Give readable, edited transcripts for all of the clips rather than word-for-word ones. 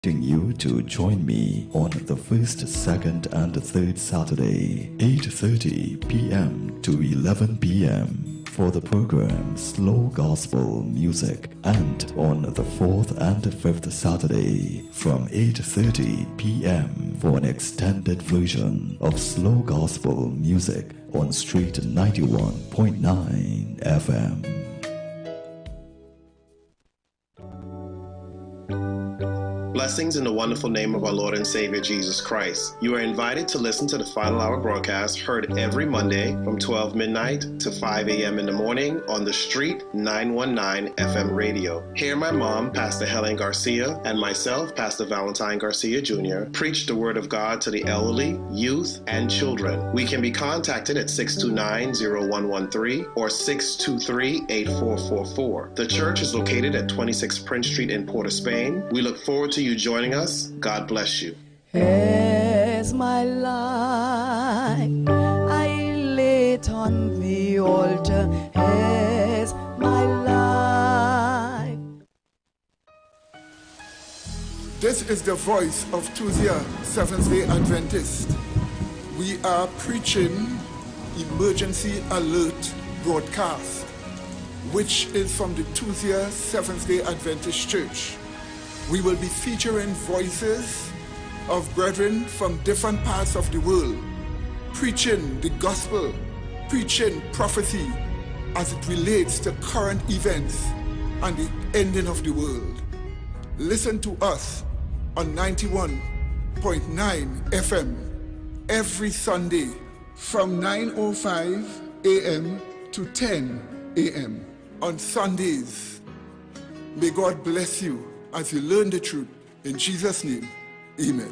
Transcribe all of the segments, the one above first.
inviting you to join me on the first, second, and third Saturday, 8:30 p.m. to 11 p.m. for the program Slow Gospel Music, and on the fourth and fifth Saturday from 8:30 p.m. for an extended version of Slow Gospel Music on Street 91.9 FM. Blessings in the wonderful name of our Lord and Savior Jesus Christ. You are invited to listen to the Final Hour broadcast heard every Monday from 12 midnight to 5 a.m. in the morning on the Street 919 FM radio. Here my mom, Pastor Helen Garcia, and myself, Pastor Valentine Garcia Jr., preach the Word of God to the elderly, youth, and children. We can be contacted at 629-0113 or 623-8444. The church is located at 26 Prince Street in Port of Spain. We look forward to you joining us. God bless you. As my life I lay it on the altar, as my life. This is the voice of Tuesday Seventh-day Adventist. We are preaching Emergency Alert broadcast, which is from the Tuesday Seventh-day Adventist Church. We will be featuring voices of brethren from different parts of the world, preaching the gospel, preaching prophecy as it relates to current events and the ending of the world. Listen to us on 91.9 FM every Sunday from 9:05 a.m. to 10 a.m. on Sundays. May God bless you as you learn the truth. In Jesus' name, amen.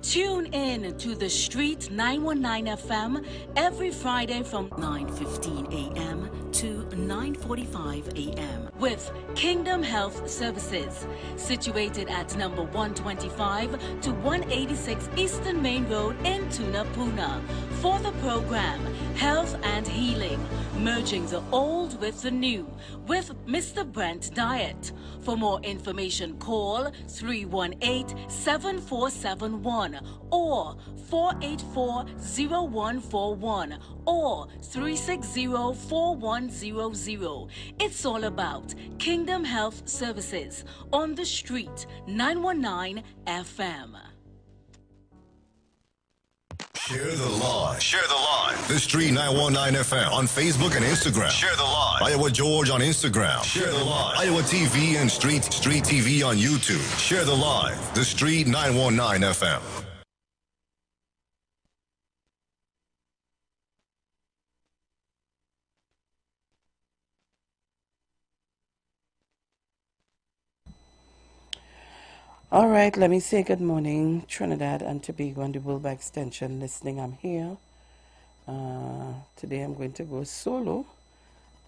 Tune in to the Street 919 FM every Friday from 9:15 a.m. to 9:45 a.m. with Kingdom Health Services, situated at number 125 to 186 Eastern Main Road in Tunapuna, for the program Health and Healing, merging the old with the new, with Mr. Brent Diet. For more information, call 318-7471 or 484-0141 or 360-4100. It's all about Kingdom Health Services on the Street 919 FM. Share the live. Share the live. The Street 919 FM on Facebook and Instagram. Share the live. Iowa George on Instagram. Share the live. Iowa TV and Street TV on YouTube. Share the live. The Street 919 FM. All right, let me say good morning, Trinidad and Tobago and the Wilbur Extension listening. I'm here. Today I'm going to go solo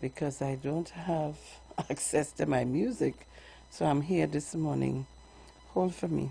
because I don't have access to my music. So I'm here this morning. Hold for me.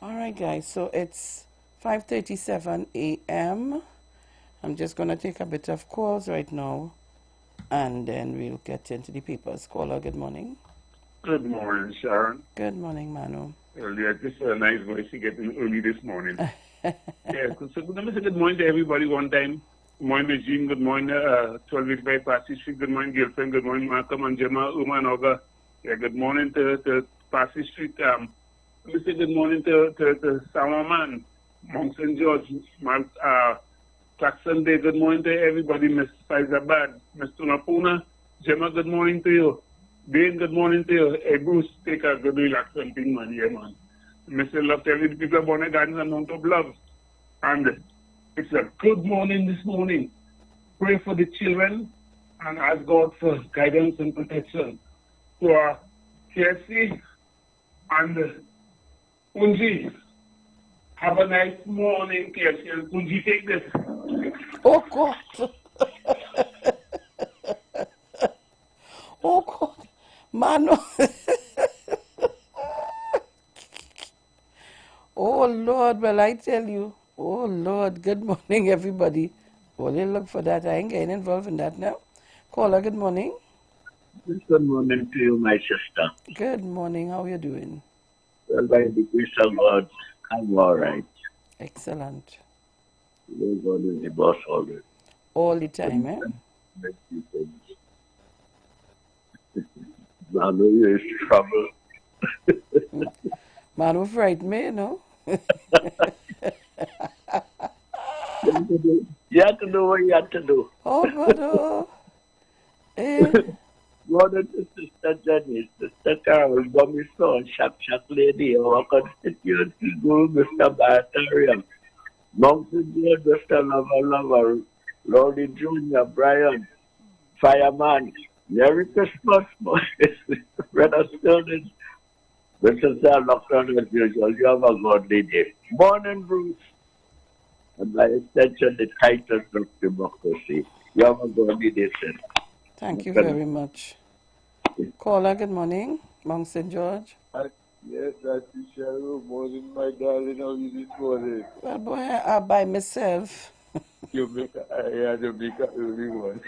All right, guys, so it's 5:37 a.m. I'm just going to take a bit of calls right now, and then we'll get into the people's caller. Good morning. Good morning, Sharon. Good morning, Manu. Earlier, just a nice voice you getting early this morning. Yeah, so let me say good morning to everybody one time. Good morning, Jean. Good morning, 12 by Passy Street. Good morning, girlfriend. Good morning, Malcolm and Gemma, Uma and Olga. Yeah, good morning to Passy Street. Let me say good morning to Salaman, Mount St. George, Claxon Day. Good morning to everybody, Miss Faizabad, Miss Tunapuna. Gemma, good morning to you. Dane, good morning to you. Hey, Bruce, take a good relaxing thing, man. Yeah, man. Mr. Love telling the people born again an amount of love. And it's a good morning this morning. Pray for the children and ask God for guidance and protection. For KFC and Punji, have a nice morning, KFC, and Punji, take this. Oh, God. Oh, God. Mano. Oh, Lord. Well, I tell you. Oh, Lord. Good morning, everybody. Well, you look for that. I ain't getting involved in that now. Caller, good morning. Good morning to you, my sister. Good morning. How are you doing? Well, by the grace of God, I'm all right. Excellent. God is the boss always. All the time, eh? Manu, you is trouble. Manu frightened me, you know? You have to do what you have to do. Oh, God, oh. Eh? God and Sister Jenny, Sister Carol, Bummy Son, Shak Lady, our constituency guru, Mr. Bartarian, Mountain George, Mr. Lover, Lordy Jr., Brian, Fireman, Merry Christmas, Brother Sterling, Mr. Sir, Lockdown as usual, you have a godly day. Morning, Bruce. And by extension, the Titans of democracy. You have a godly day, sir. Thank you very much. Caller, good morning. Mount St. George. Yes, that's Cheryl. Morning, my darling. How are you this morning? Well, boy, I'm by myself. You make a early one.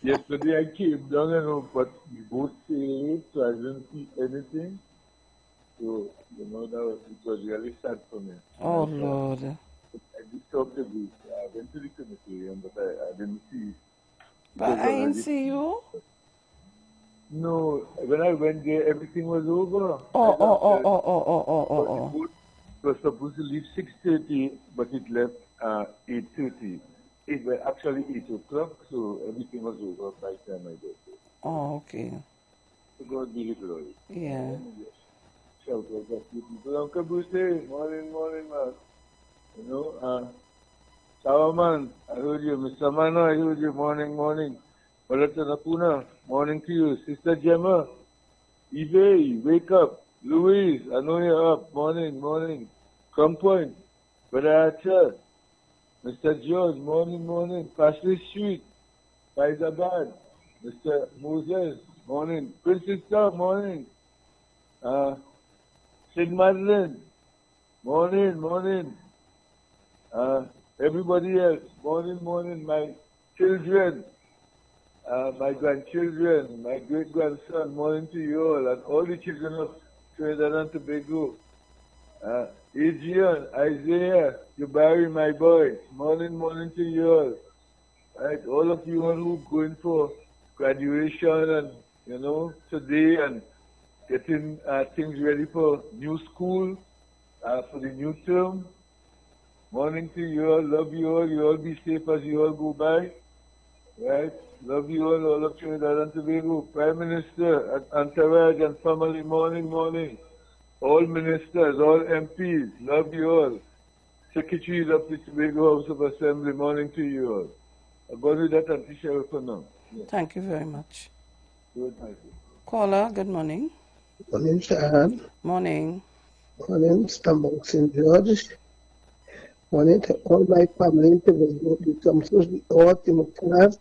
Yesterday I came down, but the boat sailed late, so I didn't see anything. So, it was really sad for me. Oh, Lord. I did talk to the, I went to the crematorium, but I didn't see it. But I didn't see you. No, when I went there, everything was over. Oh. The boat was supposed to leave 6:30, but it left 8:30. It was actually 8 o'clock, so everything was over by the time I got there. Oh, okay. So God be the glory. Yeah. Shout out to people. Uncle Bruce, morning, man. Sawaman, I heard you. Mr. Mano, I heard you. Morning. Balata Napuna, morning to you. Sister Gemma, Eve, wake up. Louise, I know you're up. Morning. Come point. Brother Archer, Mr. George, morning. Pashley Street, Faizabad, Mr. Moses, morning. Princess Star, morning. St. Madeline, morning. Everybody else, morning. My children, my grandchildren, my great-grandson, morning to you all, and all the children of Trinidad and Tobago. Adrian, Isaiah, Jabari, my boy, morning to you all. Right, all of you all who going for graduation and, today and getting things ready for new school, for the new term. Morning to you all, love you all, you all be safe as you all go by. Right, love you all of Trinidad and Tobago. Prime Minister, Entourage and family, morning. All ministers, all MPs, love you all. Secretaries of the Tobago House of Assembly, morning to you all. I'll go with that and Sheriff for now. Yeah. Thank you very much. Good night. Caller, good morning. Morning, Shahan. Morning. Morning, Mr. St. George. Morning to all my family in Tobago, the Thompsons, the Orth, the McCann,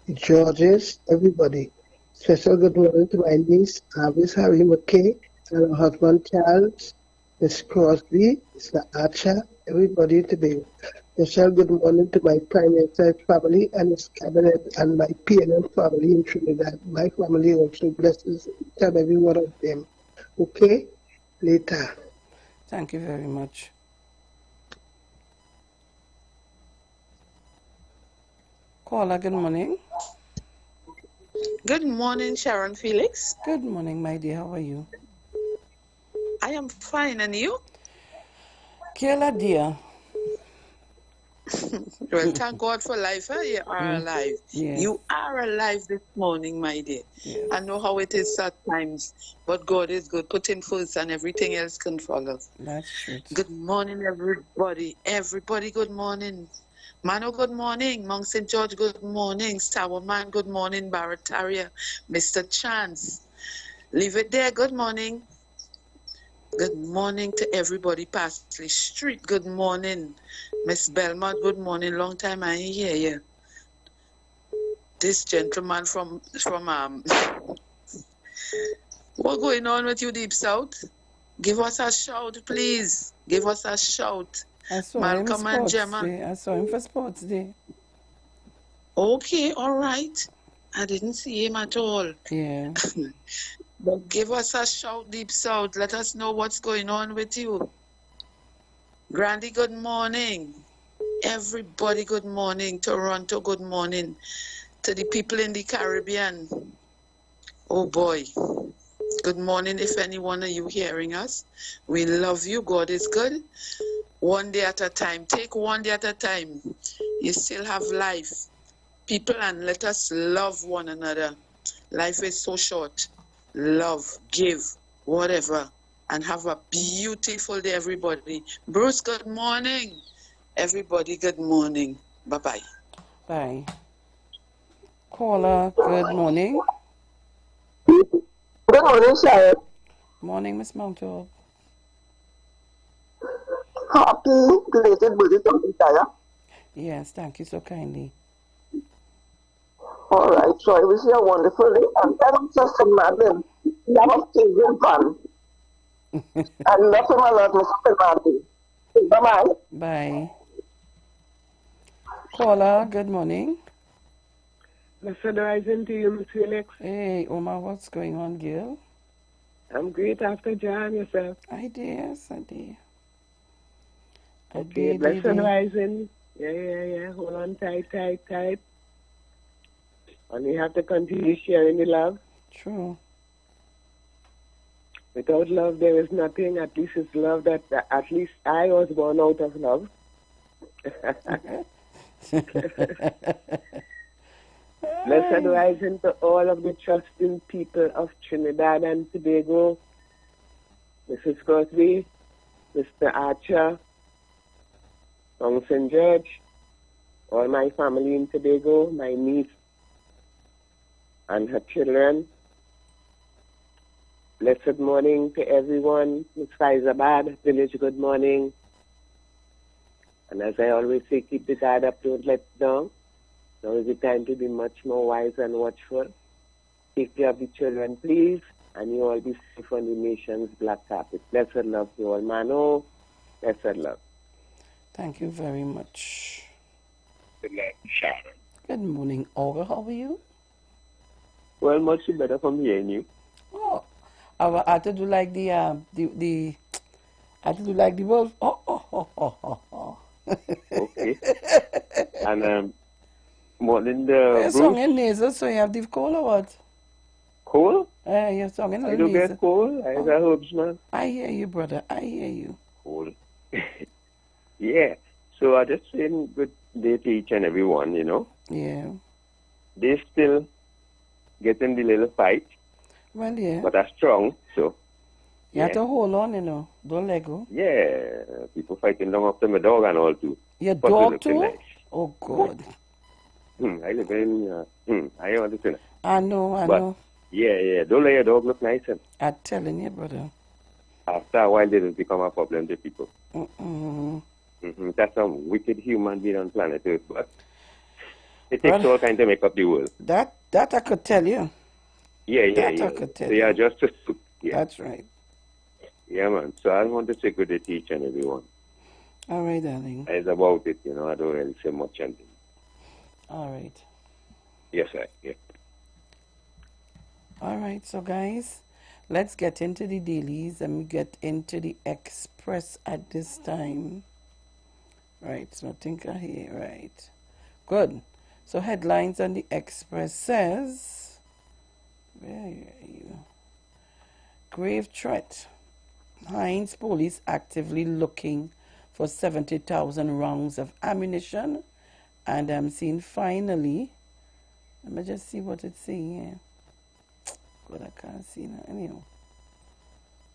the Georges, everybody. Special good morning to my niece, Miss Harry McKay, and her husband Charles, Miss Crosby, Mr. Archer, everybody today. Special good morning to my Prime Minister's family and his cabinet and my PNM family in Trinidad. My family also blesses each and every one of them. Okay? Later. Thank you very much. Caller, good morning. Good morning, Sharon Felix. Good morning, my dear. How are you? I am fine, and you? Kayla, dear, Well, thank God for life. Huh? You are alive. Yes. You are alive this morning, my dear. Yes. I know how it is at times, but God is good. Put Him first and everything else can follow. That's true. Good morning, everybody. Everybody, good morning. Mano, good morning. Mount St. George, good morning. Sourman, good morning. Barataria, Mr. Chance. Leave it there, good morning. Good morning to everybody. Parsley Street, good morning. Miss Belmont, good morning. Long time I ain't hear you. This gentleman from what going on with you, Deep South? Give us a shout, please. Give us a shout. I saw Malcolm him and Sports Gemma. Day. I saw him for Sports Day. Okay, all right. I didn't see him at all. Yeah. But give us a shout, Deep South. Let us know what's going on with you. Grandy, good morning. Everybody, good morning. Toronto, good morning. To the people in the Caribbean. Oh boy. Good morning, if any one of you hearing us. We love you. God is good. One day at a time. Take one day at a time. You still have life. People, and let us love one another. Life is so short. Love, give, whatever. And have a beautiful day, everybody. Bruce, good morning. Everybody, good morning. Bye-bye. Bye. Caller, good morning. Good morning, Sharon. Morning, Miss Mountain. Happy belated birthday to Taya. Yes, thank you so kindly. All right, so I wish you a wonderful day. And tell Sister Madeline, you have a children fun. I love him a lot, Mr. Madeline. Bye-bye. Bye. Caller, good morning. Blessed rising to you, Miss Felix. Hey, Omar, what's going on, Gil? I'm great after John, yourself. I did. Okay, blessed rising. Yeah. Hold on tight. And we have to continue sharing the love. True. Without love, there is nothing. At least it's love that, at least I was born out of love. Blessed rising to all of the trusting people of Trinidad and Tobago, Mrs. Crosby, Mr. Archer, Mount St. George, all my family in Tobago, my niece and her children. Blessed morning to everyone. Miss Faizabad, village, good morning. And as I always say, keep the guard up, don't let down. Now is the time to be much more wise and watchful. Take care of the children, please, and you all be safe on the nation's black carpet. Blessed love to all, Mano. Blessed love. Thank you very much. Good night, Sharon. Good morning, Olga. How are you? Well, much better from hearing you. Oh, I had to do like the I had to do like the wolf. Oh. Okay. And morning, Bruce. Song in nasal, so you have the cold or what? Cold? You're singing I do get cold. I got herbs, man. I hear you, brother. I hear you. Cold. Yeah. So I just saying good day to each and every one, you know. Yeah. They still getting the little fight. Well, yeah. But are strong, so. You have to hold on, you know. Don't let go. Yeah. People fighting down after my dog and all, too. Your but dog, too? Nice. Oh, God. I live in, I understand. I know. Yeah. Don't let your dog look nice. I'm telling you, brother. After a while, they will become a problem to people. That's some wicked human being on planet Earth, but it takes all kinds to make up the world. That I could tell you. Yeah. I could tell they you. are just a soup. Yeah. That's right. Yeah, man. So I want to say good day to each and everyone. All right, darling. It's about it, you know. I don't really say much anything. All right. Yes, sir. Yeah. All right, so guys, let's get into the dailies and get into the express at this time. Right, so I think I hear right. Good. So headlines on the express says, where are you? Grave threat. Hines police actively looking for 70,000 rounds of ammunition. And I'm seeing finally, let me just see what it's saying here. God, I can't see now. Anyhow,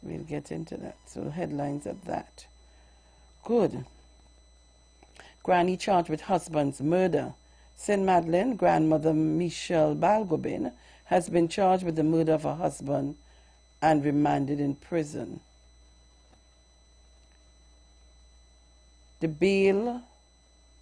we'll get into that. So headlines at that. Good. Granny charged with husband's murder. St. Madeleine grandmother Michelle Balgobin has been charged with the murder of her husband and remanded in prison. The Bail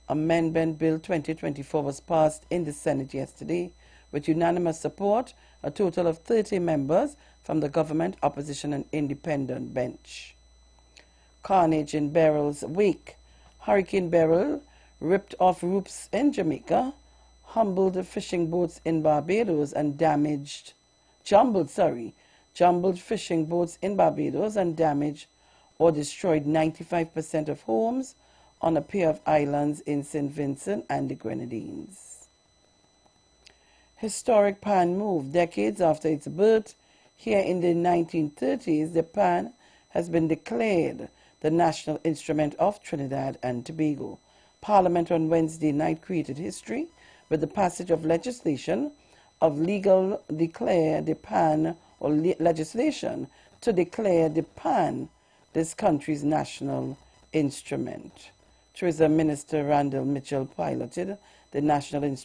Amendment Bill 2024 was passed in the Senate yesterday with unanimous support, a total of 30 members from the government, opposition and independent bench. Carnage in Beryl's wake. Hurricane Beryl ripped off roofs in Jamaica, jumbled fishing boats in Barbados and jumbled fishing boats in Barbados and damaged or destroyed 95% of homes on a pair of islands in St. Vincent and the Grenadines. Historic pan move. Decades after its birth, here in the 1930s, the pan has been declared the national instrument of Trinidad and Tobago. Parliament on Wednesday night created history with the passage of legislation to declare the pan this country's national instrument. Tourism Minister Randall Mitchell piloted the National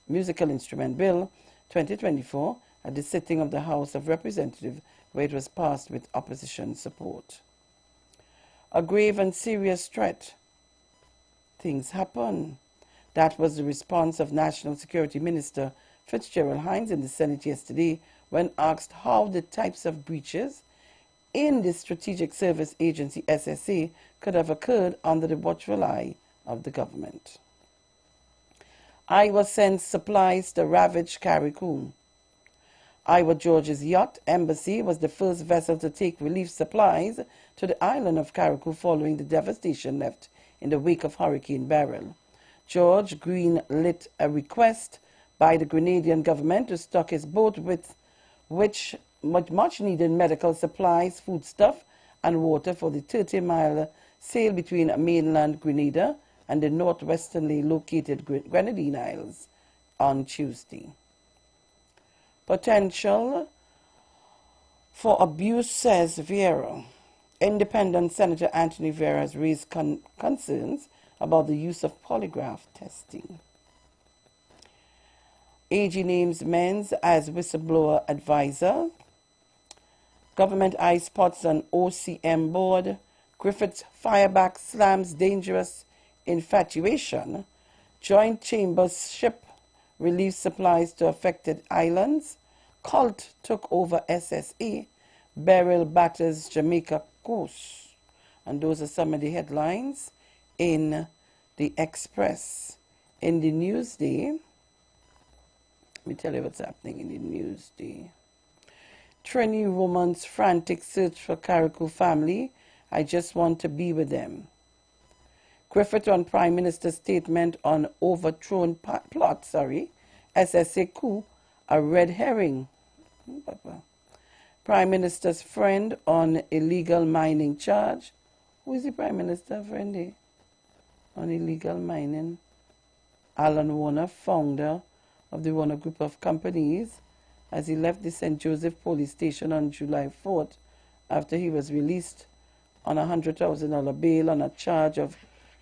Musical Instrument Bill 2024 at the sitting of the House of Representatives, where it was passed with opposition support. A grave and serious threat. Things happen. That was the response of National Security Minister Fitzgerald Hines in the Senate yesterday when asked how the types of breaches in the Strategic Service Agency SSA could have occurred under the watchful eye of the government. IWER sends supplies to ravaged Carriacou. IWER George's yacht embassy was the first vessel to take relief supplies to the island of Carriacou following the devastation left in the wake of Hurricane Beryl. George green-lit a request by the Grenadian government to stock his boat with much-needed medical supplies, foodstuff, and water for the 30-mile sail between mainland Grenada and the northwesternly located Grenadine Isles on Tuesday. Potential for abuse, says Vieira. Independent Senator Anthony Vieira has raised concerns about the use of polygraph testing. AG names Menz as whistleblower advisor. Government eye spots on OCM board. Griffiths fireback slams dangerous infatuation. Joint Chambers ship relief supplies to affected islands. Cult took over SSA. Beryl batters Jamaica coast. And those are some of the headlines in the Express. In the Newsday, let me tell you what's happening in the Newsday. Trini woman's frantic search for Carriacou family. I just want to be with them. Griffith on Prime Minister's statement on overthrown plot, SSA coup, a red herring. Prime Minister's friend on illegal mining charge. Who is the Prime Minister friend on illegal mining? Alan Warner, founder of the Warner Group of Companies, as he left the St. Joseph police station on July 4th after he was released on a $100,000 bail on a charge of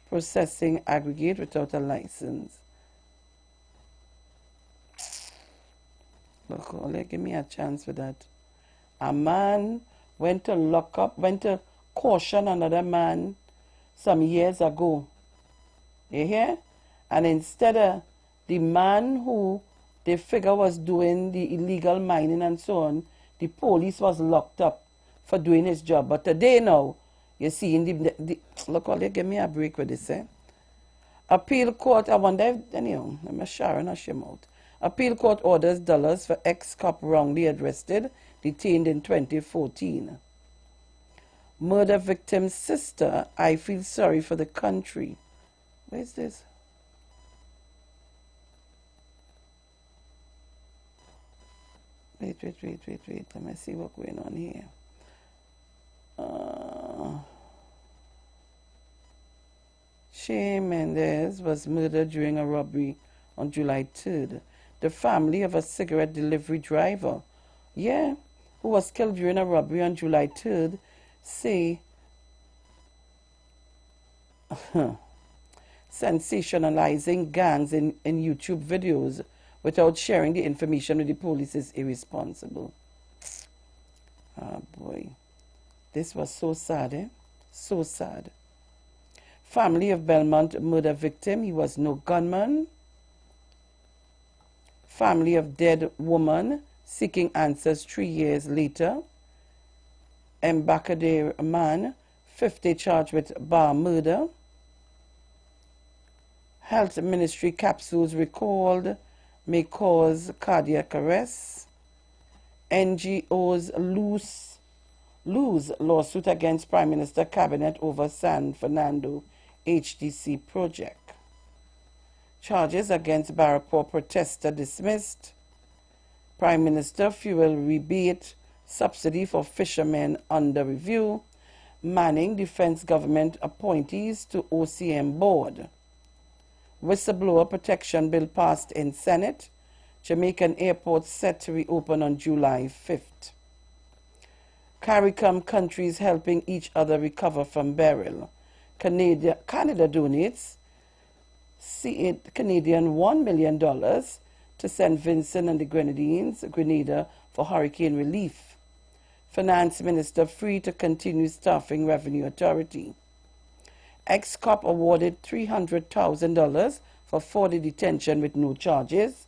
processing aggregate without a license. Look, only give me a chance for that. A man went to caution another man some years ago. You hear? And instead of the man who they figure was doing the illegal mining and so on, the police was locked up for doing his job. But today now, you see, look, all give me a break with this, eh? Appeal court, I wonder if, anyhow, I'm Sharon or Shemot. Appeal court orders dollars for ex-cop wrongly arrested, detained in 2014. Murder victim's sister, I feel sorry for the country. Where's this? Wait. Let me see what's going on here. Shay Mendez was murdered during a robbery on July 3rd. The family of a cigarette delivery driver, who was killed during a robbery on July 3rd, say sensationalizing gangs in YouTube videos without sharing the information with the police is irresponsible. Oh boy. This was so sad, eh? So sad. Family of Belmont murder victim, he was no gunman. Family of dead woman seeking answers 3 years later. Embarcadero man, 50 charged with bar murder. Health Ministry capsules recalled may cause cardiac arrest. NGOs lose lawsuit against Prime Minister Cabinet over San Fernando HDC project. Charges against Barrapore protester dismissed. Prime Minister fuel rebate subsidy for fishermen under review. Manning defense government appointees to OCM board. Whistleblower protection bill passed in Senate. Jamaican airport set to reopen on July 5th. CARICOM countries helping each other recover from beryl. Canada donates Canadian $1 million to St. Vincent and the Grenadines, Grenada, for hurricane relief. Finance Minister free to continue staffing Revenue Authority. Ex-cop awarded $300,000 for 40 detention with no charges.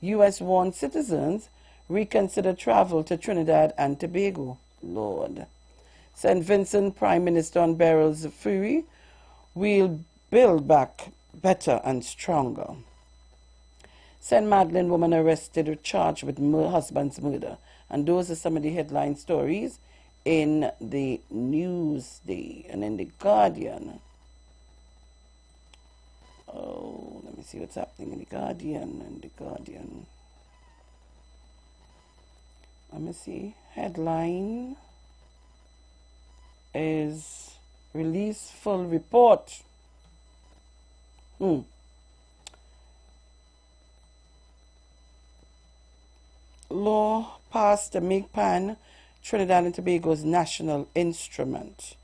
U.S. warned citizens reconsider travel to Trinidad and Tobago. Lord. St. Vincent Prime Minister on Beryl's fury will build back better and stronger. St. Magdalene woman arrested charged with husband's murder. And those are some of the headline stories in the Newsday and in the Guardian. Oh, let me see what's happening in the Guardian. Let me see. Headline is release full report. Law passed to make PAN Trinidad and Tobago's national instrument.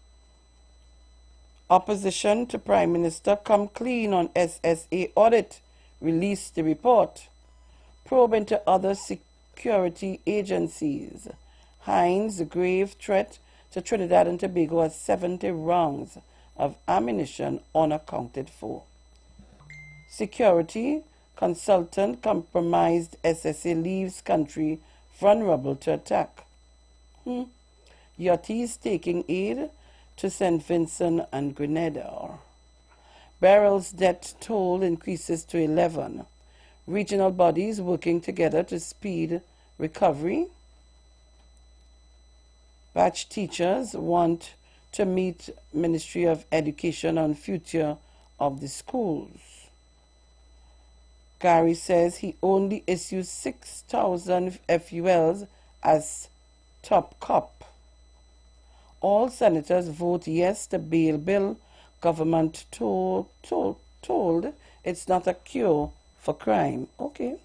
Opposition to Prime Minister come clean on SSA audit, released the report. Probe into other security agencies. Hines, grave threat to Trinidad and Tobago has 70 rounds of ammunition unaccounted for. Security consultant compromised SSA leaves country vulnerable to attack. Yachties taking aid to St. Vincent and Grenada. Beryl's death toll increases to 11. Regional bodies working together to speed recovery. Batch teachers want to meet Ministry of Education on future of the schools. Gary says he only issues 6,000 FULs as top cop. All senators vote yes to bail bill. Government told it's not a cure for crime. Okay.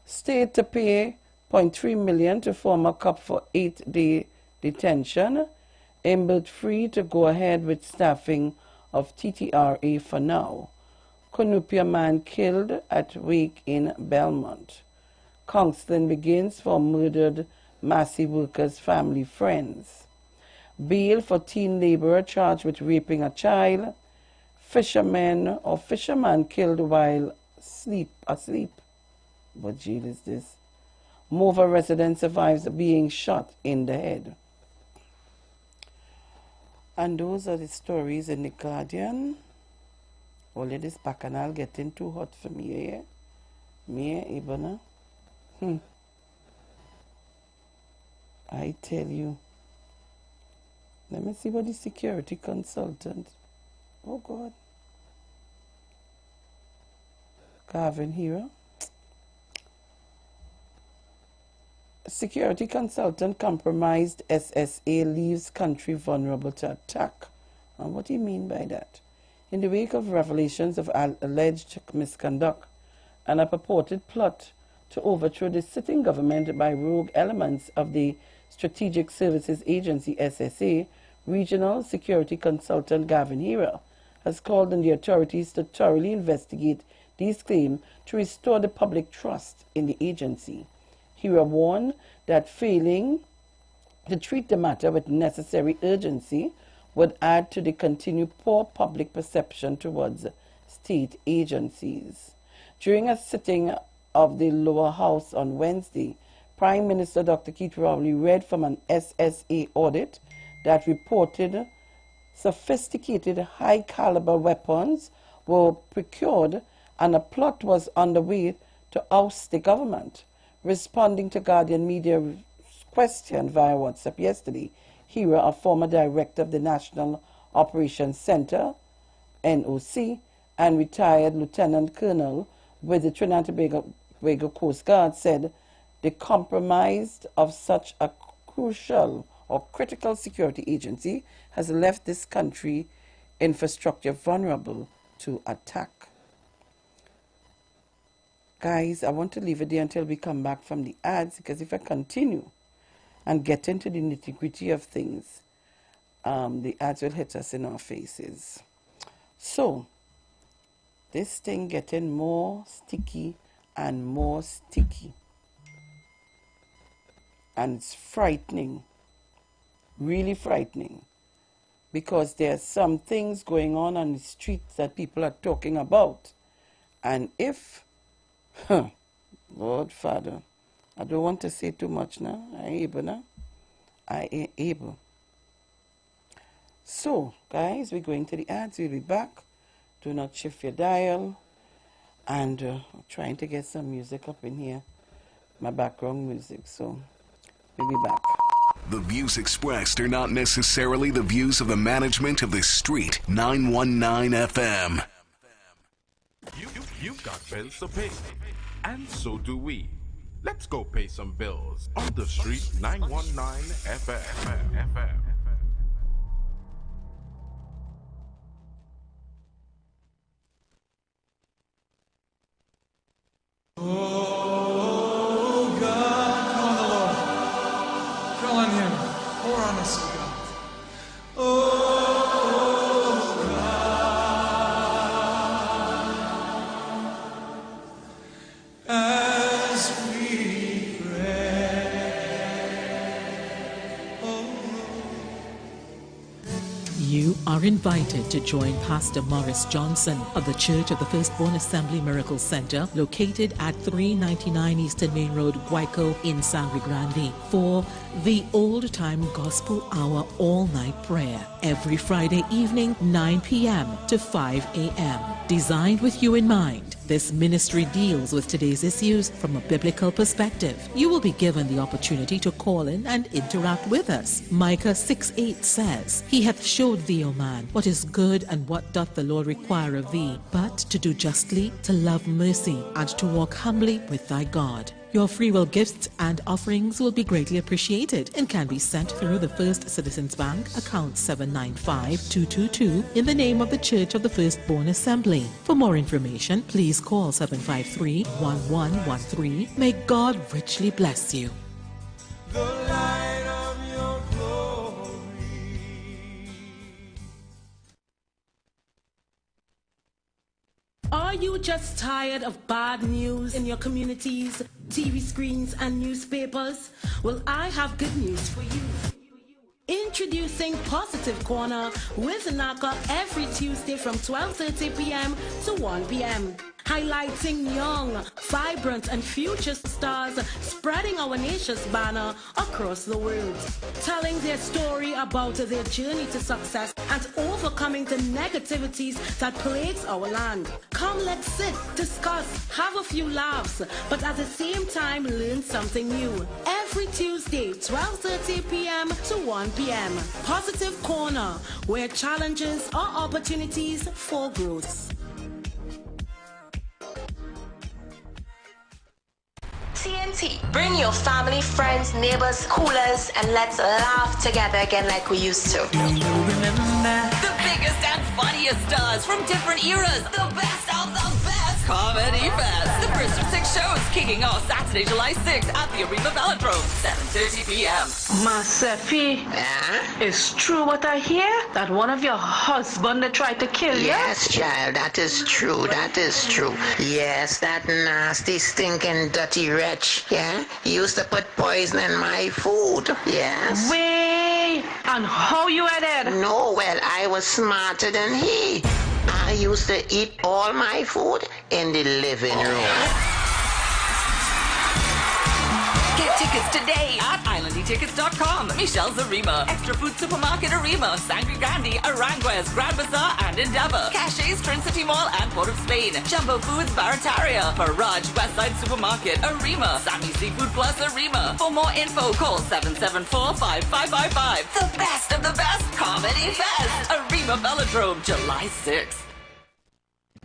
State to pay $0.3 million to former cop for 8-day detention. Imbert free to go ahead with staffing of TTRA for now. Cunupia man killed at wake in Belmont. Counseling begins for murdered Massey workers' family friends. Bail for teen laborer charged with raping a child. Fisherman killed while asleep. What jail is this? Mover resident survives being shot in the head. And those are the stories in the Guardian. Only this bacchanal getting too hot for me, eh? Me, Ibana. I tell you. Let me see what the security consultant. Oh, God. Gavin here. Security consultant compromised SSA leaves country vulnerable to attack. And what do you mean by that? In the wake of revelations of alleged misconduct and a purported plot to overthrow the sitting government by rogue elements of the Strategic Services Agency, SSA, Regional Security Consultant Gavin Hira has called on the authorities to thoroughly investigate these claims to restore the public trust in the agency. Hira warned that failing to treat the matter with necessary urgency would add to the continued poor public perception towards state agencies. During a sitting of the lower house on Wednesday, Prime Minister Dr. Keith Rowley read from an SSA audit that reported sophisticated high-caliber weapons were procured and a plot was underway to oust the government. Responding to Guardian Media's question via WhatsApp yesterday, Hira, a former director of the National Operations Center, NOC, and retired Lieutenant Colonel with the Trinidad and Tobago Coast Guard, said the compromise of such a crucial or critical security agency has left this country infrastructure vulnerable to attack. Guys, I want to leave it there until we come back from the ads, because if I continue and get into the nitty-gritty of things, the ads will hit us in our faces. So, this thing getting more sticky and more sticky. And it's frightening, really frightening, because there's some things going on the streets that people are talking about. And if, Lord Father, I don't want to say too much now. I ain't able. So, guys, we're going to the ads. We'll be back. Do not shift your dial. And I'm trying to get some music up in here, my background music. So, we'll be back. The views expressed are not necessarily the views of the management of the Street 919 FM. You've got bills to pay, and so do we. Let's go pay some bills on the Street 919 FM. Oh God, call on the Lord. Call on Him. Pour on us, oh God. Oh God, as we pray, oh You are invited to join Pastor Morris Johnson of the Church of the Firstborn Assembly Miracle Center, located at 399 Eastern Main Road, Guayco in Sangre Grande, for the Old Time Gospel Hour all-night prayer every Friday evening, 9 p.m. to 5 a.m. Designed with you in mind, this ministry deals with today's issues from a biblical perspective. You will be given the opportunity to call in and interact with us. Micah 6:8 says, He hath showed thee, O man, what is good and what doth the Lord require of thee, but to do justly, to love mercy, and to walk humbly with thy God. Your free will gifts and offerings will be greatly appreciated and can be sent through the First Citizens Bank, account 795-222, in the name of the Church of the Firstborn Assembly. For more information, please call 753-1113. May God richly bless you. the light of your glory. Are you just tired of bad news in your communities, TV screens, and newspapers? Well, I have good news for you. Introducing Positive Corner with Naka every Tuesday from 12:30 p.m. to 1 p.m. Highlighting young, vibrant, and future stars spreading our nation's banner across the world. Telling their story about their journey to success and overcoming the negativities that plagues our land. Come, let's sit, discuss, have a few laughs, but at the same time learn something new. Every Tuesday, 12:30 p.m. to 1 p.m. Positive Corner, where challenges are opportunities for growth. TNT. Bring your family, friends, neighbors, coolers, and let's laugh together again like we used to. Do you remember the big biggest and funniest stars from different eras. The best of the best Comedy Fest. The first of 6 shows kicking off Saturday, July 6th at the Arima Velodrome, 7:30 p.m. Masefi, it's true what I hear? That one of your husband tried to kill you? Yes, child, that is true. That is true. Yes, that nasty, stinking, dirty wretch, yeah? He used to put poison in my food, yes. Wait, and how you are dead? No, well, I was smarter than he. I used to eat all my food in the living room. Get tickets today at islandytickets.com. Michelle's Arima, Extra Food Supermarket Arima, Sangre Grande, Aranguez, Grand Bazaar, and Endeavour. Cachets, Twin City Mall, and Port of Spain. Jumbo Foods, Barataria. Faraj, Westside Supermarket, Arima. Sammy Seafood Plus, Arima. For more info, call 774-5555. The best of the best Comedy Fest. Arima Velodrome, July 6th.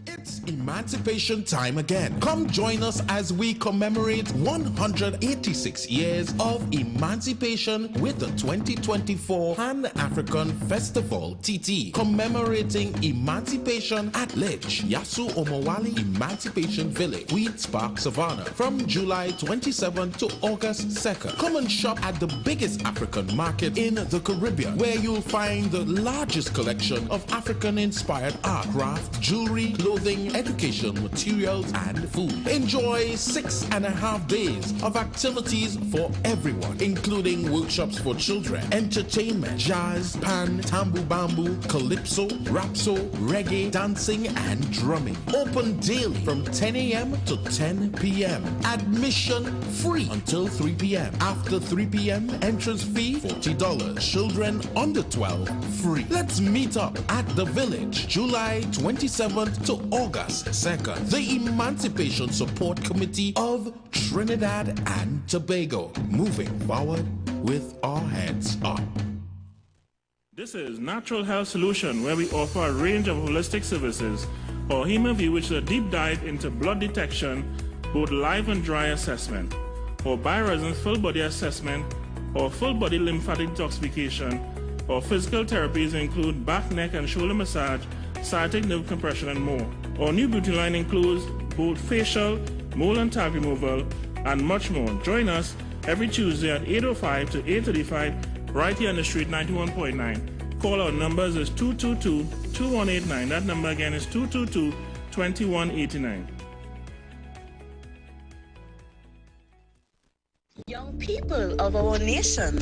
It's emancipation time again. Come join us as we commemorate 186 years of emancipation with the 2024 Pan-African Festival TT, commemorating emancipation at Ledge, Yasu Omowali Emancipation Village, Queen's Park, Savannah, from July 27th to August 2nd. Come and shop at the biggest African market in the Caribbean, where you'll find the largest collection of African-inspired art, craft, jewelry, clothing, education, materials, and food. Enjoy 6.5 days of activities for everyone, including workshops for children, entertainment, jazz, pan, tambu bambu, calypso, rapso, reggae, dancing, and drumming. Open daily from 10 a.m. to 10 p.m. Admission free until 3 p.m. After 3 p.m., entrance fee $40. Children under 12 free. Let's meet up at the Village, July 27th to August 2nd. The Emancipation Support Committee of Trinidad and Tobago, moving forward with our heads up. This is Natural Health Solution, where we offer a range of holistic services. Or HemaView, which is a deep dive into blood detection, both live and dry assessment, or BioResonance full body assessment, or full body lymphatic detoxification, or physical therapies include back, neck, and shoulder massage, sciatic nerve compression, and more. Our new beauty line includes both facial, mole and tag removal, and much more. Join us every Tuesday at 8:05 to 8:35 right here on the street 91.9. Call our numbers is 222-2189. That number again is 222-2189. Young people of our nation,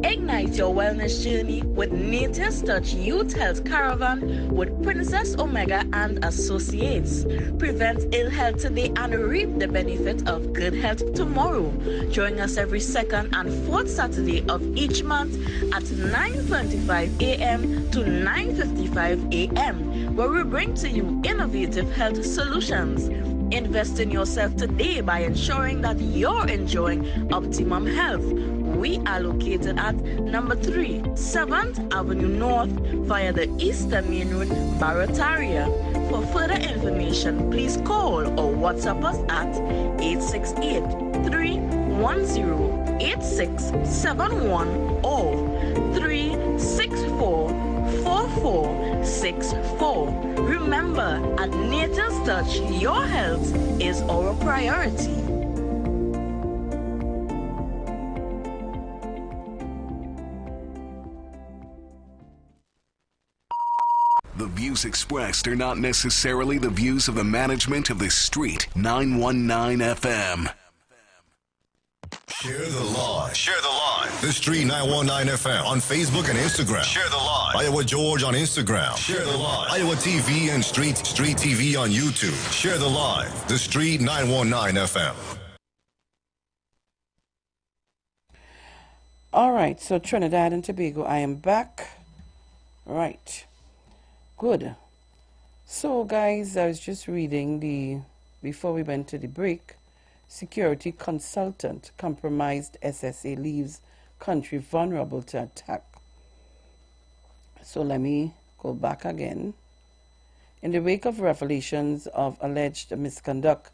ignite your wellness journey with Nature's Touch Youth Health Caravan with Princess Omega and Associates. Prevent ill health today and reap the benefit of good health tomorrow. Join us every second and fourth Saturday of each month at 9:25 a.m. to 9:55 a.m., where we bring to you innovative health solutions. Invest in yourself today by ensuring that you're enjoying optimum health. We are located at number 3, 7th Avenue North via the Eastern Main Road, Barataria. For further information, please call or WhatsApp us at 868-310-8671 or 364-4464. Remember, at Nature's Touch, your health is our priority. The views expressed are not necessarily the views of the management of the Street 919 FM. Share the live. Share the live. The Street 919 FM on Facebook and Instagram. Share the live. Iowa George on Instagram. Share the live. Iowa TV and Street TV on YouTube. Share the live. The Street 919 FM. All right, so Trinidad and Tobago, I am back. Right. Good. So, guys, I was just reading before we went to the break, security consultant compromised SSA leaves country vulnerable to attack. So let me go back again. In the wake of revelations of alleged misconduct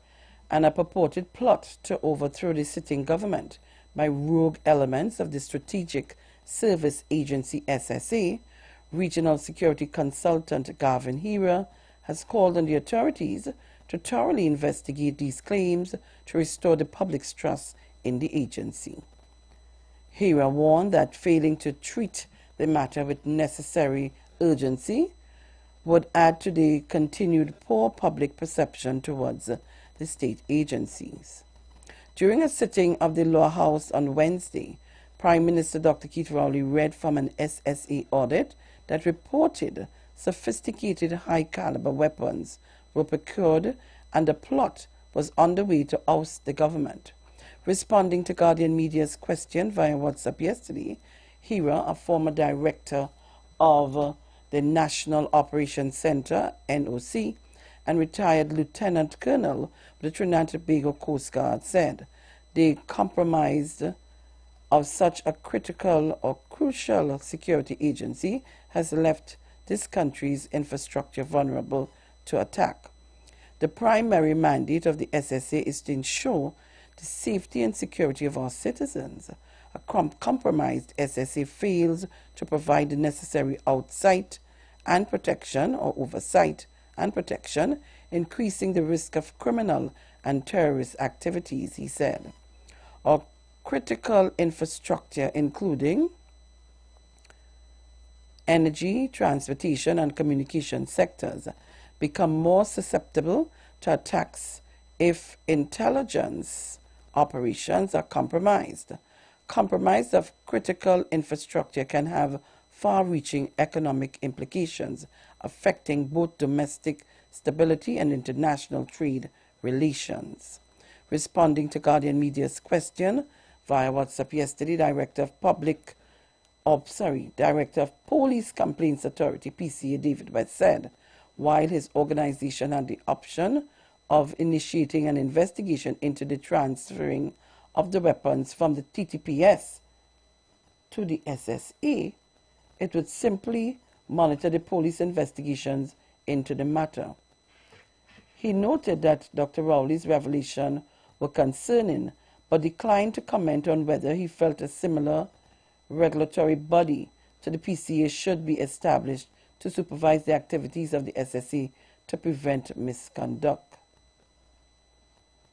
and a purported plot to overthrow the sitting government by rogue elements of the Strategic Service Agency SSA, Regional Security Consultant Gavin Hera has called on the authorities to thoroughly investigate these claims to restore the public's trust in the agency. Hera warned that failing to treat the matter with necessary urgency would add to the continued poor public perception towards the state agencies. During a sitting of the Law House on Wednesday, Prime Minister Dr. Keith Rowley read from an SSA audit that reported sophisticated high-caliber weapons were procured and a plot was underway to oust the government. Responding to Guardian Media's question via WhatsApp yesterday, Hera, a former director of the National Operations Center, NOC, and retired Lieutenant Colonel of the Trinidad and Tobago Coast Guard, said the compromise of such a critical or crucial security agency has left this country's infrastructure vulnerable to attack. The primary mandate of the SSA is to ensure the safety and security of our citizens. A compromised SSA fails to provide the necessary oversight and protection, or oversight and protection, increasing the risk of criminal and terrorist activities, he said. Our critical infrastructure, including energy, transportation, and communication sectors, become more susceptible to attacks if intelligence operations are compromised. Compromise of critical infrastructure can have far-reaching economic implications, affecting both domestic stability and international trade relations. Responding to Guardian Media's question via WhatsApp yesterday, Director of Police Complaints Authority, PCA, David West, said while his organization had the option of initiating an investigation into the transferring of the weapons from the TTPS to the SSA, it would simply monitor the police investigations into the matter. He noted that Dr. Rowley's revelation were concerning, but declined to comment on whether he felt a similar regulatory body to the PCA should be established to supervise the activities of the SSA to prevent misconduct.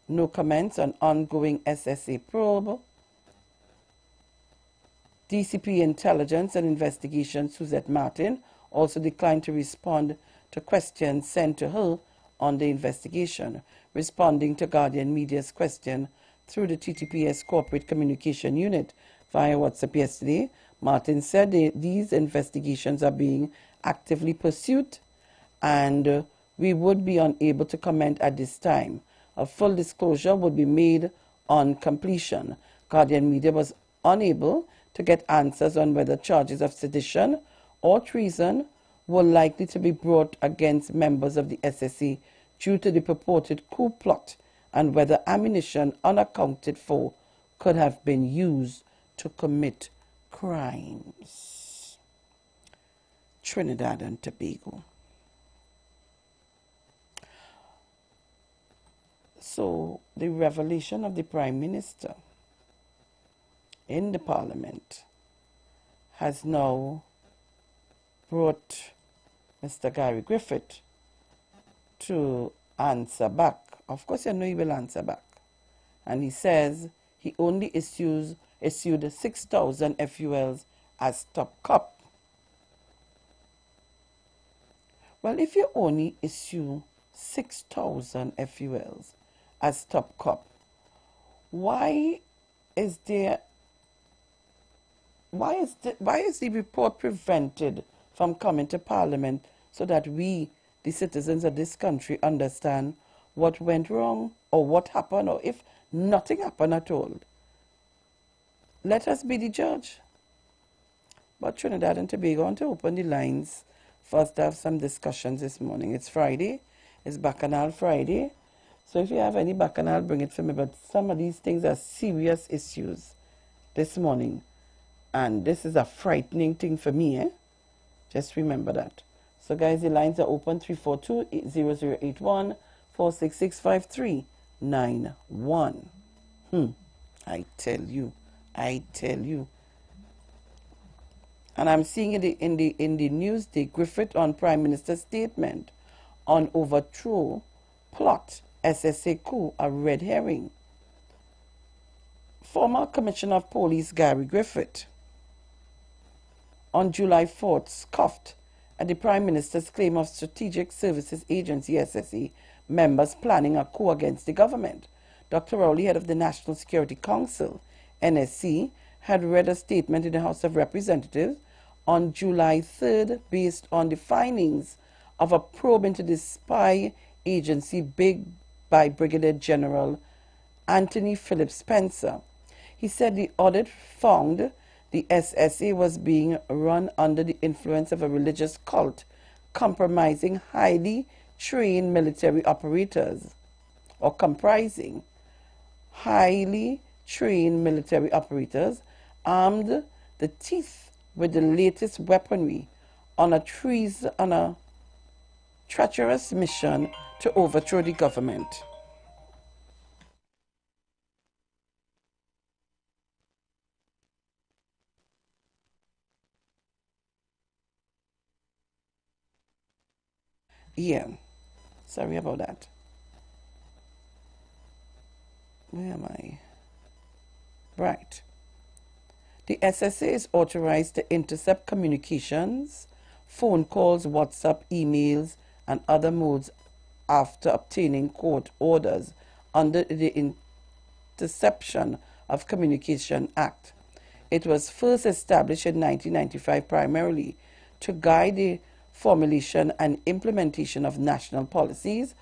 No comments on ongoing SSA probe. DCP Intelligence and Investigation Suzette Martin also declined to respond to questions sent to her on the investigation. Responding to Guardian Media's question through the TTPS Corporate Communication Unit via WhatsApp yesterday, Martin said these investigations are being actively pursued and we would be unable to comment at this time. A full disclosure would be made on completion. Guardian Media was unable to get answers on whether charges of sedition or treason were likely to be brought against members of the SSA due to the purported coup plot and whether ammunition unaccounted for could have been used to commit crimes. Trinidad and Tobago. So the revelation of the Prime Minister in the Parliament has now brought Mr. Gary Griffith to answer back. Of course, you know he will answer back. And he says he only issued 6,000 FULs as top cop. Well, if you only issue 6,000 FULs as top cop, why is the report prevented from coming to Parliament so that we, the citizens of this country, understand what went wrong or what happened, or if nothing happened at all? Let us be the judge. But Trinidad and Tobago, I want to open the lines for us to have some discussions this morning. It's Friday. It's Bacchanal Friday. So if you have any Bacchanal, bring it for me. But some of these things are serious issues this morning. And this is a frightening thing for me, eh? Just remember that. So guys, the lines are open, 342-0081, 466-5391. I tell you. And I'm seeing it in the news, the Griffith on Prime Minister's statement on overthrow plot SSA coup, a red herring. Former Commissioner of Police Gary Griffith on July 4th scoffed at the Prime Minister's claim of Strategic Services Agency SSA members planning a coup against the government. Dr. Rowley, head of the National Security Council, NSC, had read a statement in the House of Representatives on July 3rd based on the findings of a probe into the spy agency by Brigadier General Anthony Philip Spencer. He said the audit found the SSA was being run under the influence of a religious cult, compromising highly trained military operators, or comprising highly trained military operators armed the teeth with the latest weaponry on a treacherous mission to overthrow the government. Yeah, sorry about that. Where am I? Right. The SSA is authorized to intercept communications, phone calls, WhatsApp, emails, and other modes after obtaining court orders under the Interception of Communication Act. It was first established in 1995 primarily to guide the formulation and implementation of national policies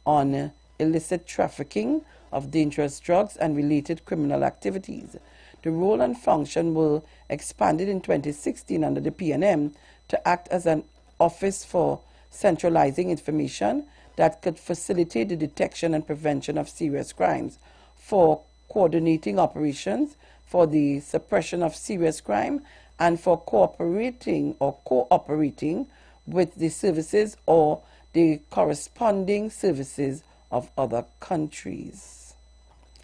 on illicit trafficking of dangerous drugs and related criminal activities. The role and function were expanded in 2016 under the PNM to act as an office for centralizing information that could facilitate the detection and prevention of serious crimes, for coordinating operations for the suppression of serious crime, and for cooperating with the services or the corresponding services of other countries.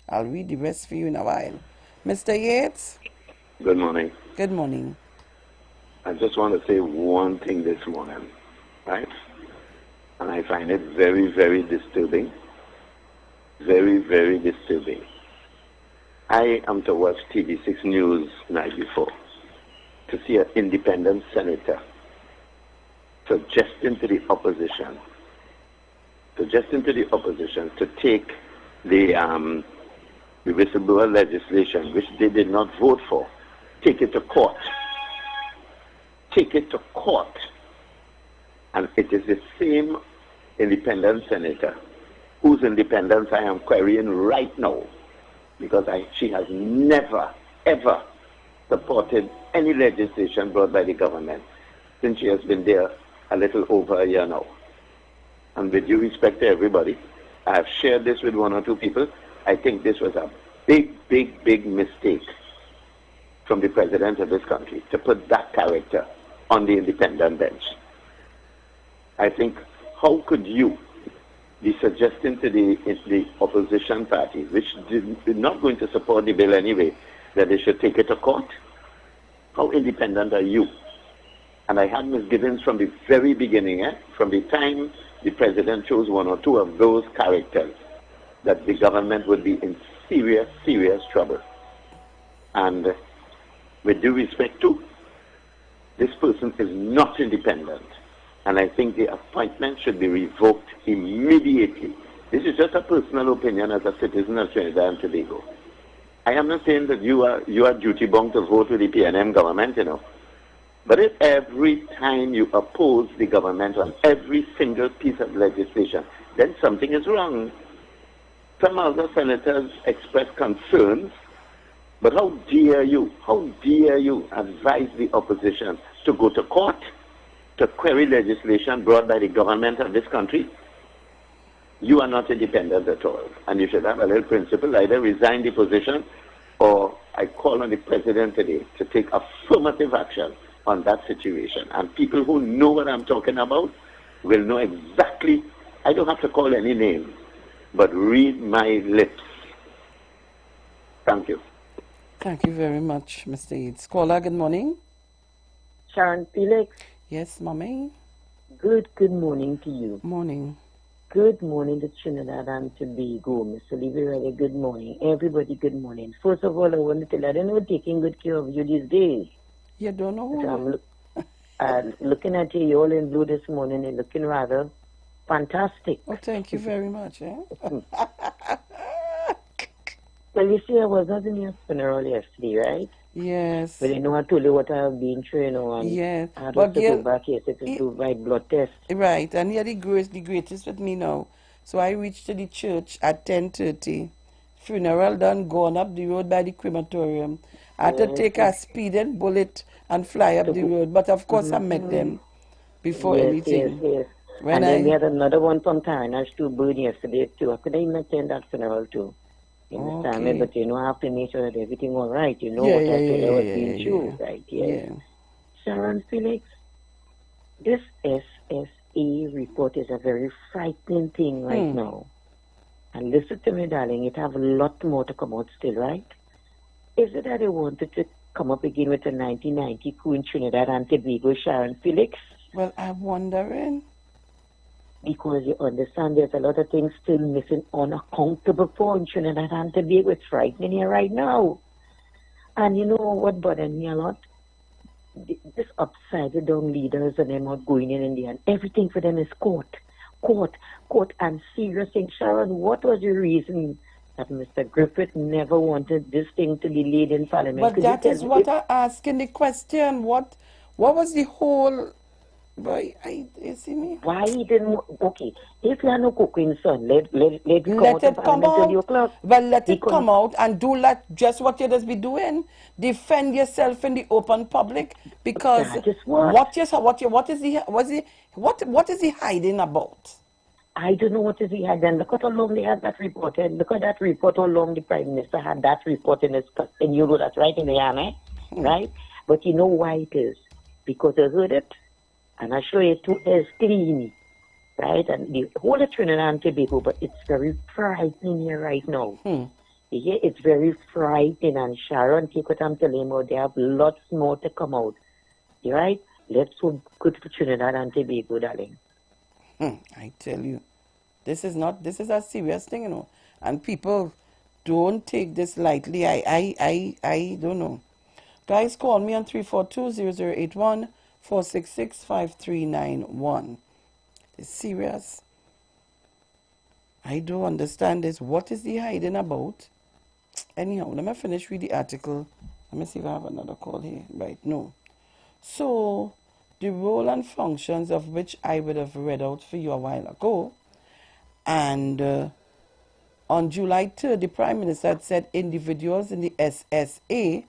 I'll read the rest for you in a while. Mr. Yates? Good morning. Good morning. I just want to say one thing this morning, right? And I find it very, very disturbing. Very, very disturbing. I am to watch TV6 News night before to see an independent senator suggesting to the opposition to take the whistleblower legislation, which they did not vote for, take it to court. Take it to court. And it is the same independent senator whose independence I am querying right now, because she has never, ever supported any legislation brought by the government since she has been there a little over a year now. And with due respect to everybody, I have shared this with one or two people. I think this was a big, big, big mistake from the president of this country to put that character on the independent bench. I think, how could you be suggesting to the opposition party, which did not going to support the bill anyway, that they should take it to court? How independent are you? And I had misgivings from the very beginning, from the time the president chose one or two of those characters, that the government would be in serious, serious trouble. And with due respect to, this person is not independent. And I think the appointment should be revoked immediately. This is just a personal opinion as a citizen of Trinidad and Tobago. I am not saying that you are duty-bound to vote with the PNM government, But if every time you oppose the government on every single piece of legislation, then something is wrong. Some other senators express concerns, but how dare you advise the opposition to go to court to query legislation brought by the government of this country? You are not independent at all, and you should have a little principle, either resign the position, or I call on the president today to take affirmative action on that situation. And people who know what I'm talking about will know exactly, I don't have to call any names, but read my lips. Thank you. Thank you very much, Mr. Yates. Caller, good morning. Sharon Felix. Yes, Mommy. Good morning to you. Morning. Good morning to Trinidad and Tobago. Mr. Liberty, good morning. Everybody, good morning. First of all, I want to tell you, I don't know taking good care of you these days. You don't know who? I'm looking at you, you're all in blue this morning. You're looking rather fantastic. Oh, thank you very much. Eh? Well, you see, I was not in your funeral yesterday, right? Yes. But you know, I told you what I've been through, you know, and yes. I had to go back yesterday to do my blood test. Right, and you're the greatest with me now. So I reached to the church at 10:30. Funeral done, gone up the road by the crematorium. I had to take a speeding bullet and fly up the road. But of course I met them before anything. Yes. And then we had another one from Tarnash to Bird yesterday too. I couldn't even attend that funeral too. You understand me? But you know, I have to make sure that everything all right. You know what I told you was being true, right? Yes. Yeah. Sharon Felix, this SSA report is a very frightening thing right now. And listen to me, darling, it have a lot more to come out still, right? Is it that they wanted to come up again with a 1990 coup in Trinidad and Tobago, Sharon Felix? Well, I'm wondering. Because you understand there's a lot of things still missing unaccountable for in Trinidad and Tobago. It's frightening here right now. And you know what bothered me a lot? This upside down leaders and them not going in there, and everything for them is court, and serious thing. Sharon, what was the reason that Mr. Griffith never wanted this thing to be laid in Parliament? But that is what I'm asking the question. What was the whole... Boy, you see me? Why he didn't... Okay, if you are no cooking, son, let it come out. Well, let it come out and do just what you just be doing. Defend yourself in the open public, because what is he hiding about? I don't know what is he hiding. Look at how long they had that report. And look at that report, how long the Prime Minister had that report in his... And you know that's right in the army, right? But you know why it is? Because I heard it. And I show you two as clean, right? And the whole of Trinidad and Tobago, but it's very frightening here right now. Yeah, it's very frightening. And Sharon, take what I'm telling you, they have lots more to come out. You right? Let's hope good for Trinidad and Tobago, darling. I tell you, this is a serious thing, you know. And people don't take this lightly. I don't know. Guys, call me on 342-0081. 466-5391. It's serious. I don't understand this. What is he hiding about? Anyhow, let me finish with the article. Let me see if I have another call here. Right, no. So, the role and functions of which I would have read out for you a while ago. And on July 3rd, the Prime Minister had said individuals in the SSA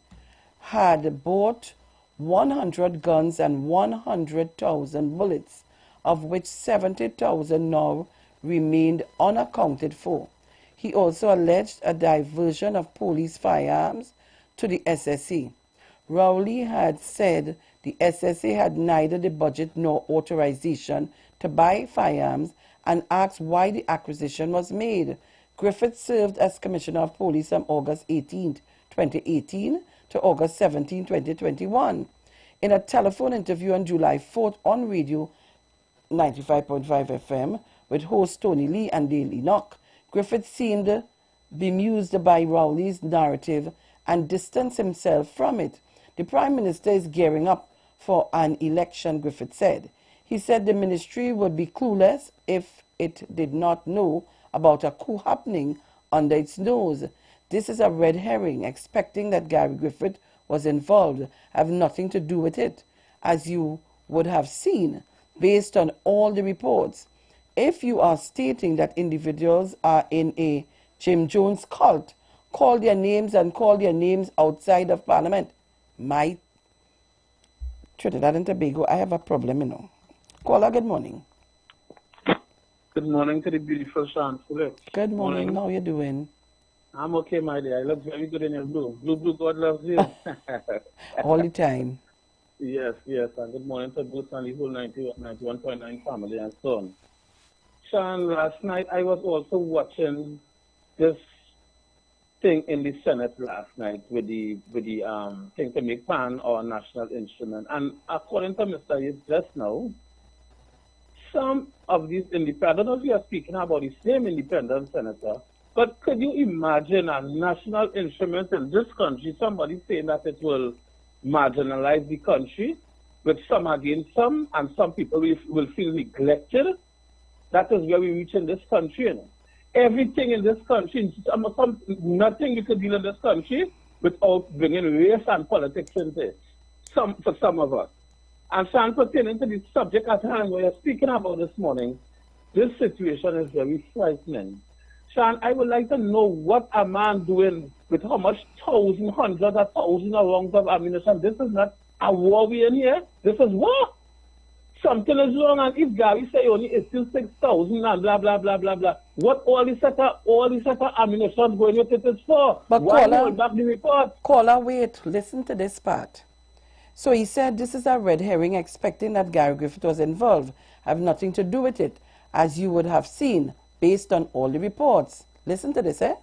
had bought 100 guns and 100,000 bullets, of which 70,000 now remained unaccounted for. He also alleged a diversion of police firearms to the SSA. Rowley had said the SSA had neither the budget nor authorization to buy firearms and asked why the acquisition was made. Griffith served as Commissioner of Police from August 18, 2018 to August 17, 2021. In a telephone interview on July 4th on radio 95.5 FM with host Tony Lee and Dale Enoch, Griffith seemed bemused by Rowley's narrative and distanced himself from it. The Prime Minister is gearing up for an election, Griffith said. He said the ministry would be clueless if it did not know about a coup happening under its nose. This is a red herring. Expecting that Gary Griffith was involved have nothing to do with it, as you would have seen based on all the reports. If you are stating that individuals are in a Jim Jones cult, call their names and call their names outside of Parliament. My Trinidad and Tobago, I have a problem, you know. Caller, good morning. Good morning to the beautiful Sharon Felix. Good morning. How are you doing? I'm okay, my dear. I look very good in your blue. Blue, God loves you. All the time. Yes. And good morning to both and the whole 91.9 family and so on. Sharon, last night I was also watching this thing in the Senate last night with the thing to make PAN our national instrument. And according to Mr. Yates just now, some of these independent, I don't know if you are speaking about the same independent senator, but could you imagine a national instrument in this country, somebody saying that it will marginalize the country, with some against some, and some people will feel neglected? That is where we reach in this country. You know? Everything in this country, nothing you could deal in this country without bringing race and politics into it, for some of us. And so, pertaining to the subject at hand we are speaking about this morning, this situation is very frightening. Sean, I would like to know what a man doing with how much hundreds of thousands of rounds of ammunition. This is not a war we in here. This is war. Something is wrong, and if Gary say only it's still 6,000 and blah blah blah blah blah, what all this set of ammunition going with it is for? But why hold back the report? Caller, wait, listen to this part. So he said this is a red herring, expecting that Gary Griffith was involved. I have nothing to do with it, as you would have seen, based on all the reports. Listen to this, eh?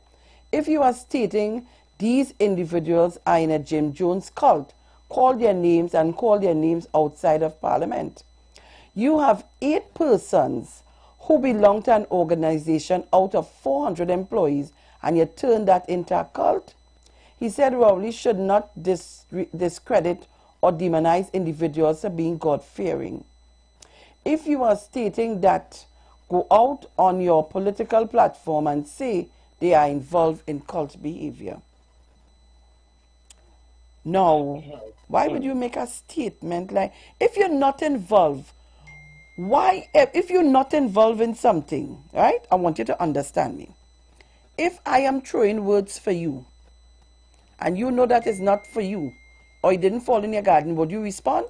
If you are stating these individuals are in a Jim Jones cult, call their names and call their names outside of Parliament. You have 8 persons who belong to an organization out of 400 employees, and you turn that into a cult? He said Rowley should not discredit or demonize individuals for being God-fearing. If you are stating that, go out on your political platform and say they are involved in cult behavior. Now, why would you make a statement like, if you're not involved, if you're not involved in something, right? I want you to understand me. If I am throwing words for you, and you know that is not for you, or it didn't fall in your garden, would you respond?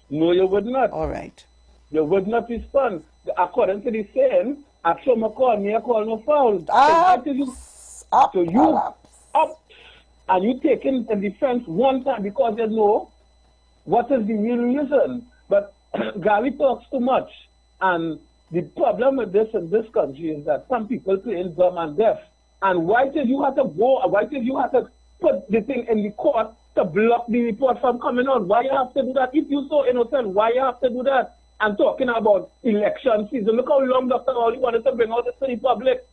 No, you would not. All right. You would not respond. According to the saying, action call me, I call no foul. Up, and you taking the defense one time because you know what is the real reason. But Gary talks too much. And the problem with this in this country is that some people playing dumb and deaf. And why did you have to put the thing in the court to block the report from coming out? Why you have to do that? If you're so innocent, why you have to do that? And talking about election season. Look how long Dr. Rowley wanted to bring out this to the public.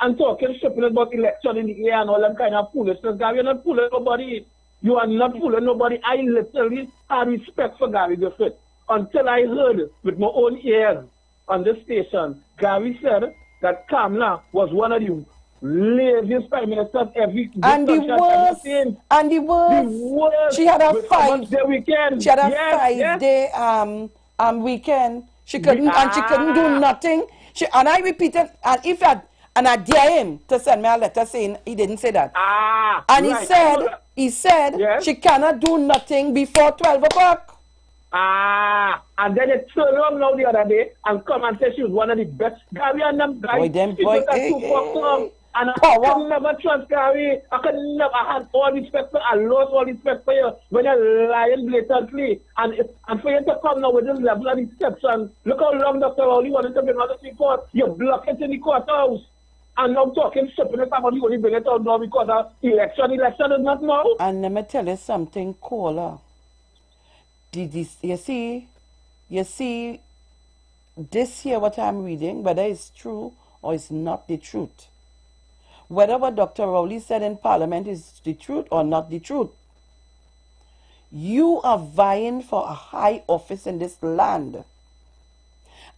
And talking stripping about election in the air and all that kind of foolishness. Gary, you're not fooling nobody. You are not fooling nobody. I literally have respect for Gary Griffith. Until I heard with my own ears on this station, Gary said that Kamala was one of the laziest prime ministers every and the worst. She had a 5-day weekend. She had a 5-day weekend. She couldn't and she couldn't do nothing. And I repeated, and I dare him to send me a letter saying he didn't say that. And he said yes, she cannot do nothing before 12 o'clock. And then they turned around now the other day and come and say she was one of the best. Gary and them guys. And I could never trust Gary. I had all respect for, I lost all respect for you when you're lying blatantly. And for you to come now with this level of deception, look how long Dr. Rowley wanted to bring out this report. You block it in the courthouse. And now talking stupid about you only bring it out now because of election. Election is not now. And let me tell you something, caller. You see, this here what I'm reading, whether it's true or it's not the truth. Whether what Dr. Rowley said in Parliament is the truth or not the truth. You are vying for a high office in this land.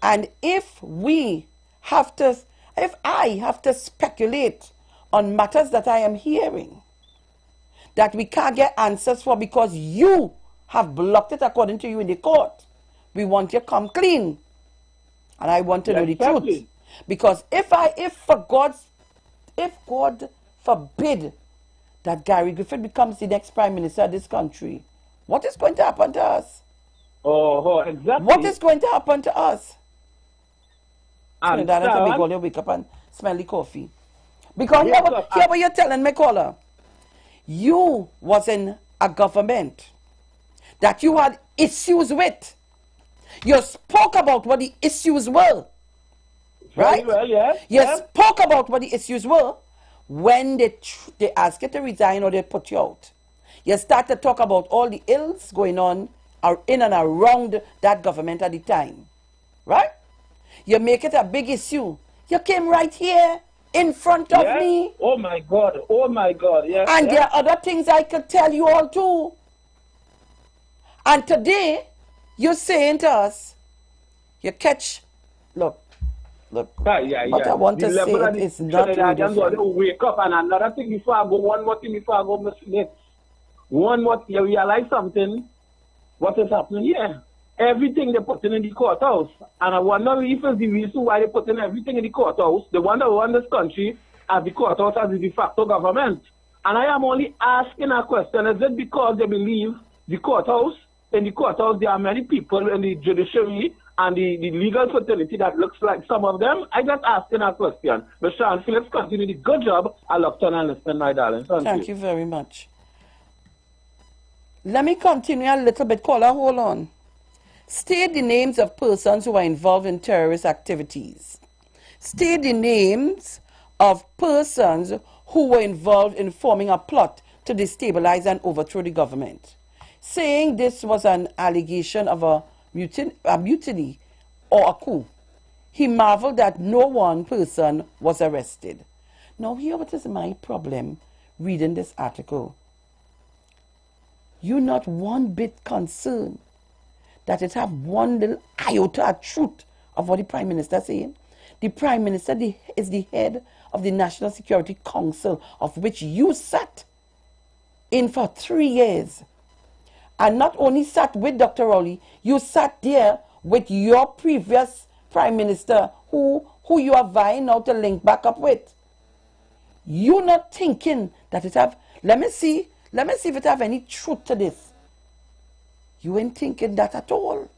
And if I have to speculate on matters that I am hearing, that we can't get answers for because you have blocked it according to you in the court, we want you to come clean. And I want to know the truth. Because if God forbid that Gary Griffith becomes the next Prime Minister of this country, what is going to happen to us? Oh, exactly. What is going to happen to us? And so wake up and smell the coffee. Because here what you're telling me, caller. You was in a government that you had issues with. You spoke about what the issues were. Right? Well, yeah. You spoke about what the issues were. when they ask you to resign or they put you out, you start to talk about all the ills going on in and around that government at the time, right? You make it a big issue. You came right here in front of me. Oh my God, yes. And there are other things I could tell you all too. And today, you're saying to us, you catch, look, what I want to say is not really wake up. And another thing before I go, one more thing before I go, Mr. Nick. One more, you realize something, what is happening here? Everything they're putting in the courthouse. And I wonder if it's the reason why they're putting everything in the courthouse. They want to run this country as the courthouse as the de facto government. And I am only asking a question, is it because they believe the courthouse, in the courthouse there are many people in the judiciary and the legal fraternity that looks like some of them? I just asking a question. Mr. Sean Phillips, continue the good job. I love to and listen, my darling. Thank you very much. Let me continue a little bit. Caller, hold on. State the names of persons who are involved in terrorist activities. State the names of persons who were involved in forming a plot to destabilize and overthrow the government. Saying this was an allegation of a mutiny or a coup. He marveled that no one person was arrested. Now here what is my problem reading this article. You're not one bit concerned that it have one little iota of truth of what the Prime Minister is saying. The Prime Minister is the head of the National Security Council, of which you sat in for 3 years. And not only sat with Dr. Rowley, you sat there with your previous Prime Minister, who you are vying now to link back up with. You're not thinking that it have, let me see if it have any truth to this. You ain't thinking that at all.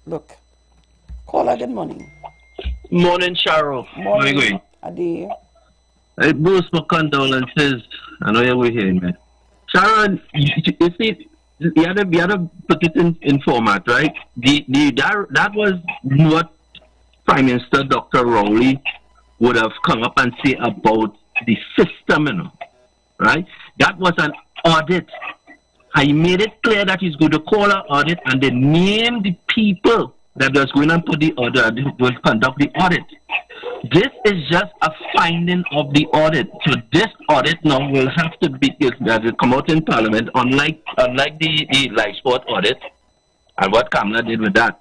Look. Caller, good morning. Morning, Cheryl. Morning. Adi. I boost my condolences. I know you were hearing me. Sharon, you see, you had to put it in format, right? That was what Prime Minister Dr. Rowley would have come up and say about the system, you know, right? That was an audit. I made it clear that he's going to call an audit and they name the people that was going to put the order, will conduct the audit. This is just a finding of the audit. So this audit now will have to be, that will come out in Parliament, unlike the life sport audit and what Kamala did with that.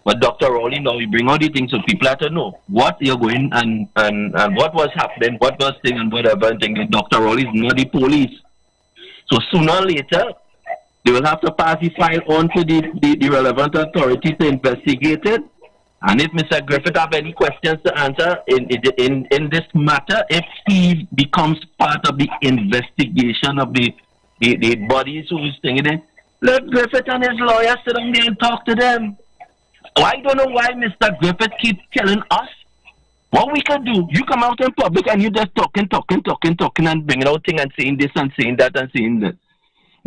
But Dr. Rowley now we bring all the things so people have to know what you're going and what was happening, what was thing and whatever and thing. Dr. Rowley is not the police. So sooner or later, they will have to pass the file on to the relevant authorities to investigate it. And if Mr. Griffith have any questions to answer in this matter, if he becomes part of the investigation of the bodies who is thinking it, let Griffith and his lawyers sit down there and talk to them. I don't know why Mr. Griffith keeps telling us what we can do. You come out in public and you just talking and bringing out things and saying this and saying that and saying that.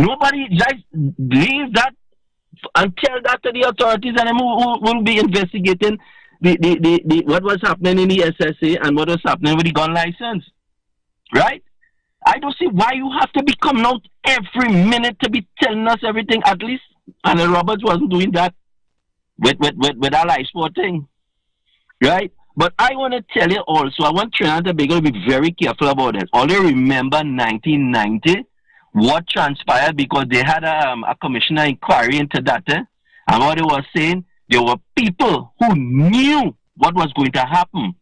Nobody just leave that and tell that to the authorities and them who will be investigating the what was happening in the SSA and what was happening with the gun license. Right? I don't see why you have to be coming out every minute to be telling us everything. At least Anna Roberts wasn't doing that with our life sport thing. Right? But I want to tell you also, I want Trinidad and Tobago to be very careful about it. Only remember 1990, what transpired, because they had a commissioner inquiry into that. And what they were saying, there were people who knew what was going to happen.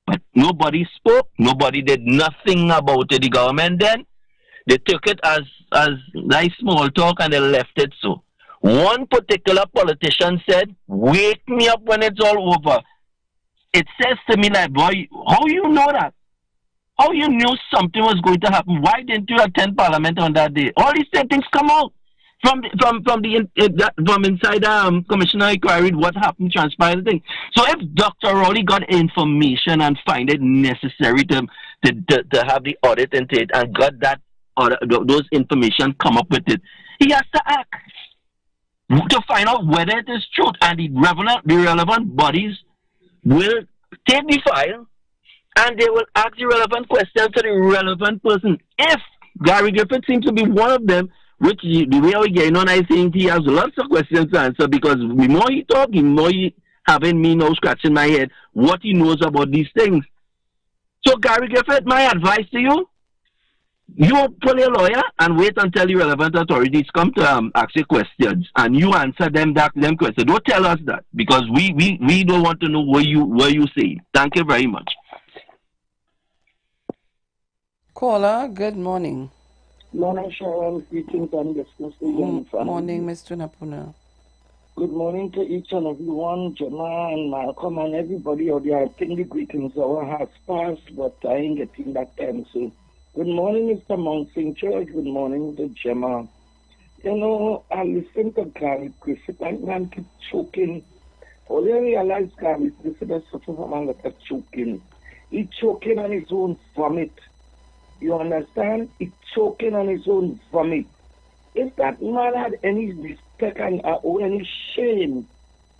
But nobody spoke, nobody did nothing about it. The government then, they took it as nice small talk and they left it so. One particular politician said, wake me up when it's all over. It says to me like, boy, how you know that? How you knew something was going to happen? Why didn't you attend Parliament on that day? All these things come out from inside Commissioner inquiry. What happened, transpired thing. So if Dr. Rowley got information and find it necessary to have the audit into it and got that those information, come up with it, he has to act to find out whether it is truth, and the relevant bodies will take the file and they will ask the relevant questions to the relevant person. If Gary Griffith seems to be one of them, which the way we're getting on, I think he has lots of questions to answer, because the more he talks, the more he having me now scratching my head what he knows about these things. So Gary Griffith, my advice to you, you pull a lawyer and wait until the relevant authorities come to ask you questions, and you answer them questions. Don't tell us that, because we don't want to know what you say. Thank you very much. Caller, good morning. Morning, Sharon. Greetings and business again. Morning, Mr. Napuna. Good morning to each and everyone, Gemma and Malcolm and everybody out there. I think the greetings hour has passed, but I ain't getting that time soon. Good morning, Mr. Mount St. George. Good morning to Gemma. You know, I listen to Gary Griffith and man keep choking. All I realize Gary Griffith is suffering from a lot of choking. He's choking on his own vomit. You understand? He's choking on his own vomit. If that man had any respect or any shame,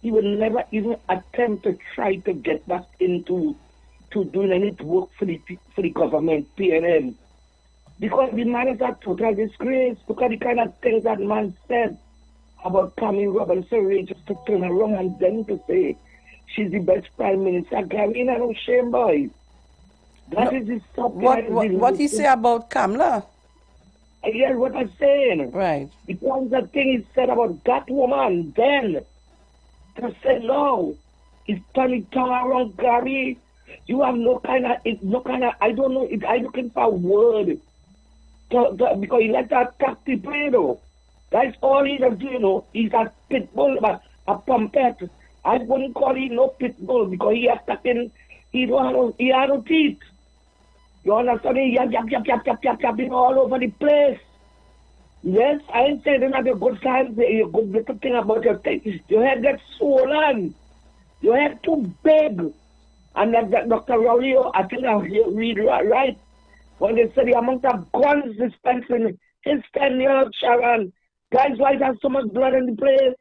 he would never even attempt to try to get back into doing any work for the government, PNM. Because the man is a total disgrace. Look at the kind of things that man said about Camille Robinson, just to turn around and then to say she's the best prime minister. Gary, no shame, boy. That is the stuff. What he say about Kamala? Yes, what I'm saying. Right. Because the thing he said about that woman then, to say no, it's turning around, Gary. You have no kind of, I don't know, I'm looking for a word. Because he let that attack the play, though. That's all he does, you know. He's a pit bull, but a pumpet. I wouldn't call him no pit bull, because he attacking, he had no teeth. You understand? He yapping all over the place. Yes, I ain't saying they're not a good time, a good little thing about your thing. Your head gets swollen. Your head too big. And that Dr. Rowley, I think I read right. When they say the amount of guns dispensed in his 10 years, Sharon. Guys, why there's so much blood in the place?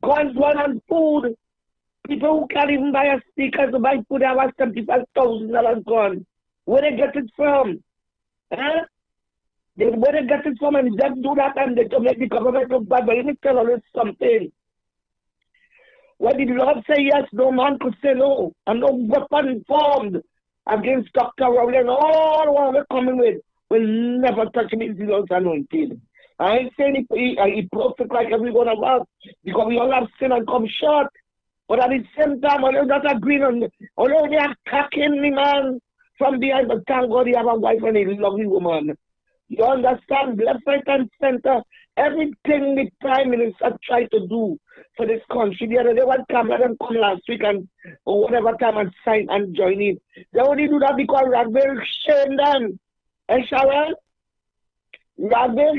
Guns, blood, and food. People who can't even buy a sneaker to buy food have $75,000 gone. Where they get it from? Huh? Where they get it from, and they do that and they to make the government look bad. But let me tell you something. When the Lord say yes, no man could say no. And no weapon formed against Dr. Rowley and all what we're coming with will never touch me if God's anointed. I ain't saying he perfect like every one of us, because we all have sin and come short. But at the same time, although not agreeing on, although they are attacking me, man, from behind, but thank God he have a wife and a lovely woman. You understand? Left, right, and center. Everything the Prime Minister tried to do for this country. The other day, one Kamala didn't come last week and or whatever time and sign and join in. They only do that because Ragbel shamed them. And Sharon, Ragbel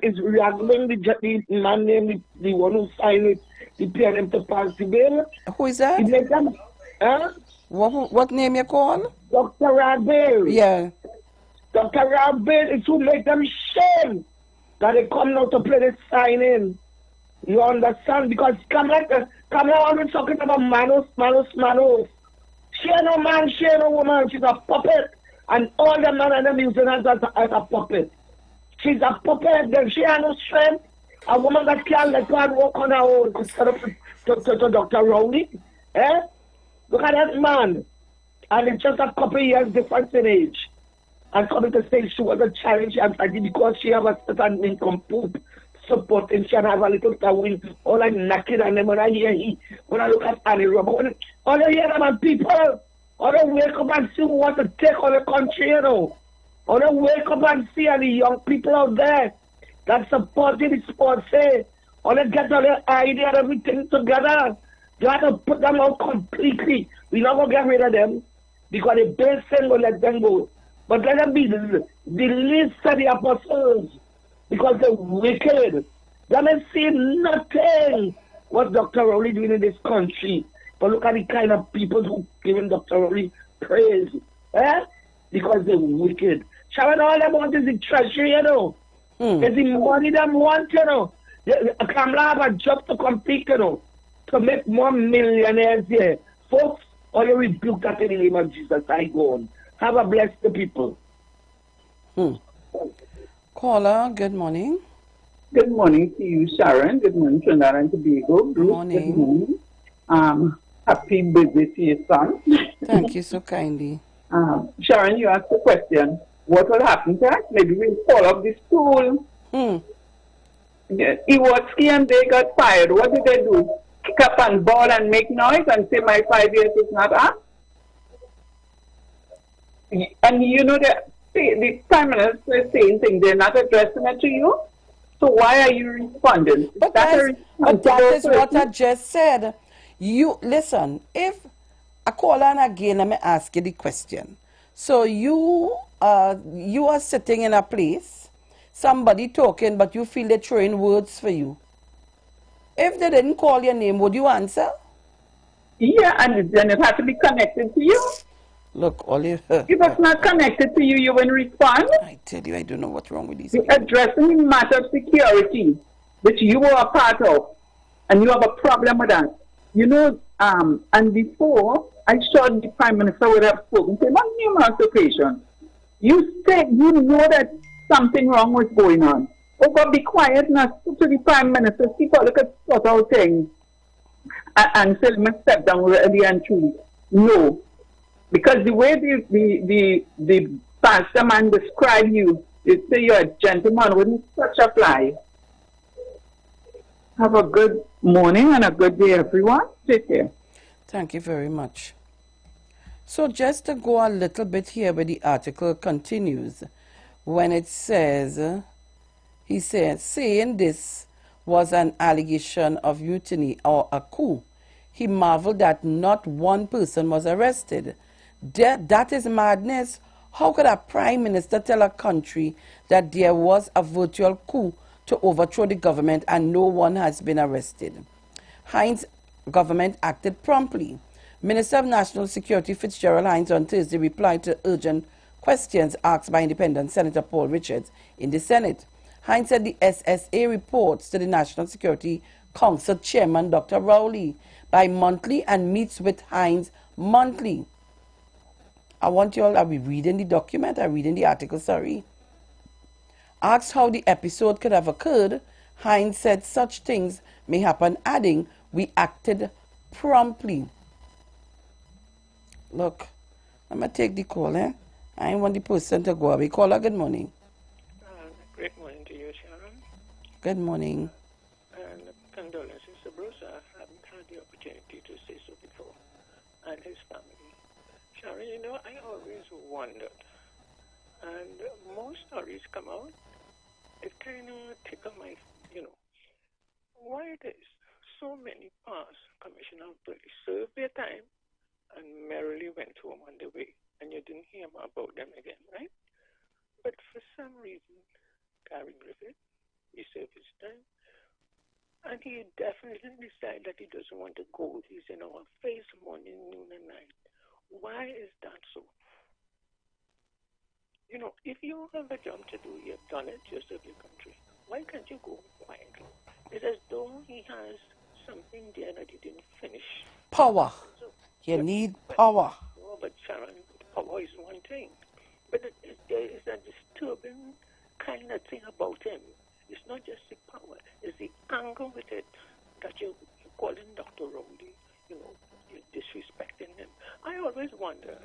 is Ragbel the man named the one who signed it, the PNM to pass the bill. Who is that? Them, huh? What name you call? Dr. Ragbel. Yeah. Dr. Ragbel is who make them shame that they come now to play this sign-in. You understand? Because Kamala always talking about manos. She ain't no man, she ain't no woman. She's a puppet. And all the men and them using her as a puppet. She's a puppet. Then she ain't no strength. A woman that can't let God walk on her own could set up to Dr. Rowley. Eh? Look at that man. And it's just a couple of years difference in age. And coming to say she was a challenge and because she have a certain income support and she have a little towel, all like naked, and then when I look at Annie Robert, all I hear about people, all I wake up and see who want to take on the country, you know. All I wake up and see all the young people out there that supporting the sports, say, all I get all the idea and everything together. You have to put them out completely. We're not going to get rid of them because the best thing will let them go. But let them be the least of the apostles because they're wicked. They may see nothing what Dr. Rowley doing in this country. But look at the kind of people who giving Dr. Rowley praise. Eh? Because they're wicked. Sharon, all they want is the treasury, you know. It's the money they want, you know. Kamala have a job to compete, you know, to make more millionaires here. Folks, Or you rebuke that in the name of Jesus. I go on. Have a blessed people. Caller, good morning. Good morning to you, Sharon. Good morning, Trinidad and Tobago. Bruce, Morning. Good morning. Happy birthday to your son. Thank you so kindly. Sharon, you asked the question, what will happen to us? Maybe we'll call up the school. Iwotsky and they got fired. What did they do? Kick up and ball and make noise and say my 5 years is not up? And you know that the Prime Minister is saying things, they're not addressing it to you. So why are you responding? But that is what I just said. You listen, if I call on again, let me ask you the question. So you are sitting in a place, somebody talking, but you feel they're throwing words for you. If they didn't call your name, would you answer? Yeah, and then it has to be connected to you. Look, Olive. If it's not connected to you, you will respond. I tell you, I don't know what's wrong with these people. Addressing the matter of security, which you were a part of, and you have a problem with that. You know, and before, I thought the Prime Minister would have spoken to him on numerous occasions. You said you know that something wrong was going on. Oh, God, be quiet now. Speak to the Prime Minister. Keep a look at sort out things. And say, let me step down really and truly. No. Because the way the pastor man describe you, they say you're a gentleman, wouldn't such a fly. Have a good morning and a good day, everyone. Take care. Thank you very much. So just to go a little bit here where the article continues, when it says, he says, saying this was an allegation of mutiny or a coup, he marveled that not one person was arrested. That is madness. How could a prime minister tell a country that there was a virtual coup to overthrow the government and no one has been arrested? Hines' government acted promptly. Minister of National Security Fitzgerald Hines on Thursday replied to urgent questions asked by Independent Senator Paul Richards in the Senate. Hines said the SSA reports to the National Security Council Chairman Dr. Rowley bi-monthly and meets with Hines monthly. I want you all, are we reading the document? Are we reading the article, sorry? Asked how the episode could have occurred, Hines said such things may happen, adding, we acted promptly. Look, I'm going to take the call, I ain't want the person to go away. Caller, good morning. Great morning to you, Sharon. Good morning. And condolences to Bruce. I haven't had the opportunity to say so before. And his family. Sharon, you know, I always wondered, and more stories come out, it kind of tickle my, why it is so many past commissioner of police served their time and merrily went home on the way, and you didn't hear more about them again, right? But for some reason, Gary Griffith, he served his time, and he definitely decided that he doesn't want to go. He's in our face morning, noon, and night. Why is that so? You know, if you have a job to do, you've done it, you serve your country. Why can't you go quietly? It's as though he has something there that he didn't finish. Power. So, you need power. No, but Sharon, power is one thing. But there is a disturbing kind of thing about him. It's not just the power, it's the anger with it that you're calling Dr. Rowley, you're disrespecting him. I always wondered,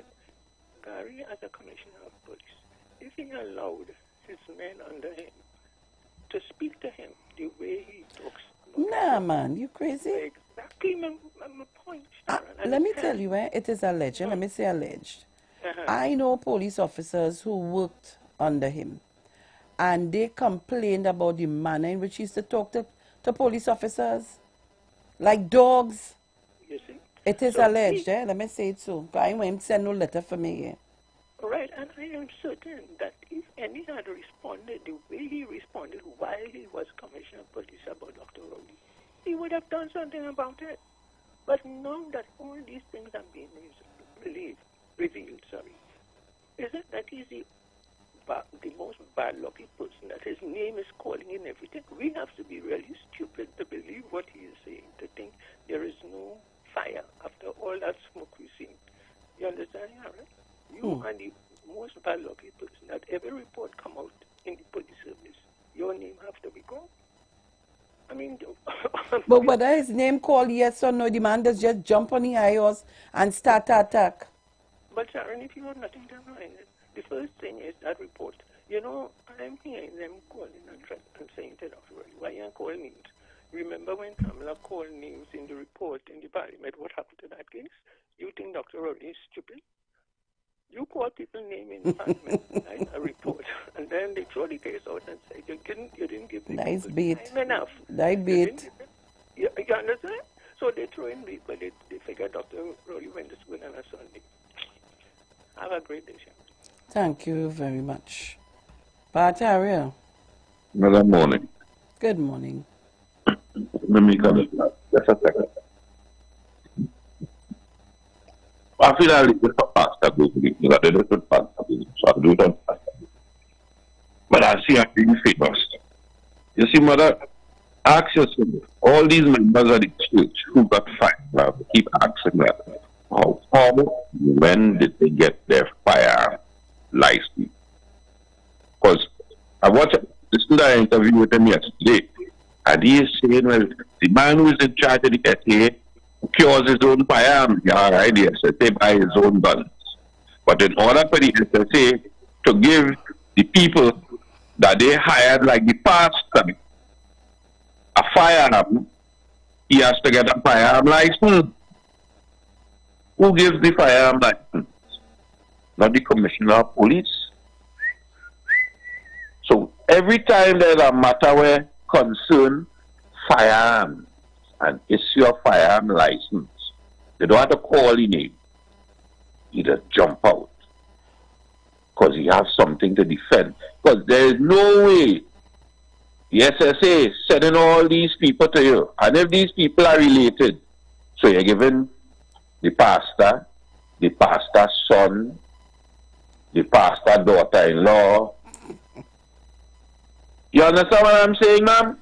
Gary, as a commissioner of police, if he allowed his men under him to speak to him the way he talks. Nah, man, you crazy? Exactly my point, Sharon. Let me tell you, it is alleged. Let me say alleged. I know police officers who worked under him, and they complained about the manner in which he used to talk to police officers, like dogs. You see? It is alleged, let me say it so. I want him to send no letter for me. Right, and I am certain that if any had responded the way he responded while he was Commissioner of Police about Dr. Rowley, he would have done something about it. But now that all these things are being revealed, is it that he's the most bad-lucky person, that his name is calling in everything? We have to be really stupid to believe what he is saying, to think there is no fire after all that smoke we've seen. You understand, Harry? You are the most valuable person that every report come out in the police service. Your name have to be called. I mean, but whether his name called yes or no, the man does just jump on the high horse and start to attack. But Sharon, if you have nothing to mind, the first thing is that report. You know, I'm hearing them calling and saying to Dr. Rolly, why you call names? Remember when Kamala called names in the report in the parliament, what happened to that case? You think Dr. Rolly is stupid? You call people name in the parliament, right? A report, and then they throw the case out and say you didn't give the nice beat. time enough. Nice beat. You understand? So they throw in people. They figure Dr. Rolly went to school on a Sunday. Have a great day, Sharon. Thank you very much. Bataria. Good morning. Good morning. Let me come in. Just a second. I feel like it's a pastor go to the different pastor, so I do it on pastor. But I see I'm being famous. You see, mother, ask yourself, all these members of the church who got fired, keep asking that. When did they get their fire license? Because I listened to an interview with him yesterday, and he is saying, well, the man who is in charge of the SA cures his own firearms. Yeah, right, the SSA buy his own guns. But in order for the SSA to give the people that they hired, like the pastor, a firearm, he has to get a firearm license. Who gives the firearm license? Not the commissioner of police. So every time there's a matter where concern firearms and issue a firearm license, they don't have to call the name. He just jump out. Because he has something to defend. Because there is no way the SSA is sending all these people to you. And if these people are related, so you're giving the pastor's son, the pastor's daughter-in-law. You understand what I'm saying, ma'am?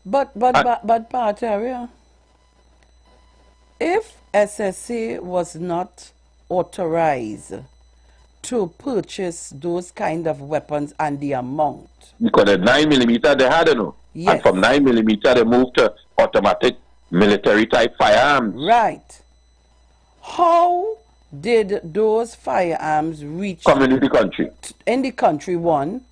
But Pataria, if SSA was not authorized to purchase those kind of weapons and the amount. Because the 9mm they had, you know. Yes. And from 9mm they moved to automatic military type firearms. Right. How did those firearms reach come into the country? In the country, one.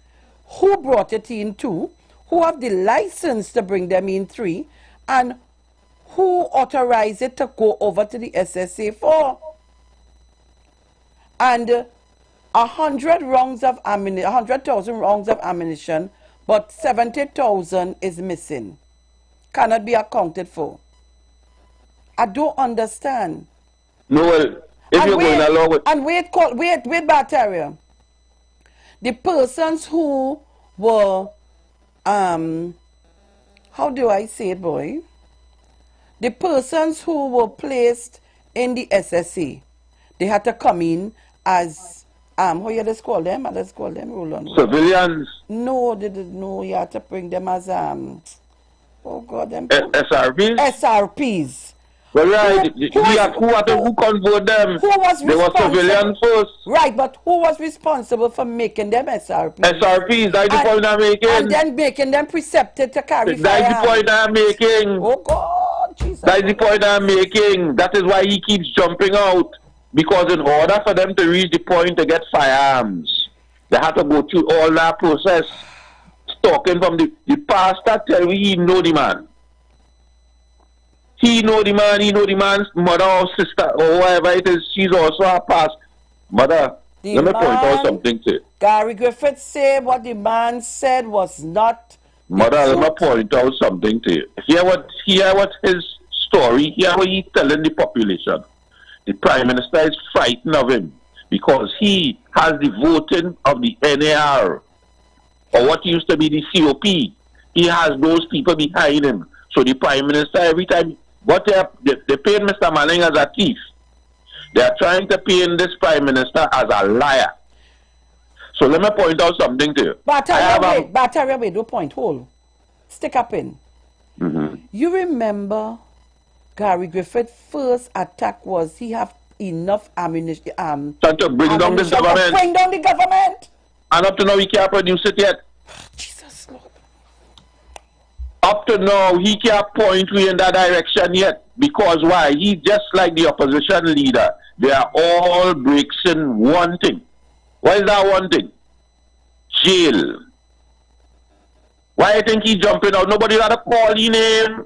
Who brought it in, two? Who have the license to bring them in, three? And who authorized it to go over to the SSA, four? And 100,000 rounds of ammunition, but 70,000 is missing. Cannot be accounted for. I don't understand. No, well, if you're going along with... And wait, Bataria. The persons who were, how do I say it, boy? The persons who were placed in the SSA, they had to come in as, how you just call them? Let's call them, hold on. Civilians? No, they didn't know. You had to bring them as, oh God, them. SRPs? SRPs. Well, right, who convert them? Who was responsible? They were civilians first. Right, but who was responsible for making them SRPs? SRPs, that's the point I'm making. And then making them precepted to carry firearms. That's the point I'm making. Oh God, Jesus. That's the point I'm making. That is why he keeps jumping out. Because in order for them to reach the point to get firearms, they had to go through all that process. Talking from the pastor tell me he know the man. He know the man's mother or sister or whatever it is. She's also a past mother. Let me point out something to you. Gary Griffith said what the man said was not. Mother, let me point out something to you. Hear what his story, hear what he's telling the population. The Prime Minister is frightened of him because he has the voting of the NAR or what used to be the COP. He has those people behind him. So the Prime Minister, every time, they paint Mr. Manning as a thief. They are trying to paint this Prime Minister as a liar. So let me point out something to you. Bataria, wait, don't point, hold. Stick up in. Mm-hmm. You remember Gary Griffith's first attack was he have enough ammunition. Trying to bring down this government. Bring down the government. And up to now, we can't produce it yet. Jesus Lord. Up to now, he can't point we in that direction yet. Because why? He just like the opposition leader. They are all breaks in one thing. What is that one thing? Jail. Why I think he jumping out? Nobody had to call his name.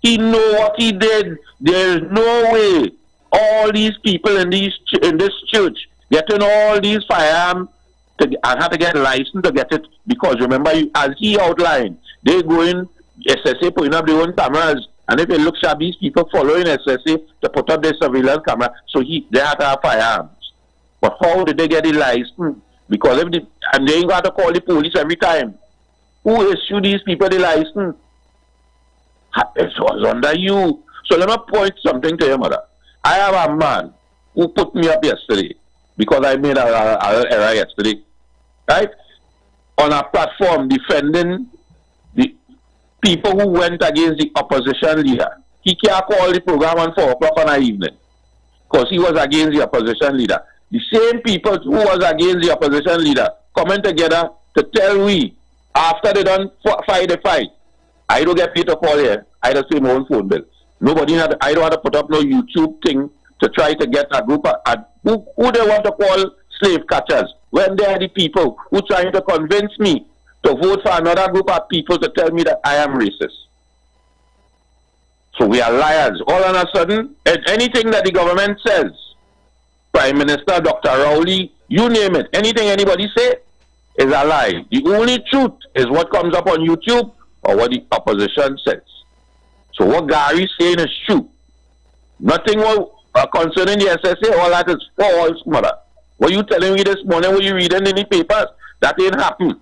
He know what he did. There is no way all these people in this church getting all these firearms and have to get a license to get it, because remember, as he outlined, they go in SSA putting up their own cameras, and if it looks at these people following SSA to put up their surveillance camera, so they have to have firearms. But how did they get the license? Because and they ain't got to call the police every time. Who issued these people the license? It was under you. So let me point something to you, mother. I have a man who put me up yesterday because I made an error yesterday, right? On a platform defending the people who went against the opposition leader. He can't call the program on 4 o'clock on the evening because he was against the opposition leader. The same people who was against the opposition leader coming together to tell we, after they done fight the fight, I don't get paid to call here. I just pay my own phone bill. I don't want to put up no YouTube thing to try to get a group of who they want to call slave catchers, when they are the people who trying to convince me to vote for another group of people to tell me that I am racist. So we are liars. All of a sudden, anything that the government says, Prime Minister, Dr. Rowley, you name it, anything anybody say is a lie. The only truth is what comes up on YouTube or what the opposition says. So what Gary's saying is true. Nothing concerning the SSA, all that is false, mother. What you telling me this morning, what you reading in the papers, that ain't happened.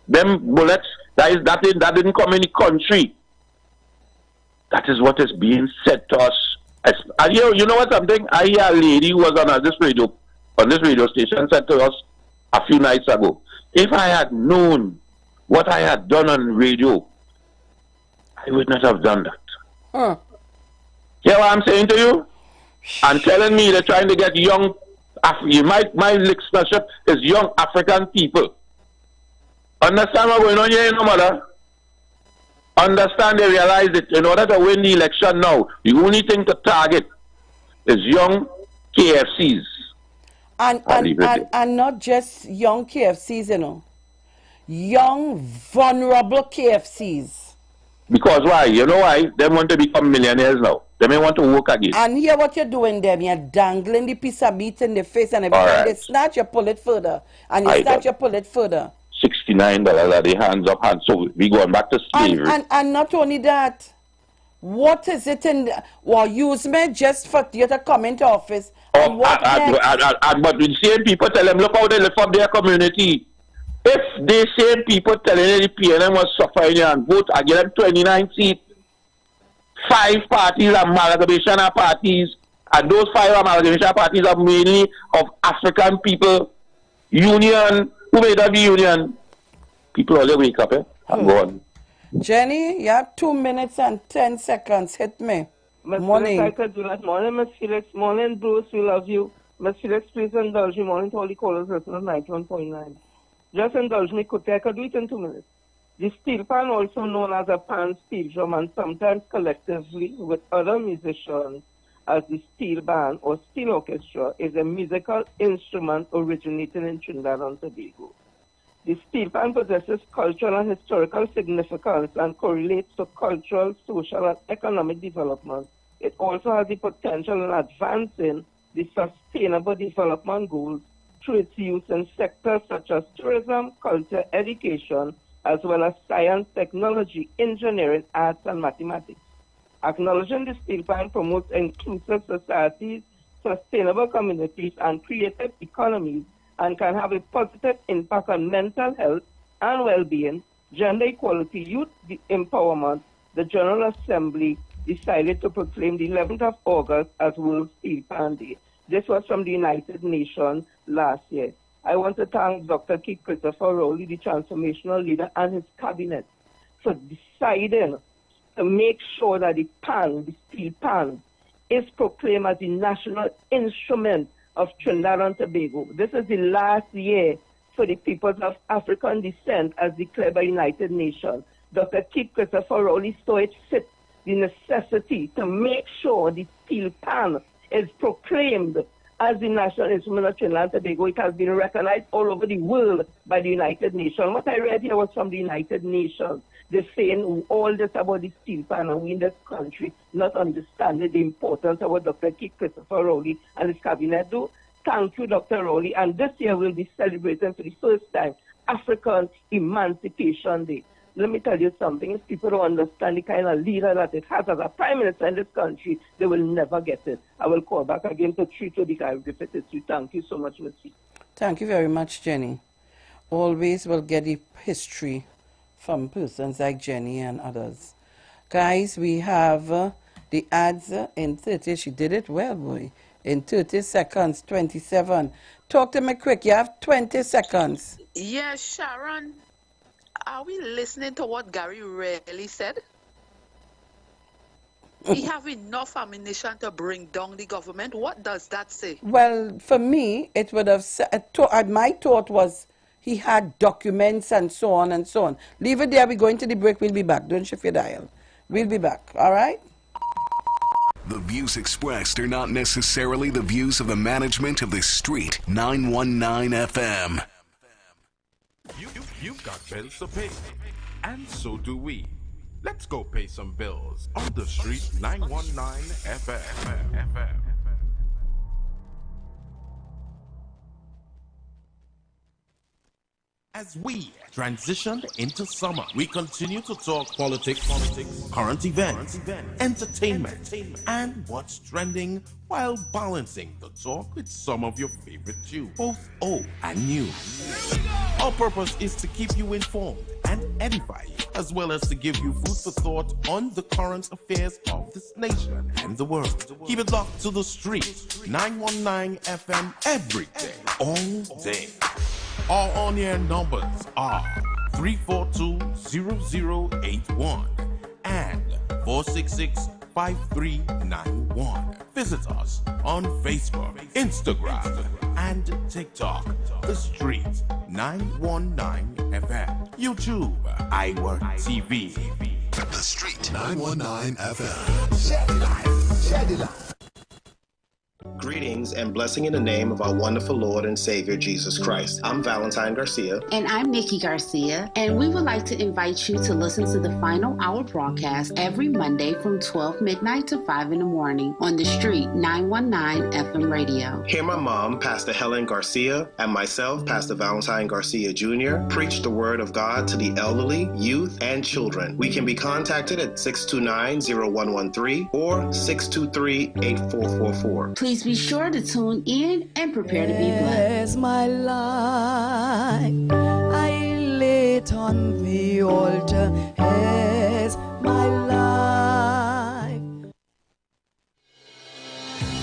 Them bullets, that didn't come in the country. That is what is being said to us. And you know what something? I hear a lady who was on this radio station said to us a few nights ago, if I had known what I had done on radio, I would not have done that. Huh. Hear what I'm saying to you? And telling me they're trying to get young, my listenership is young African people. Understand what's going on here, mother? Understand, they realize that in order to win the election now, the only thing to target is young KFCs. And not just young KFCs, you know. Young, vulnerable KFCs. Because why? You know why? They want to become millionaires now. They may want to work again. And hear what you're doing them. You're dangling the piece of meat in the face, and every time they snatch, you pull it further. And you snatch, you pull it further. $69 are the hands up, hands. So we going back to slavery. And not only that, what is it in use me just for you to come into office? And what but the same people tell them, look how they lift up their community. If they same people telling you the PNM was suffering and vote, I give them 29 seats. 5 parties are amalgamation parties, and those 5 amalgamation parties are mainly of African people. Union, who made up the union? People always wake up, I'm going. Jenny, you have 2 minutes and 10 seconds. Hit me. Morning. I could do that. Morning, Miss Felix. Morning, Bruce. We love you. Miss Felix, please indulge me. Morning to all the callers. Listen on 91.9. Just indulge me quickly. I could do it in 2 minutes. The steel pan, also known as a pan steel drum, and sometimes collectively with other musicians as the steel band or steel orchestra, is a musical instrument originating in Trinidad and Tobago. The steel pan possesses cultural and historical significance and correlates to cultural, social, and economic development. It also has the potential in advancing the sustainable development goals through its use in sectors such as tourism, culture, education, as well as science, technology, engineering, arts, and mathematics. Acknowledging the steel pan promotes inclusive societies, sustainable communities, and creative economies, and can have a positive impact on mental health and well-being, gender equality, youth empowerment. The General Assembly decided to proclaim the 11th of August as World Steel Pan Day. This was from the United Nations last year. I want to thank Dr. Keith Christopher Rowley, the transformational leader, and his cabinet for deciding to make sure that the steel pan, is proclaimed as the national instrument of Trinidad and Tobago. This is the last year for the peoples of African descent as declared by United Nations. Dr. Keith Christopher Rowley saw it fit the necessity to make sure the steel pan is proclaimed as the national instrument of Trinidad and Tobago. It has been recognized all over the world by the United Nations. What I read here was from the United Nations. They're saying all this about the steel pan, and we in this country not understanding the importance of what Dr. Keith Christopher Rowley and his cabinet do. Thank you, Dr. Rowley. And this year we'll be celebrating for the first time African Emancipation Day. Let me tell you something. If people don't understand the kind of leader that it has as a prime minister in this country, they will never get it. I will call back again to treat you the history. Thank you so much, Missy. Thank you very much, Jenny. Always will get the history from persons like Jenny and others. Guys, we have the ads in 30. She did it well, boy. In 30 seconds, 27. Talk to me quick. You have 20 seconds. Yes, Sharon. Are we listening to what Gary really said? We have enough ammunition to bring down the government. What does that say? Well, for me, it would have said, my thought was he had documents and so on and so on. Leave it there. We're going to the break. We'll be back. Don't shift your dial. We'll be back. All right? The views expressed are not necessarily the views of the management of the Street 919 FM. You've got bills to pay, and so do we. Let's go pay some bills on the Street 919 FM. As we transition into summer, we continue to talk politics, current events, entertainment, and what's trending while balancing the talk with some of your favorite tunes, both old and new. Our purpose is to keep you informed and edify you, as well as to give you food for thought on the current affairs of this nation and the world. Keep it locked to the Street 919 FM every day, all day. Our on-air numbers are 342-0081 and 466-5391. Visit us on Facebook, Instagram, and TikTok. The Street 919 FM. YouTube, IWER TV. The Street 919 FM. Shed it live. Greetings and blessing in the name of our wonderful Lord and Savior, Jesus Christ. I'm Valentine Garcia. And I'm Nikki Garcia. And we would like to invite you to listen to the Final Hour broadcast every Monday from 12 midnight to 5 in the morning on the Street 919 FM radio. Hear my mom, Pastor Helen Garcia, and myself, Pastor Valentine Garcia Jr., preach the word of God to the elderly, youth, and children. We can be contacted at 629-0113 or 623-8444. Please be sure to tune in and prepare to be blessed. My life, I lay it on the altar as my life.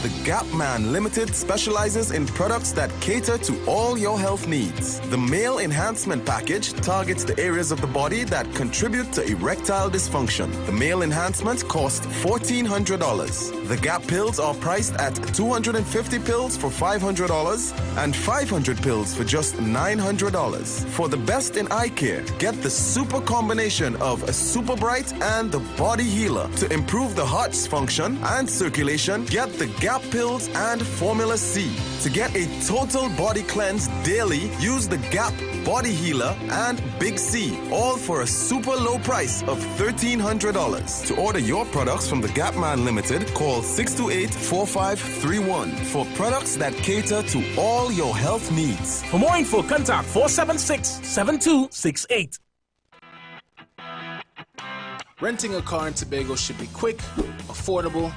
The Gap Man Limited specializes in products that cater to all your health needs. The Male Enhancement Package targets the areas of the body that contribute to erectile dysfunction. The Male Enhancement costs $1,400. The Gap pills are priced at 250 pills for $500 and 500 pills for just $900. For the best in eye care, get the super combination of a Super Bright and the Body Healer. To improve the heart's function and circulation, get the Gap pills and Formula C. To get a total body cleanse daily, use the Gap Body Healer and Big C, all for a super low price of $1,300. To order your products from the Gap Man Limited, call 628-4531 for products that cater to all your health needs. For more info, contact 476-7268. Renting a car in Tobago should be quick, affordable,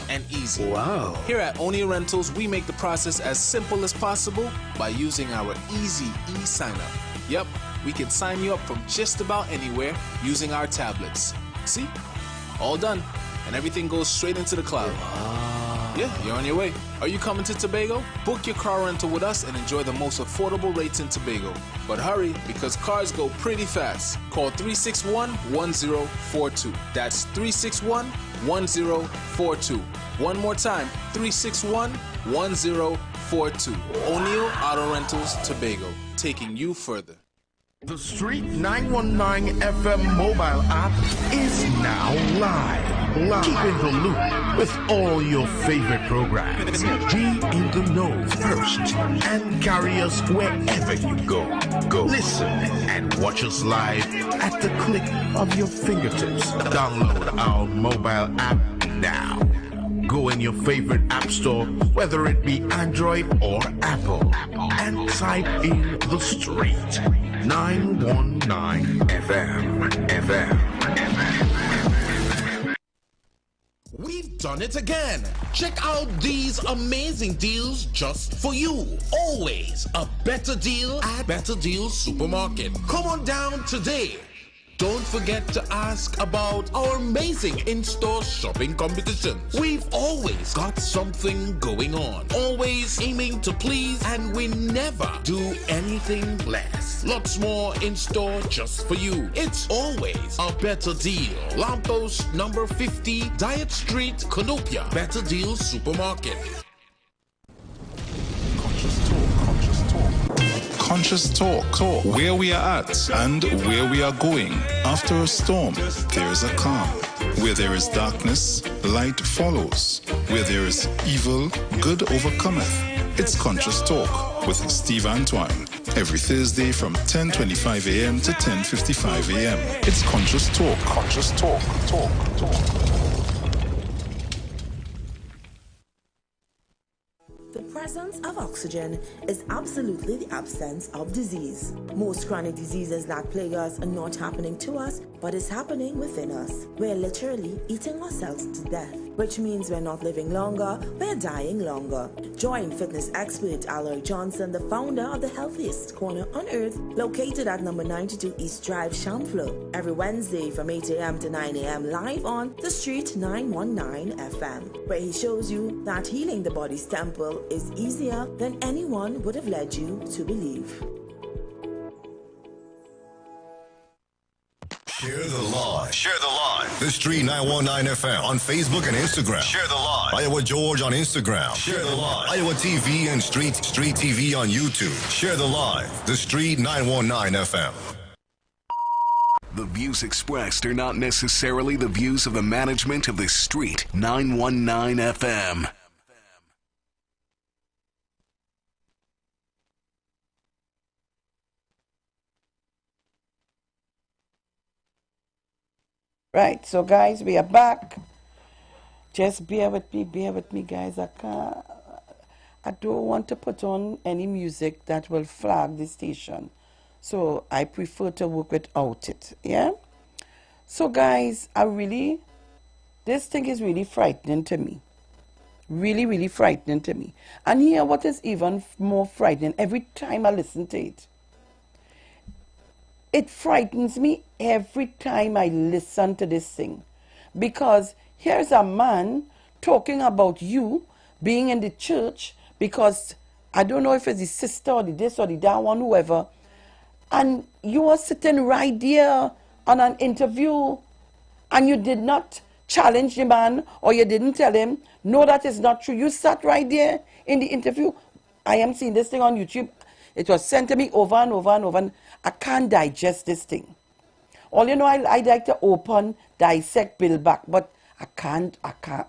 and easy. Wow. Here at Onia Rentals, we make the process as simple as possible by using our easy e-sign-up. Yep, we can sign you up from just about anywhere using our tablets. See? All done. And everything goes straight into the cloud. Wow. Yeah, you're on your way. Are you coming to Tobago? Book your car rental with us and enjoy the most affordable rates in Tobago. But hurry, because cars go pretty fast. Call 361-1042. That's 361-1042. One more time, 361-1042. O'Neill Auto Rentals, Tobago, taking you further. The Street 919 FM mobile app is now live. Keep in the loop with all your favorite programs. Be in the know first and carry us wherever you go. Listen and watch us live at the click of your fingertips. Download our mobile app now. Go in your favorite app store, whether it be Android or Apple, and type in The Street 919 FM. We've done it again. Check out these amazing deals just for you. Always a better deal at Better Deal Supermarket. Come on down today. Don't forget to ask about our amazing in-store shopping competitions. We've always got something going on. Always aiming to please, and we never do anything less. Lots more in-store just for you. It's always a better deal. Lamppost number 50, Diet Street, Canopia. Better Deal Supermarket. Conscious Talk, where we are at and where we are going. After a storm, there is a calm. Where there is darkness, light follows. Where there is evil, good overcometh. It's Conscious Talk with Steve Antoine. Every Thursday from 10:25 a.m. to 10:55 a.m. It's Conscious Talk. Conscious Talk. Talk. The presence of oxygen is absolutely the absence of disease. Most chronic diseases that plague us are not happening to us, but is happening within us. We're literally eating ourselves to death, which means we're not living longer, we're dying longer. Join fitness expert Aloy Johnson, the founder of the healthiest corner on earth, located at number 92 East Drive, Chamfleur, every Wednesday from 8 a.m. to 9 a.m. live on The Street 919 FM, where he shows you that healing the body's temple is easier than anyone would have led you to believe. Share the live. Share the live. The Street 919 FM on Facebook and Instagram. Share the live. Iowa George on Instagram. Share the live. Iowa TV and Street TV on YouTube. Share the live. The Street 919 FM. The views expressed are not necessarily the views of the management of the Street 919 FM. Right, so guys, we are back. Just bear with me, guys. I don't want to put on any music that will flag the station. So I prefer to work without it, yeah? So guys, this thing is really frightening to me. Really, really frightening to me. And here, what is even more frightening, every time I listen to it, it frightens me every time I listen to this thing. Because here's a man talking about you being in the church, because I don't know if it's the sister or the this or the that one, whoever, and you are sitting right there on an interview and you did not challenge the man, or you didn't tell him, no, that is not true. You sat right there in the interview. I am seeing this thing on YouTube. It was sent to me over and over and over, and I can't digest this thing. All you know, I like to open, dissect, build back, but I can't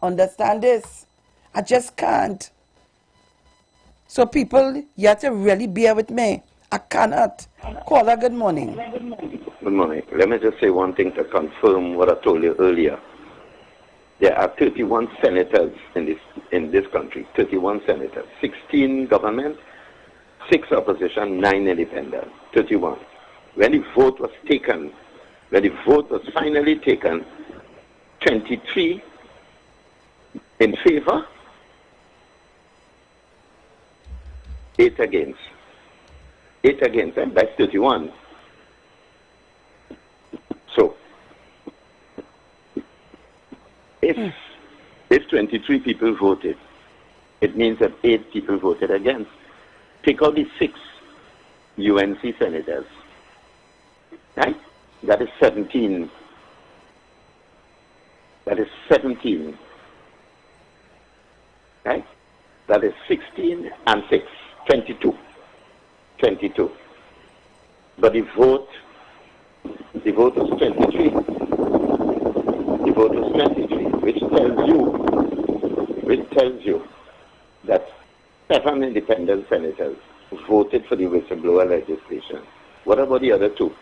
understand this. I just can't. So people, you have to really bear with me. I cannot. Caller, good morning. Good morning. Let me just say one thing to confirm what I told you earlier. There are 31 senators in this country, 31 senators, 16 government, 6 opposition, 9 independent, 31. When the vote was finally taken, 23 in favor, 8 against. 8 against, and that's 31. So, if 23 people voted It means that 8 people voted against. Take out the 6 UNC senators, right? That is 17. That is 17, right? That is 16 and 6, 22. 22. But the vote was 23. The vote was 23, which tells you that 7 independent senators voted for the whistleblower legislation. What about the other 2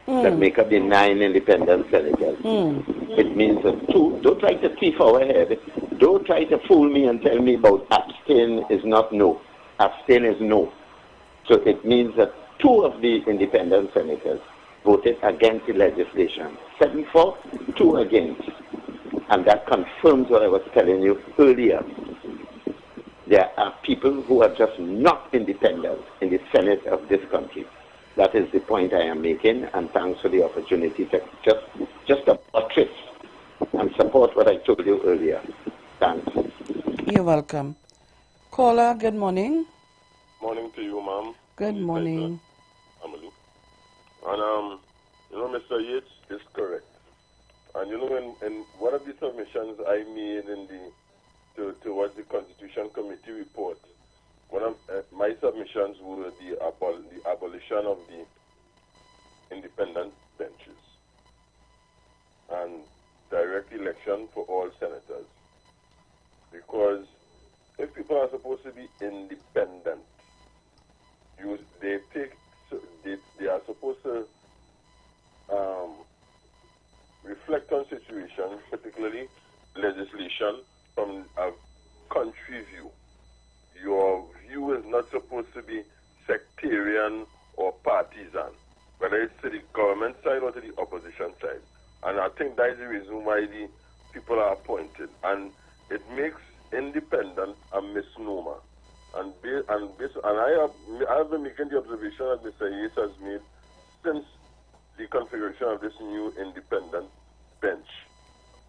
that make up the 9 independent senators? It means that 2, don't try to thief our head. Don't try to fool me and tell me about abstain is not no. Abstain is no. So it means that 2 of the independent senators voted against the legislation. 7 for, 2 against. And that confirms what I was telling you earlier. There are people who are just not independent in the Senate of this country. That is the point I am making, and thanks for the opportunity to just buttress and support what I told you earlier. Thanks. You're welcome. Caller, good morning. Morning to you, ma'am. Good morning. Family. And, Mr. Yates is correct. And, in one of the submissions I made towards the Constitution Committee report, one of my submissions were the abolition of the independent benches and direct election for all senators. Because if people are supposed to be independent, they are supposed to reflect on situations, particularly legislation, from a country view. Your view is not supposed to be sectarian or partisan, whether it's to the government side or to the opposition side. And I think that is the reason why the people are appointed. And it makes independent a misnomer. And I have been making the observation that Mr. Yates has made since the configuration of this new independent bench,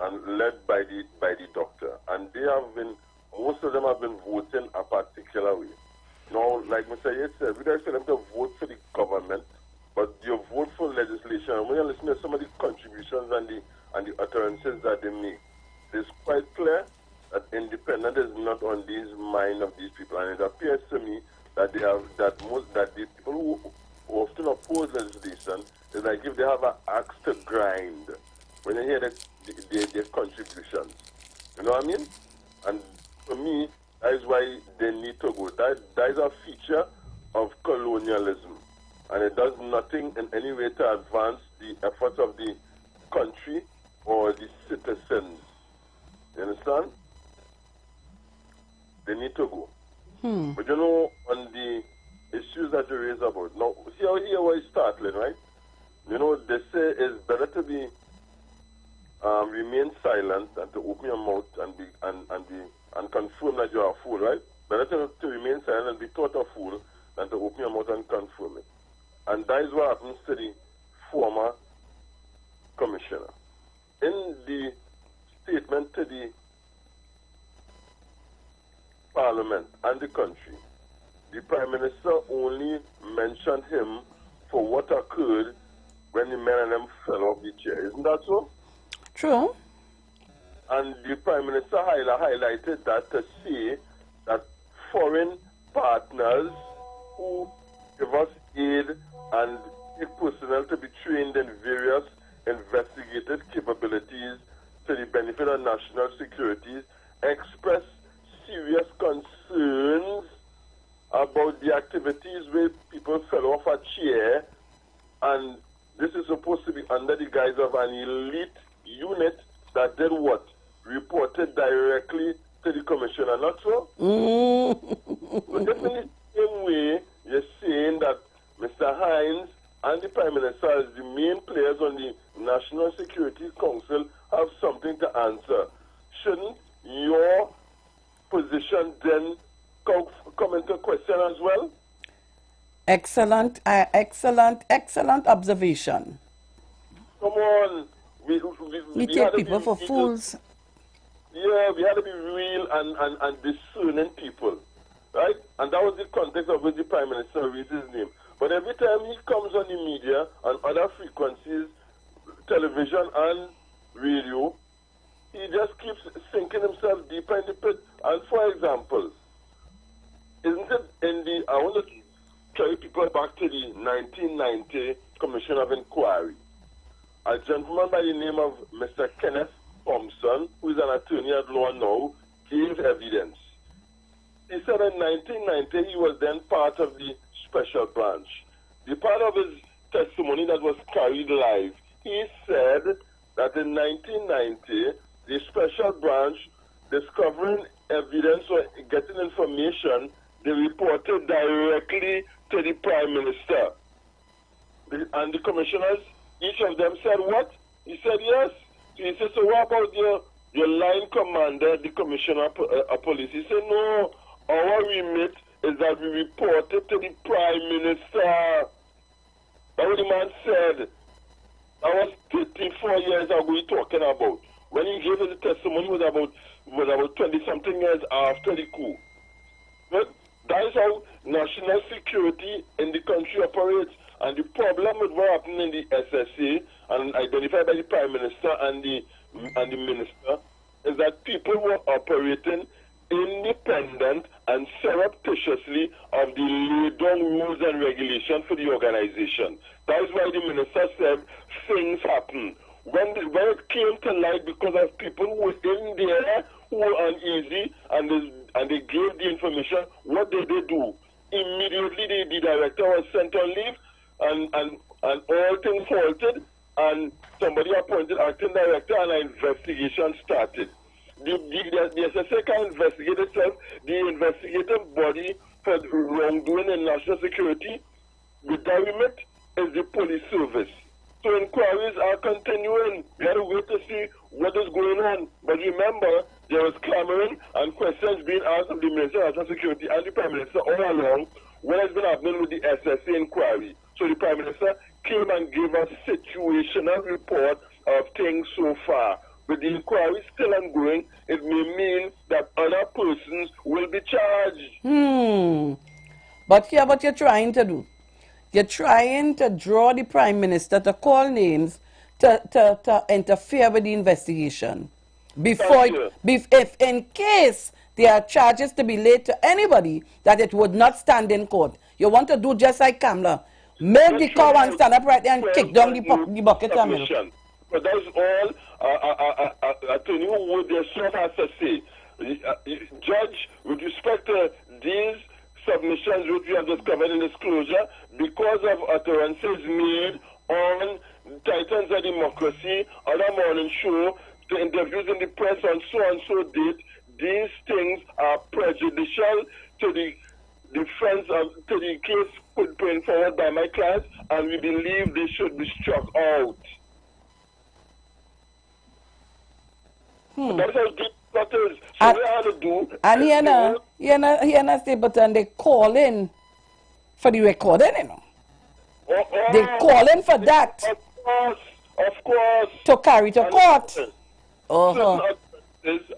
and led by the doctor. And most of them have been voting a particular way. Now, like Mr. Yates said, we don't expect them to vote for the government, but you vote for legislation. And when you listen to some of the contributions and the utterances that they make, it's quite clear that independence is not on the mind of these people. And it appears to me that the people who often oppose legislation is like if they have an axe to grind when you hear their contributions. You know what I mean? And for me, that is why they need to go. That is a feature of colonialism. And it does nothing in any way to advance the efforts of the country or the citizens. You understand? They need to go. But on the issues that you raise about, now, here where it's startling, right? They say it's better to be remain silent than to open your mouth and confirm that you are a fool, right? Better to remain silent and be thought a fool than to open your mouth and confirm it. And that is what happens to the former commissioner. In the statement to the Parliament and the country, the Prime Minister only mentioned him for what occurred when the men and them fell off the chair. Isn't that so? True. And the Prime Minister highlighted that to say that foreign partners who give us aid and take personnel to be trained in various investigative capabilities to the benefit of national security express serious concerns about the activities where people fell off a chair, and this is supposed to be under the guise of an elite unit that did what? Reported directly to the commissioner, not so? So if in the same way you're saying that Mr. Hines and the Prime Minister as the main players on the National Security Council have something to answer, shouldn't your position then come into question as well? Excellent observation. Come on. We take people for fools. Yeah, we had to be real and discerning people, right? And that was the context of which the Prime Minister raised his name. But every time he comes on the media, on other frequencies, television and radio, he just keeps sinking himself deeper in the pit. And for example, isn't it in the, I want to carry people back to the 1990 Commission of Inquiry. A gentleman by the name of Mr. Kenneth Thompson, who is an attorney at law now, gave evidence. He said in 1990 he was then part of the special branch. The part of his testimony that was carried live, he said that in 1990, the special branch, discovering evidence or getting information, they reported directly to the Prime Minister. And the commissioners, each of them said, what? He said, yes. So he said, so what about your line commander, the commissioner of police? He said, no, our remit is that we reported to the Prime Minister. That's what the man said. That was 34 years ago we're talking about. When he gave his testimony, was about 20-something years after the coup. But that is how national security in the country operates. And the problem with what happened in the SSA, and identified by the Prime Minister and the Minister, is that people were operating independent and surreptitiously of the laid-down rules and regulations for the organization. That is why the Minister said things happen. When it came to light because of people who were in there who were uneasy and they gave the information, what did they do? Immediately the director was sent on leave and all things halted, and somebody appointed acting director and an investigation started. The SSA can investigate itself. The investigative body for wrongdoing in national security, the remit is the police service. So inquiries are continuing. We have to wait to see what is going on. But remember, there was clamoring and questions being asked of the Minister of National Security and the Prime Minister all along what has been happening with the SSA inquiry. So the Prime Minister came and gave us a situational report of things so far. With the inquiry still ongoing, it may mean that other persons will be charged. But here what you're trying to do. You're trying to draw the Prime Minister to call names to interfere with the investigation. If in case there are charges to be laid to anybody, that it would not stand in court. You want to do just like Kamla. Make the cow and stand up right there and kick down the bucket of milk. But that's all attorney who would yourself has to say. Judge, with respect to these submissions which we have discovered in disclosure, because of utterances made on Titans of Democracy, other morning show, the interviews in the press on so and so date, these things are prejudicial to the defense of to the case put forward by my clients, and we believe they should be struck out. That's how deep that is. So what I have to do. And here na say, but they call in for the recording, you know. They call in for that. Of course. To carry to court.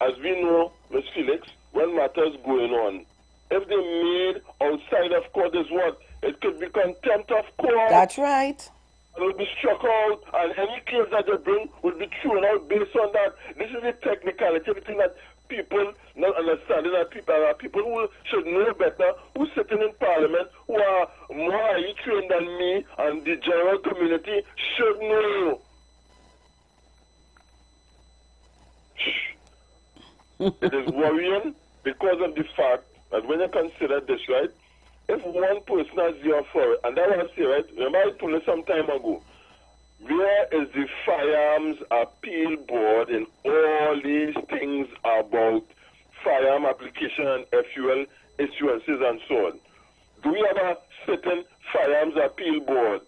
As we know, Ms. Felix, when matters going on, if they made outside of court is what? It could be contempt of court. That's right. It will be struck out, and any case that they bring will be thrown out based on that. This is the technicality, everything that people not understanding, that people who should know better, who sitting in Parliament, who are more highly trained than me, and the general community should know. It is worrying because of the fact that when you consider this, right, if one person has the offer, and that was here, right, remember I told you some time ago, where is the firearms appeal board in all these things about firearm application and FUL issuances and so on? Do we have a certain firearms appeal board?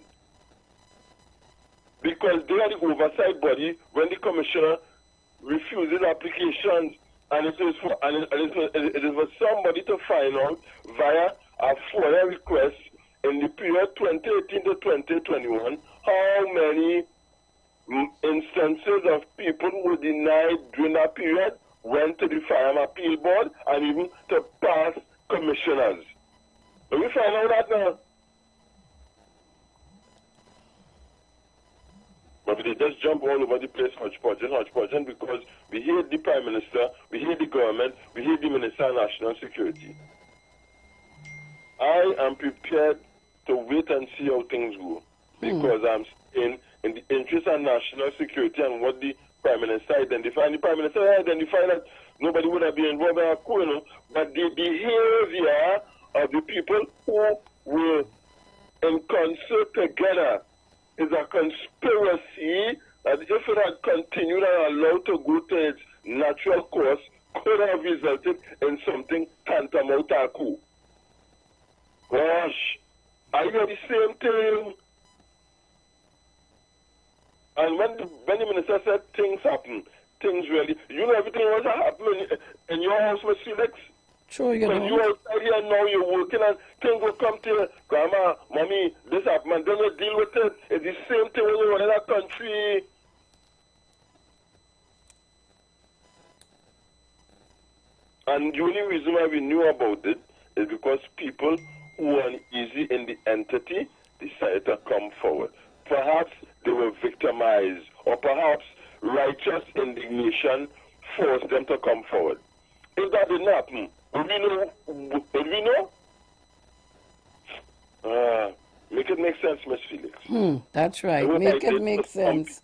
Because they are the oversight body when the commissioner refuses applications, and it is for somebody to find out via a FOIA request in the period 2018 to 2021 how many instances of people who were denied during that period went to the Firearm Appeal Board and even to past commissioners. But we find out that now. But they just jump all over the place, hodgepodge, because we hate the Prime Minister, we hate the government, we hate the Minister of National Security. I am prepared to wait and see how things go, because I'm saying in the interest of national security and what the Prime Minister identified. And the Prime Minister identified that nobody would have been involved in a coup, you know, but the behavior of the people who were in concert together is a conspiracy that if it had continued and allowed to go to its natural course, could have resulted in something tantamount to a coup. Gosh, I hear the same thing. And when the minister said things happen, things really, you know, everything was happening in your house, Miss Felix. Sure, you know. You're outside here now, you're working, and things will come to you. Grandma, mommy, this happened, and then you deal with it. It's the same thing when you run in that country. And the only reason why we knew about it is because people who were uneasy in the entity decided to come forward. Perhaps they were victimized, or perhaps righteous indignation forced them to come forward. If that didn't happen, would we know? Make it make sense, Miss Felix. That's right. Make it make sense.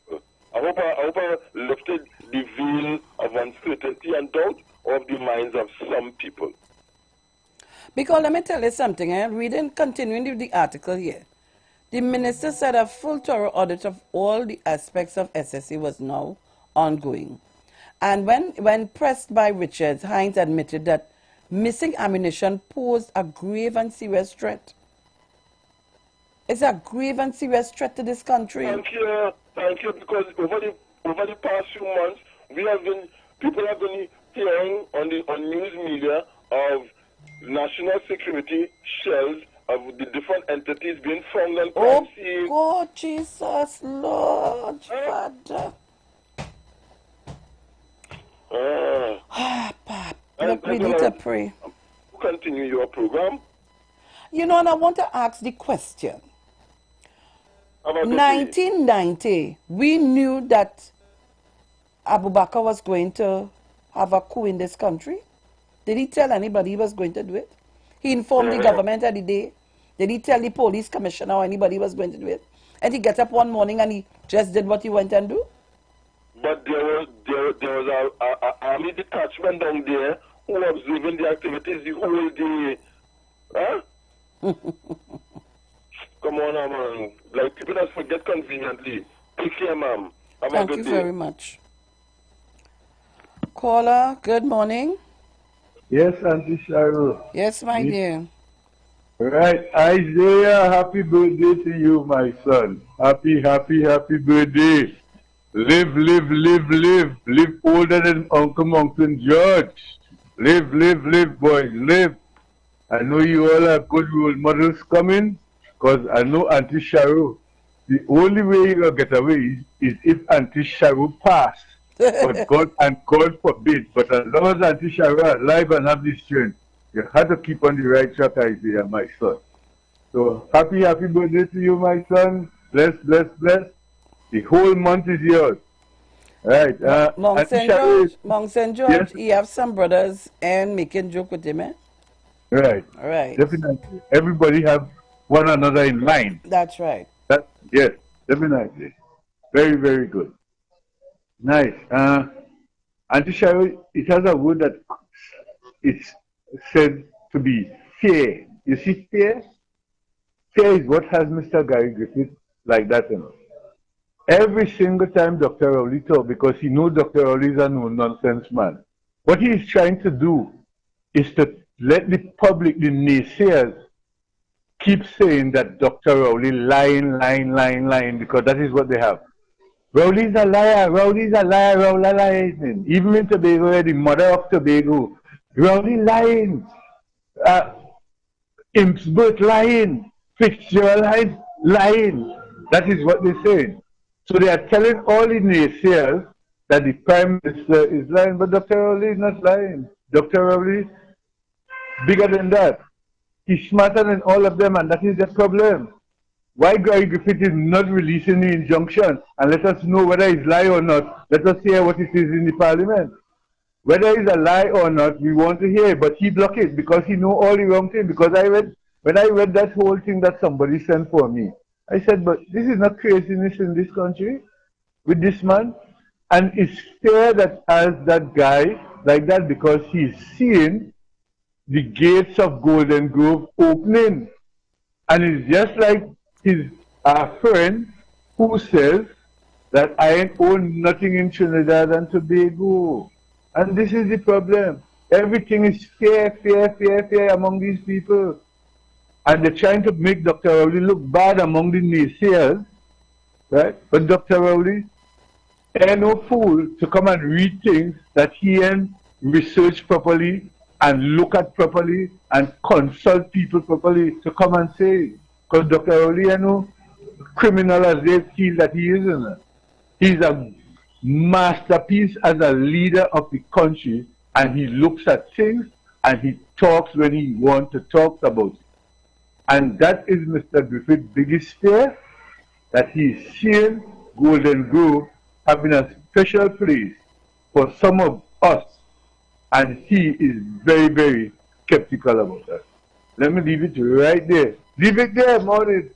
I hope I lifted the veil of uncertainty and doubt of the minds of some people. Because let me tell you something, reading, continuing the article here. The minister said a full thorough audit of all the aspects of SSA was now ongoing. And when pressed by Richards, Hines admitted that missing ammunition posed a grave and serious threat. It's a grave and serious threat to this country. Thank you, because over the past few months, people have been hearing on news media of national security shells of the different entities being found on crime scene. Oh, Jesus, Lord, Father. Look, we need to pray. Continue your program. You know, and I want to ask the question. 1990, we knew that Abu Bakr was going to have a coup in this country. Did he tell anybody he was going to do it? He informed the government of the day. Did he tell the police commissioner or anybody was going to do it? And he got up one morning and he just did what he went and do? But there was an army detachment down there who was observing the activities the whole day. Huh? Come on, man. Like, people just forget conveniently. Take care, ma'am. Thank you very much. Caller, good morning. Yes, Auntie Cheryl. Yes, my dear. Right. Isaiah, happy birthday to you, my son. Happy birthday. Live, live, live, live. Live older than Uncle Mountain George. Live, live, live, boys. Live. I know you all are good role models coming, because I know Auntie Cheryl, the only way you're going to get away is if Auntie Cheryl passed. But God forbid. But as long as Auntie Cheryl is alive and have the strength, you have to keep on the right track, Isaiah, my son. So happy birthday to you, my son. Bless, bless, bless. The whole month is yours. Right. Mount St. George, yes? He have some brothers and making joke with him, eh? Right. Right. Definitely. Everybody have one another in mind. That's right. Yes, definitely. Very, very good. Nice. Auntie Cheryl, it has a word that it's said to be fear. You see, fear? Fear is what has Mr. Gary Griffith like that, you know. Every single time Dr. Rowley talks, because he knows Dr. Rowley is a no-nonsense man, what he is trying to do is to let the public, the naysayers, keep saying that Dr. Rowley lying, because that is what they have. Rowley's a liar, Rowley lying. Even in Tobago, the mother of Tobago, Rowley lying. Impsbert lying. Fitzgerald lying. That is what they're saying. So they are telling all the naysayers that the Prime Minister is lying, but Dr. Rowley is not lying. Dr. Rowley, bigger than that. He's smarter than all of them, and that is the problem. Why Gary Griffith is not releasing the injunction and let us know whether it's lie or not? Let us hear what it is in the Parliament. Whether it's a lie or not, we want to hear, but he blocked it because he know all the wrong thing. Because when I read that whole thing that somebody sent for me, I said, but this is not craziness in this country with this man. And it's fair that as that guy like that because he's seeing the gates of Golden Grove opening. And it's just like his friend who says that I ain't own nothing in Trinidad and Tobago. And this is the problem. Everything is fair among these people. And they're trying to make Dr. Rowley look bad among the naysayers, right? But Dr. Rowley ain't no fool to come and read things that he ain't research properly and look at properly and consult people properly to come and say. Because Dr. Rowley ain't no criminal as they feel that he isn't. He's a masterpiece as a leader of the country, and he looks at things and he talks when he wants to talk about it. And that is Mr. Griffith's biggest fear, that he's seeing Golden Grove having a special place for some of us, and he is very, very skeptical about that. Let me leave it right there. Leave it there, Maureen.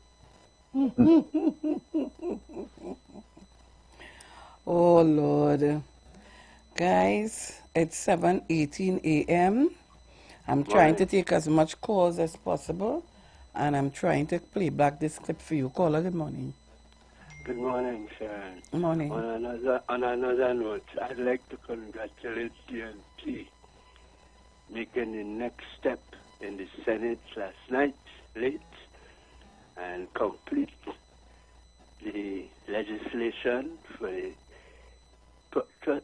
Oh, Lord. Guys, it's 7:18 a.m. I'm trying to take as much calls as possible, and I'm trying to play back this clip for you. Caller, good morning. Good morning, Sharon. Good morning. On another note, I'd like to congratulate TNT making the next step in the Senate last night, late, and complete the legislation for the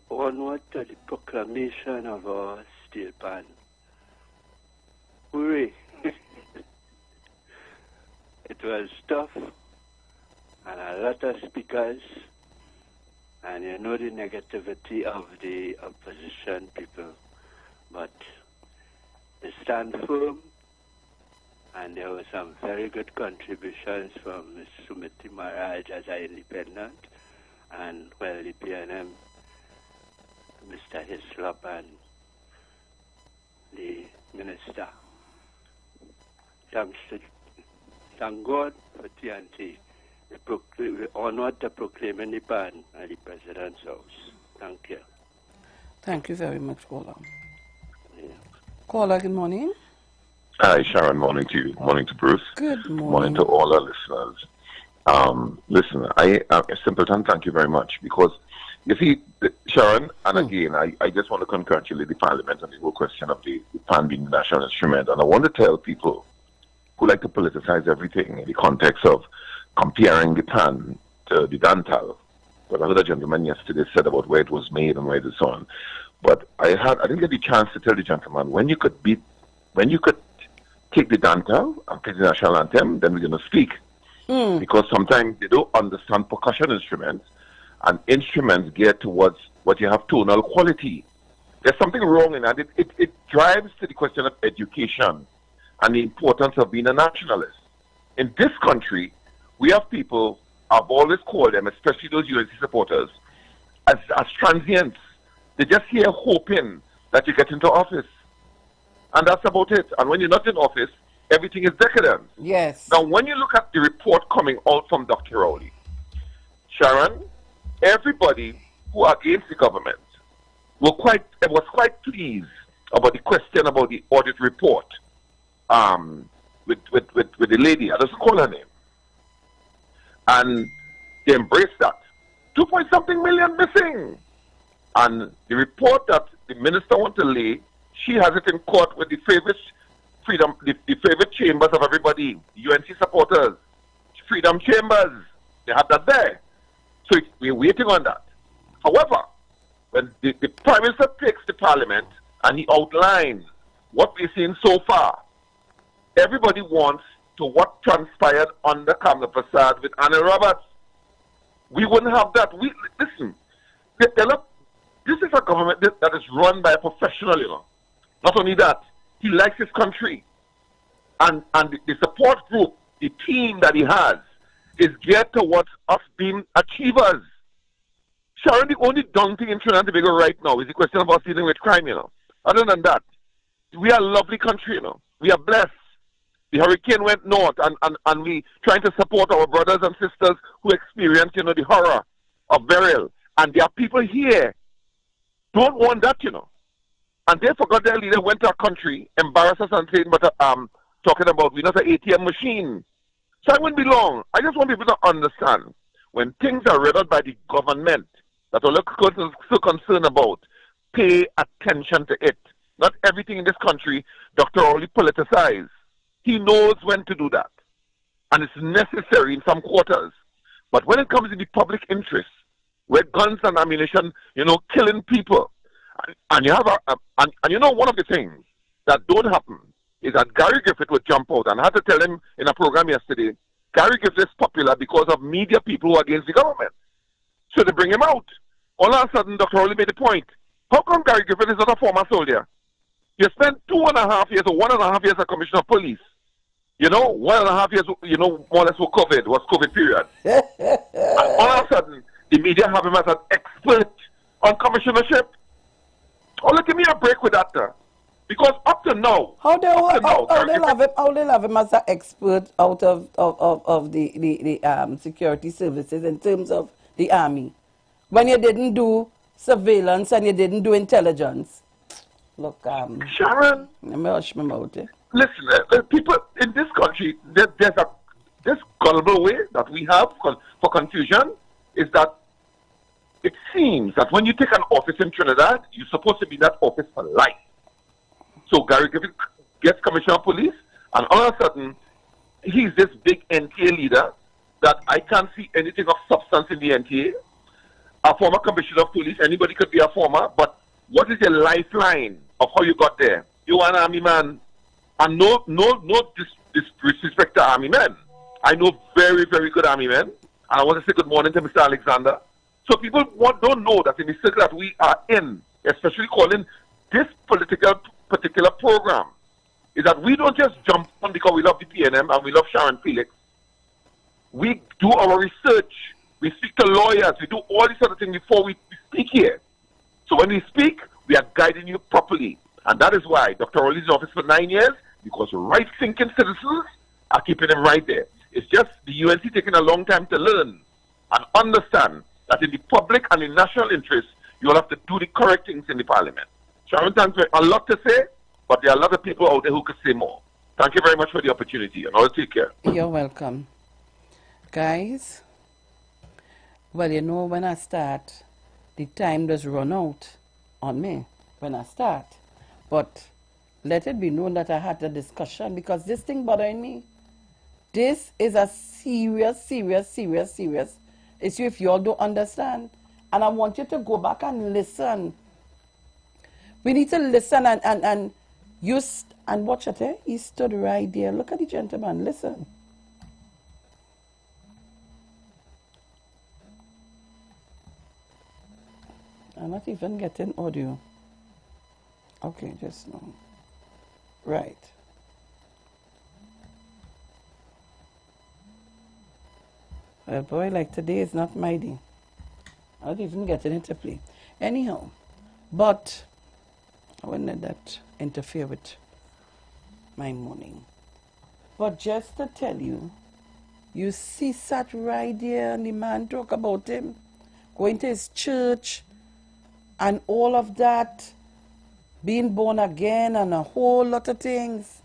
onward to the proclamation of our steel pan. Hooray! It was tough, and a lot of speakers, and you know the negativity of the opposition people, but they stand firm, and there were some very good contributions from Ms. Sumiti Maharaj as an independent, and well, the PNM, Mr. Hislop, and the minister. Thank God for TNT. We honored the proclaiming the ban at the President's house. Thank you. Thank you very much, Caller. Yeah. Caller, good morning. Hi, Sharon. Morning to you. Morning to Bruce. Good morning. Morning to all our listeners. Listen, Simpleton, thank you very much, because you see, Sharon, and again, I just want to congratulate the Parliament on the whole question of the pan being the national instrument. And I want to tell people who like to politicize everything in the context of comparing the pan to the dantal. But I heard a gentleman yesterday said about where it was made and where it is on. But I didn't get the chance to tell the gentleman, when you could take the dantal and play the national anthem, then we're going to speak. Because sometimes they don't understand percussion instruments, and instruments geared towards what you have tonal quality. There's something wrong in that. It drives to the question of education and the importance of being a nationalist. In this country, we have people, I've always called them, especially those UNC supporters, as transients. They're just here hoping that you get into office. And that's about it. And when you're not in office, everything is decadent. Yes. Now, when you look at the report coming out from Dr. Rowley, Sharon, everybody who are against the government was quite pleased about the question about the audit report with the lady. I just call her name. And they embraced that. 2-point-something million missing. And the report that the minister wants to lay, she has it in court with the favorite chambers of everybody, UNC supporters, freedom chambers. They have that there. So we're waiting on that. However, when the Prime Minister takes the Parliament and he outlines what we're seeing so far, everybody wants to what transpired under Kamla Prasad with Anna Roberts. We wouldn't have that. Listen, there are This is a government that is run by a professional, you know. Not only that, he likes his country. And the support group, the team that he has, is geared towards us being achievers. Sharon, the only dumb thing in Trinidad and Tobago right now is the question of us dealing with crime, you know. Other than that, we are a lovely country, you know. We are blessed. The hurricane went north, and we trying to support our brothers and sisters who experience, you know, the horror of burial. And there are people here don't want that, you know. And they forgot their leader went to our country, embarrassed us and saying, but talking about we're not an ATM machine. So I wouldn't be long. I just want people to understand when things are read out by the government that all are so concerned about, pay attention to it. Not everything in this country, Dr. Orly politicized. He knows when to do that. And it's necessary in some quarters. But when it comes to the public interest, where guns and ammunition, you know, killing people, and you have and you know, one of the things that don't happen is that Gary Griffith would jump out, and I had to tell him in a program yesterday, Gary Griffith is popular because of media people who are against the government. So they bring him out. All of a sudden, Dr. Orly made the point. How come Gary Griffith is not a former soldier? You spent 2.5 years or 1.5 years as commissioner of police. You know, 1.5 years, you know, more or less was COVID period. And all of a sudden, the media have him as an expert on commissionership. Oh, give me a break with that, because up to now, how they love him as an expert out of the security services in terms of the army, when you didn't do surveillance and you didn't do intelligence. Look, Sharon, let me hush my mouth. Listen, people in this country, this gullible way that we have for confusion is that it seems that when you take an office in Trinidad, you're supposed to be in that office for life. So Gary Griffith gets commissioner of police, and all of a sudden, he's this big NTA leader that I can't see anything of substance in the NTA. A former commissioner of police, anybody could be a former, but what is your lifeline of how you got there? You are an army man, and no disrespect to army men. I know very, very good army men, and I want to say good morning to Mr. Alexander. So people don't know that in the circle that we are in, especially calling this particular program, is that we don't just jump on because we love the PNM and we love Sharon Felix. We do our research. We speak to lawyers. We do all these other things before we speak here. So when we speak, we are guiding you properly. And that is why Dr. Orly is in office for 9 years, because right-thinking citizens are keeping him right there. It's just the UNC taking a long time to learn and understand that in the public and in national interest, you will have to do the correct things in the parliament. Sharon, thanks for a lot to say, but there are a lot of people out there who could say more. Thank you very much for the opportunity, and I'll take care. You're welcome. Guys, well, you know, when I start, the time does run out on me when I start. But let it be known that I had a discussion, because this thing bothering me. This is a serious issue if you all don't understand. And I want you to go back and listen. We need to listen and use and watch it. Eh? He stood right there. Look at the gentleman. Listen. I'm not even getting audio. Okay, just now. Right. Well, boy, like today is not my day. I'm not even getting it to play. Anyhow, but I wouldn't let that interfere with my morning. But just to tell you, you see sat right there and the man talk about him going to his church and all of that, being born again and a whole lot of things.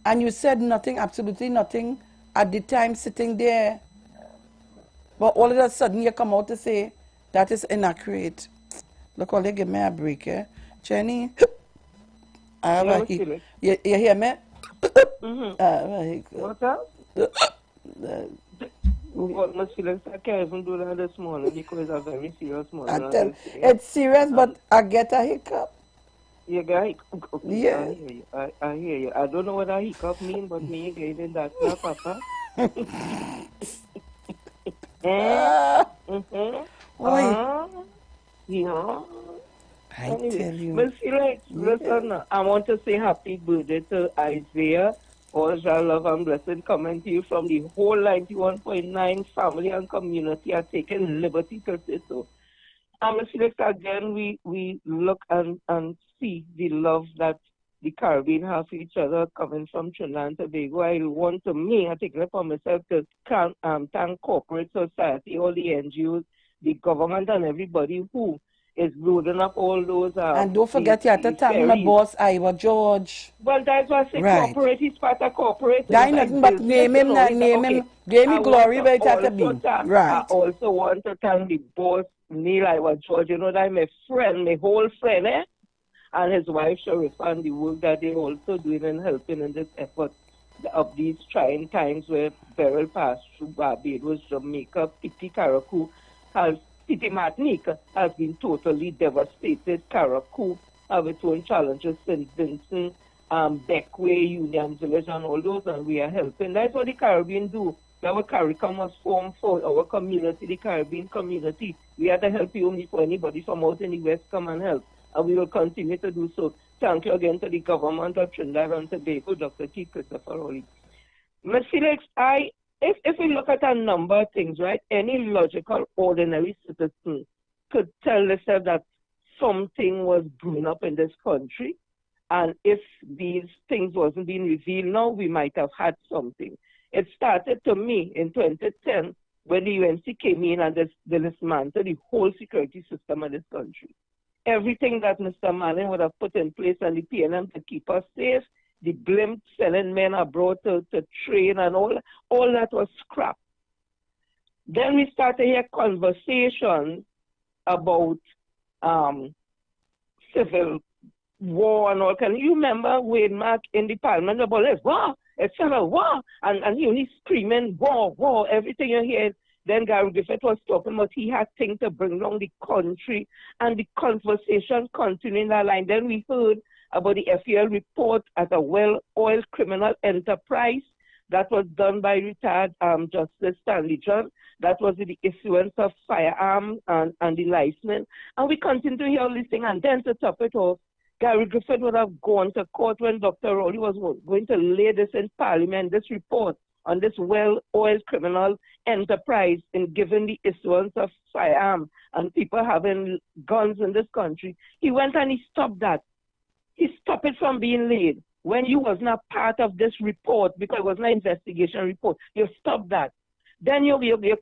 And you said nothing, absolutely nothing at the time sitting there. But all of a sudden you come out to say that is inaccurate. Look, all they give me a break, eh? Jenny, I have a hiccup. You hear me? Mm-hmm. I have a hiccup. What's up? My feelings, I can't even do that this morning because it's a very serious morning. It's serious, but I get a hiccup. You got a hiccup? Yeah. I hear you. I don't know what a hiccup means, but me getting that now, Papa. You know? I Anyway, tell you. Miss Felix, listen, I want to say happy birthday to Isaiah. All shall love and blessing coming to you from the whole 91.9 family and community are taking liberty to say so. Miss Felix, again, we look and see the love that the Caribbean have for each other coming from Trinidad and Tobago. I want to, I take it upon myself to thank corporate society, all the NGOs, the government and everybody who is loading up all those. And don't forget you have to thank my boss, IWER George. Well, that's why I say Right. corporate is part of corporate. That ain't nothing but name him, give me glory where it has to be. Right. I also want to thank the boss, Neil IWER George. You know that my friend, my whole friend, and his wife, Sharif, and the work that they're also doing and helping in this effort of these trying times where Beryl passed through Barbados, Jamaica, Titi Martinique has been totally devastated. Caracou have its own challenges, St. Vincent, Beckway, Union Village, and all those, and we are helping. That's what the Caribbean do. Our CARICOM was formed for our community, the Caribbean community. We have to help you only for anybody from out in the West come and help. And we will continue to do so. Thank you again to the government of Trinidad and Tobago, Dr. T. Christopher Rowley. Ms. Felix, if we look at a number of things, right, any logical, ordinary citizen could tell themselves that something was brewing up in this country. And if these things wasn't being revealed now, we might have had something. It started to me in 2010 when the UNC came in and they dismantled the whole security system of this country. Everything that Mr. Manning would have put in place and the PNM to keep us safe, the blimp sending men abroad to train and all that was scrapped. Then we started to hear conversations about civil war and all. Can you remember Wayne Mark in the parliament about this? War, it's a war, and he only screaming war, everything you hear. Then Gary Griffith was talking about he had things to bring down the country, and the conversation continuing that line. Then we heard about the FEL report as a well-oiled criminal enterprise that was done by retired Justice Stanley John. That was the issuance of firearms and the licensing. And we continue to hear all these things. And then to top it off, Gary Griffith would have gone to court when Dr. Rowley was going to lay this in Parliament, this report on this well-oiled criminal enterprise in giving the issuance of firearms and people having guns in this country. He went and he stopped that. He stopped it from being laid when you was not part of this report because it was not an investigation report. You stopped that. Then you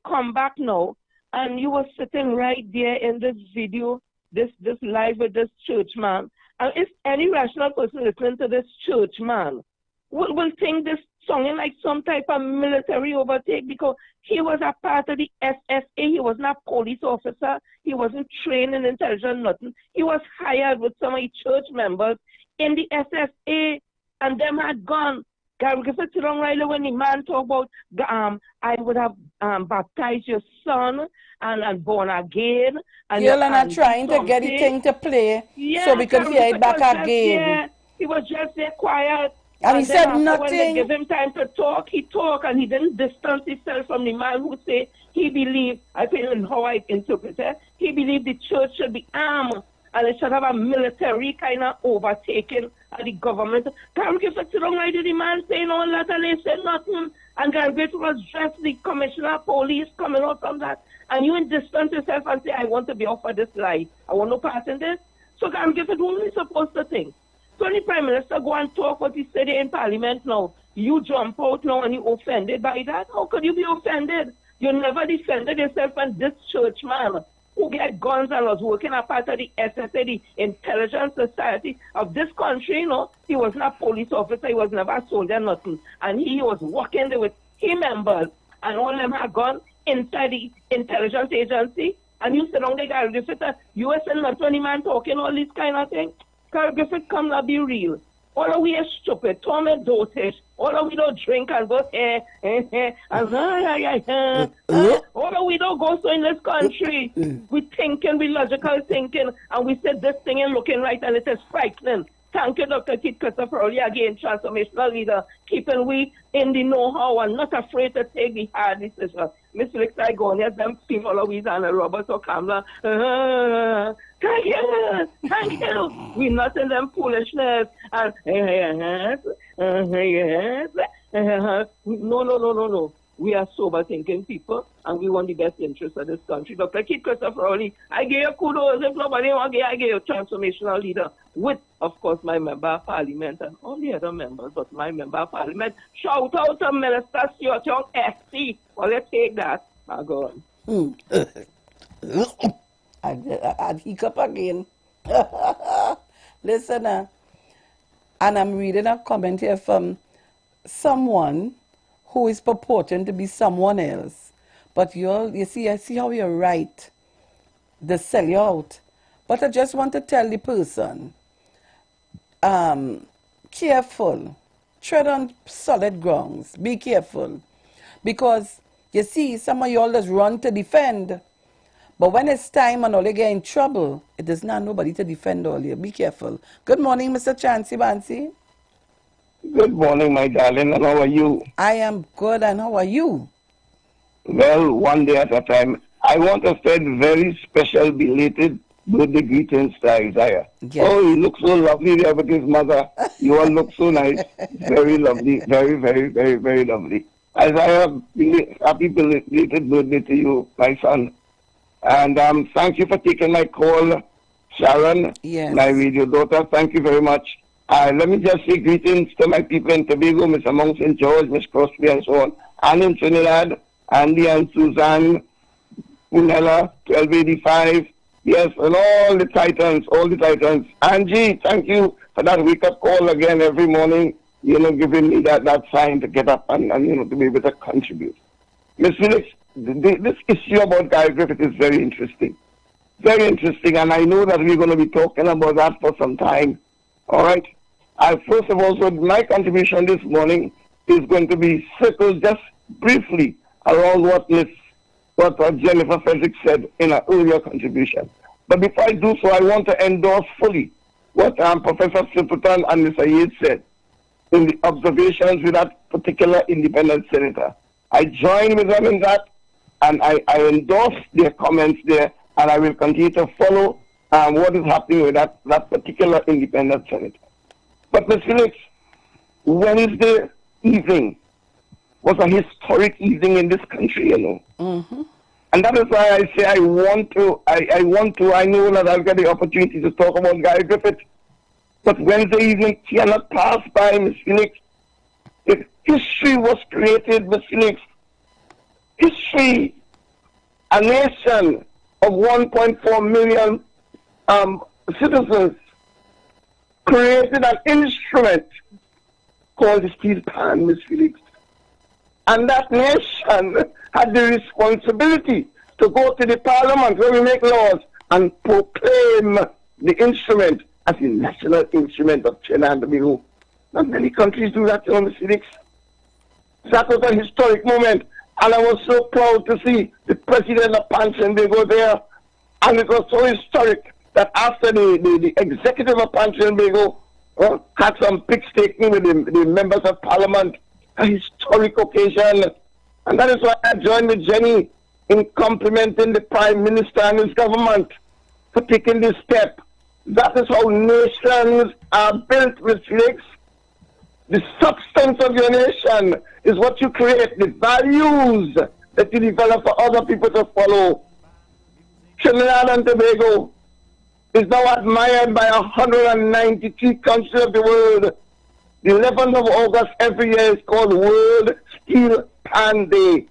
come back now and you were sitting right there in this video, this live with this church man. And if any rational person listening to this church man will think this sounding like some type of military overtake because he was a part of the SSA. He was not a police officer. He wasn't trained in intelligence, nothing. He was hired with some of the church members in the SSA, and them had gone. Gary Griffith sit down right when the man talk about, I would have baptized your son and born again. And Girl, and I'm trying to get the thing to play so we can hear it back again. He was just there quiet. And he said nothing. When they give him time to talk, he talked, and he didn't distance himself from the man who said he believed, I think in how I interpret it, he believed the church should be armed, and it should have a military kind of overtaking of the government. Gary Griffith sit down right to the man saying all that, and they said nothing. And Gary Griffith was just the commissioner of police coming out from that. And you distance yourself and say, I want to be off of this lie. I want no part in this. So Gary Griffith, what are we supposed to think? So the Prime Minister go and talk what he said in Parliament now. You jump out now and you offended by that? How could you be offended? You never defended yourself and this church man who get guns and was working as part of the SSA, the intelligence society of this country, you know. He was not a police officer, he was never a soldier, nothing. And he was working there with team members and all them had gone inside the intelligence agency. And you sit down there, Gary Griffith, US and not 20 man talking all this kind of thing. Gary Griffith come not be real. All of we are stupid, torment dotage. All of we don't drink and go and all of we don't go so in this country. We thinking, we logical thinking, and we said this thing ain't looking right and it is frightening. Thank you, Dr. Kit Christopher, again, transformational leader, keeping we in the know-how and not afraid to take the hard decision. Miss Felix Saigonia, them people always on the Robert or Kamla. Thank you. We're not in them foolishness. And no. We are sober thinking people, and we want the best interest of this country. Dr. Kit Christopher, I give you kudos. If nobody wants to give, I give you transformational leader with, of course, my member of parliament and all the other members, but my member of parliament. Shout out to Minister Stuart Young, SC. Well, let's take that. My God. I'd hiccup again. Listen, and I'm reading a comment here from someone who is purporting to be someone else. But I see how you're right. They sell you out. But I just want to tell the person, careful. Tread on solid grounds. Be careful. Because, you see, some of you all just run to defend. But when it's time and all you get in trouble, it is not nobody to defend all you. Be careful. Good morning, Mr. Chansey Bansi. Good morning, my darling, and how are you? I am good, and how are you? Well, one day at a time. I want to send very special belated birthday greetings to Isaiah. Yes. Oh, he looks so lovely there with his mother. You all look so nice. Very lovely. Very, very, very, very lovely. Isaiah, happy belated birthday to you, my son. And thank you for taking my call, Sharon, my radio daughter. Thank you very much. Let me just say greetings to my people in Tobago, Miss Among St. George, Miss Crosby, and so on. And in Trinidad, Andy and Suzanne, Punella, 1285. Yes, and all the titans. Angie, thank you for that wake-up call again every morning, giving me that sign to get up and to be able to contribute. Miss Felix, this issue about Guy Griffith is very interesting. Very interesting, and I know that we're going to be talking about that for some time. All right? First of all, so my contribution this morning is going to be circled just briefly around what Jennifer Frederick said in her earlier contribution. But before I do so, I want to endorse fully what Professor Simpleton and Mr. Yates said in the observations with that particular independent senator. I join with them in that, and I endorse their comments there, and I will continue to follow what is happening with that particular independent senator. But, Ms. Felix, Wednesday evening was a historic evening in this country, Mm-hmm. And that is why I say I know that I'll get the opportunity to talk about Guy Griffith. But Wednesday evening cannot pass by, Ms. Felix. If history was created, Ms. Felix, history, a nation of 1.4 million citizens, created an instrument called the steel pan, Ms. Felix. And that nation had the responsibility to go to the parliament where we make laws and proclaim the instrument as the national instrument of Trinidad and Tobago. Not many countries do that, Ms. Felix. That was a historic moment, and I was so proud to see the president of Panchenbego there. And it was so historic that after the executive of Panchenbego had some pics taken with the members of parliament, a historic occasion. And that is why I joined with Jenny in complimenting the Prime Minister and his government for taking this step. That is how nations are built, Ms. Felix. The substance of your nation is what you create, the values that you develop for other people to follow. Trinidad and Tobago is now admired by 193 countries of the world. The 11th of August every year is called World Steel Pan Day.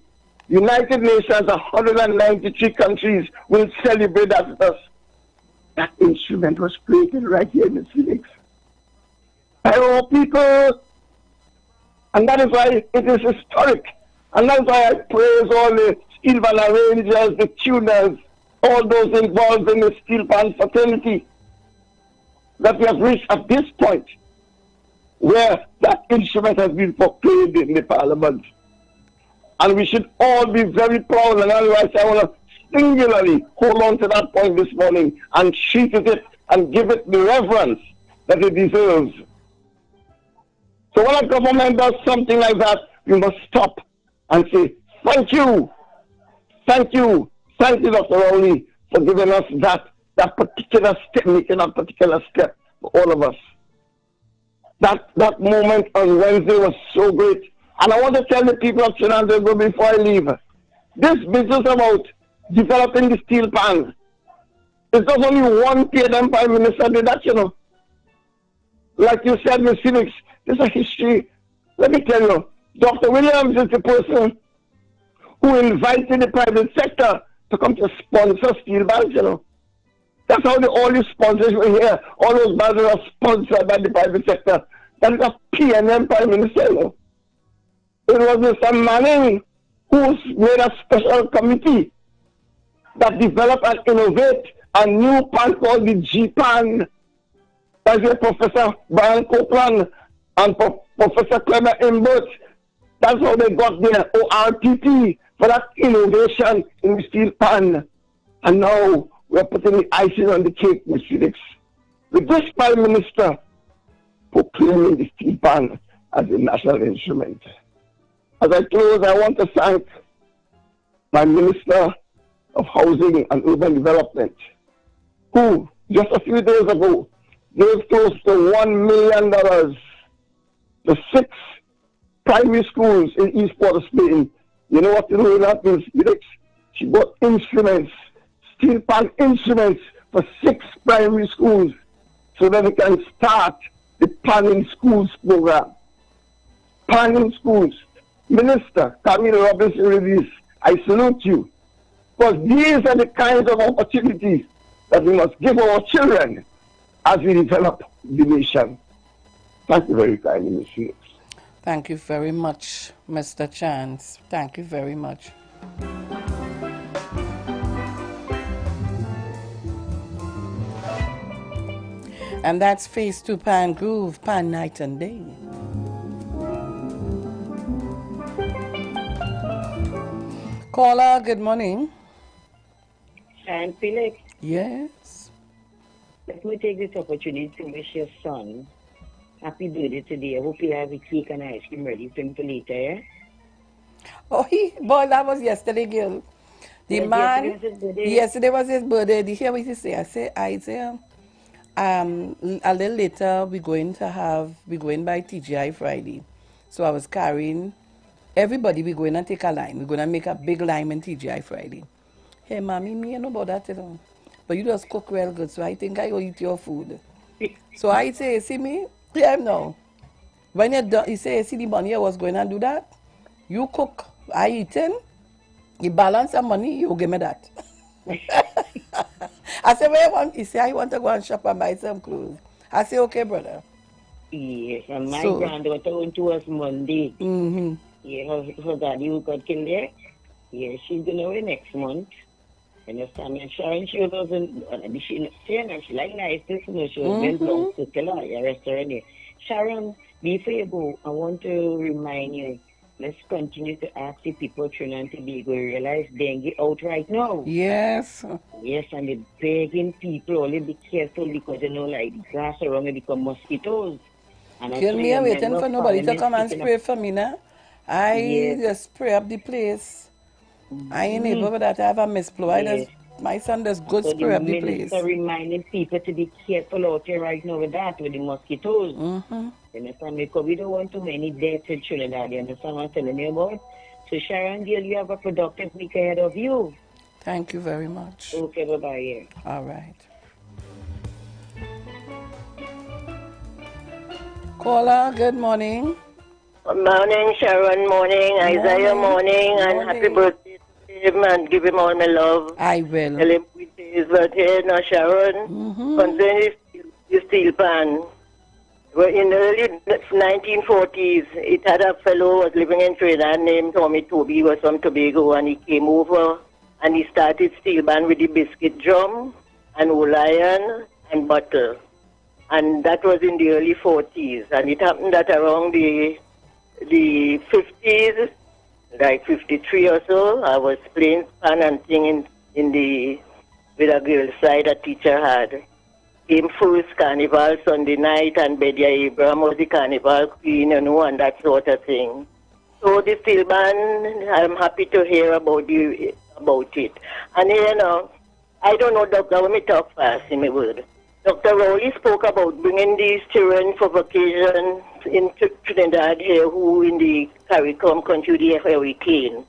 United Nations, 193 countries will celebrate that with us. That instrument was created right here in the Felix by our people. And that is why it is historic. And that's why I praise all the steel pan arrangers, the tuners, all those involved in the steel pan fraternity, that we have reached at this point where that instrument has been proclaimed in the parliament. And we should all be very proud, and otherwise I want to singularly hold on to that point this morning and treat it and give it the reverence that it deserves. So when a government does something like that, we must stop and say, thank you, Dr. Rowley, for giving us that particular step, making that particular step for all of us. That moment on Wednesday was so great. And I want to tell the people of Trinidad and Tobago before I leave, this business about developing the steel pan, it's not only one PNM Prime Minister did that, you know. Like you said, Ms. Felix, there's a history. Let me tell you, Dr. Williams is the person who invited the private sector to come to sponsor steel bands, you know. That's how all the sponsors were here. All those bands are sponsored by the private sector. That is a PNM Prime Minister, you know. It was Mr. Manning who made a special committee that developed and innovate a new pan called the G-Pan. That's where Professor Brian Copeland and Professor Clement Imbert, that's how they got their ORTP for that innovation in the steel pan. And now we're putting the icing on the cake, Ms. Felix, with this Prime Minister proclaiming the steel pan as a national instrument. As I close, I want to thank my Minister of Housing and Urban Development, who just a few days ago gave close to $1 million to 6 primary schools in East Port of Spain. You know what to do with that, Ms. Felix? She bought instruments, steel pan instruments for 6 primary schools so that they can start the Planning Schools program. Planning Schools. Minister Camille Robinson Release, I salute you. Because these are the kinds of opportunities that we must give our children as we develop the nation. Thank you very kindly, Ms. Felix. Thank you very much, Mr. Chance. Thank you very much. And that's Phase 2 Pan Groove, Pan Night and Day. Caller, good morning. And Felix. Yes. Let me take this opportunity to wish your son happy birthday today. I hope you have a cake and ice cream ready for him for later, yeah? Oh, boy, that was yesterday, girl. The man, yesterday was his birthday. Did you hear what he say? I say, a little later, we're going by TGI Friday. So I was carrying everybody, we're going to take a line. We're going to make a big line in TGI Friday. Hey, mommy, me, I know about that, you know. But you just cook real good, so I think I will eat your food. So I say, see me? Yeah, no. When you're done, he say, see the money I was going to do that? You cook, I eating, you balance the money, you give me that. I say, where you want? He say, I want to go and shop and buy some clothes. I say, okay, brother. Yes, and my granddaughter went to us Monday. Mm-hmm. Yeah, her daddy who got killed there. Yeah, she's going away next month. And this time, and Sharon, she wasn't, she like nice, you know, she was well long to kill her, a restaurant there. Sharon, before you go, I want to remind you, let's continue to ask the people of Trinidad and Tobago realize dengue out right now. Yes. Yes, and they're begging people, only be careful because, you know, like the grass around it become mosquitoes. And Kill me, I'm waiting for nobody to come and spray for me now. I just spray up the place. I ain't able with that. I have a misflow. My son does good spray up the place. So reminding people to be careful out here right now with that, with the mosquitoes. You understand? Because we don't want too many deaths in Trinidad. You understand what I'm telling you about? So Sharon, dear, you have a productive week ahead of you. Thank you very much. Okay, bye-bye. All right. Caller, good morning. Good morning, Sharon. Morning, Isaiah. Morning, and happy birthday to him, and give him all my love. I will. Tell him his birthday now, Sharon. Concerning the steel pan. Well, in the early 1940s, it had a fellow who was living in Trinidad named Tommy Toby. He was from Tobago, and he came over and he started steel pan with the biscuit drum and old iron and bottle. And that was in the early 40s. And it happened that around the 50s, like 53 or so, I was playing pan and singing with a girl's side a teacher had. came first carnival Sunday night, and Bedia Abraham was the carnival queen, and that sort of thing. So the steel band, I'm happy to hear about it. And I don't know, Doctor, let me talk fast in my word. Dr. Rowley spoke about bringing these children for vacation in Trinidad here, who in the CARICOM country, the hurricane,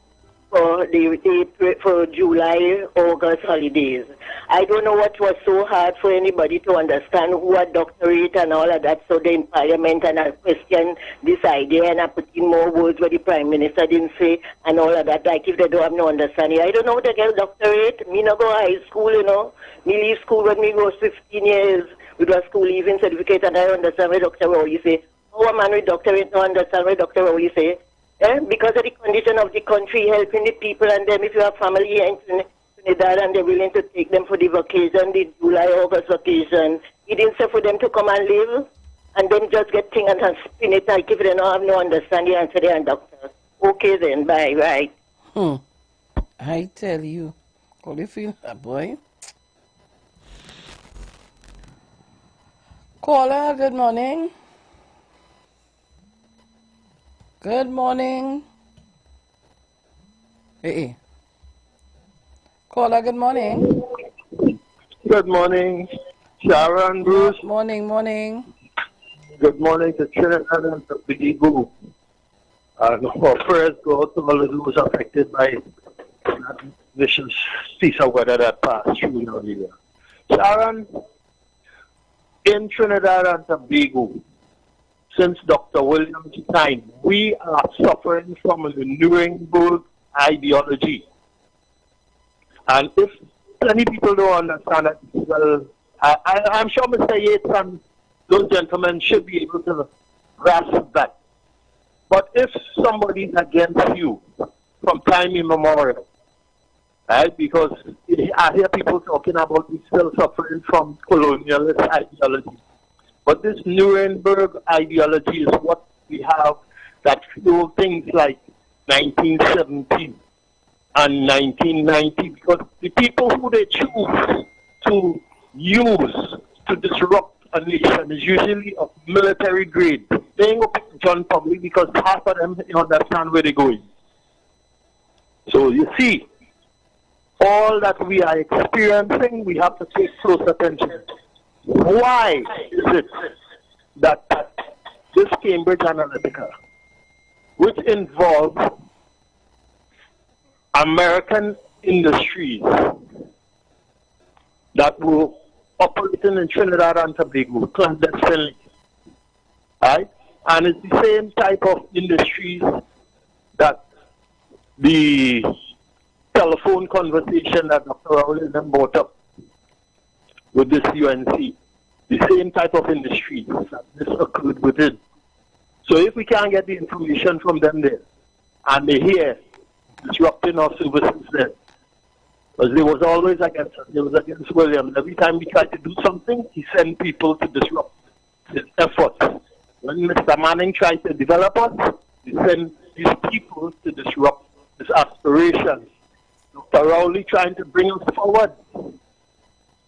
for July, August holidays. I don't know what was so hard for anybody to understand who had doctorate and all of that, so they're in Parliament and I question this idea and I put in more words what the Prime Minister didn't say and all of that, like if they don't have no understanding. I don't know how to get a doctorate. Me not go high school, Me leave school when me was 15 years with a school leaving certificate, and I understand what Dr. Rowley say. How a man with doctorate don't understand what Dr. Rowley say? Because of the condition of the country, helping the people, and then if you have family in Trinidad and they're willing to take them for the vacation, the July, August vacation, it didn't say for them to come and live and then just get things and spin it like if they don't have no understanding and say they are doctor. Okay then, bye, right. I tell you, how do you feel, boy? Caller, good morning. Good morning. Hey. Caller, good morning. Good morning, Sharon, Bruce. Morning. Good morning to Trinidad and Tobago. And our prayers go out to all those affected by that vicious piece of weather that passed through earlier. Sharon, in Trinidad and Tobago, since Dr. Williams' time, we are suffering from a Nuremberg ideology. And if many people don't understand it, well, I'm sure Mr. Yates and those gentlemen should be able to grasp that. But if somebody is against you from time immemorial, right, because I hear people talking about we still suffering from colonialist ideology. But this Nuremberg ideology is what we have that fueled things like 1917 and 1990, because the people who they choose to use to disrupt a nation is usually of military grade. They ain't going to pick John public because half of them understand where they're going. So you see, all that we are experiencing, we have to take close attention. Why is it that this Cambridge Analytica, which involves American industries that were operating in Trinidad and Tobago clandestinely, right? And it's the same type of industries that the telephone conversation that Dr. Rowley brought up with this UNC, the same type of industry that this occurred within. So if we can't get the information from them there, and they hear disrupting our services there, because they was always against us, they was against Williams. Every time we tried to do something, he sent people to disrupt his efforts. When Mr. Manning tried to develop us, he sent these people to disrupt his aspirations. Dr. Rowley trying to bring us forward.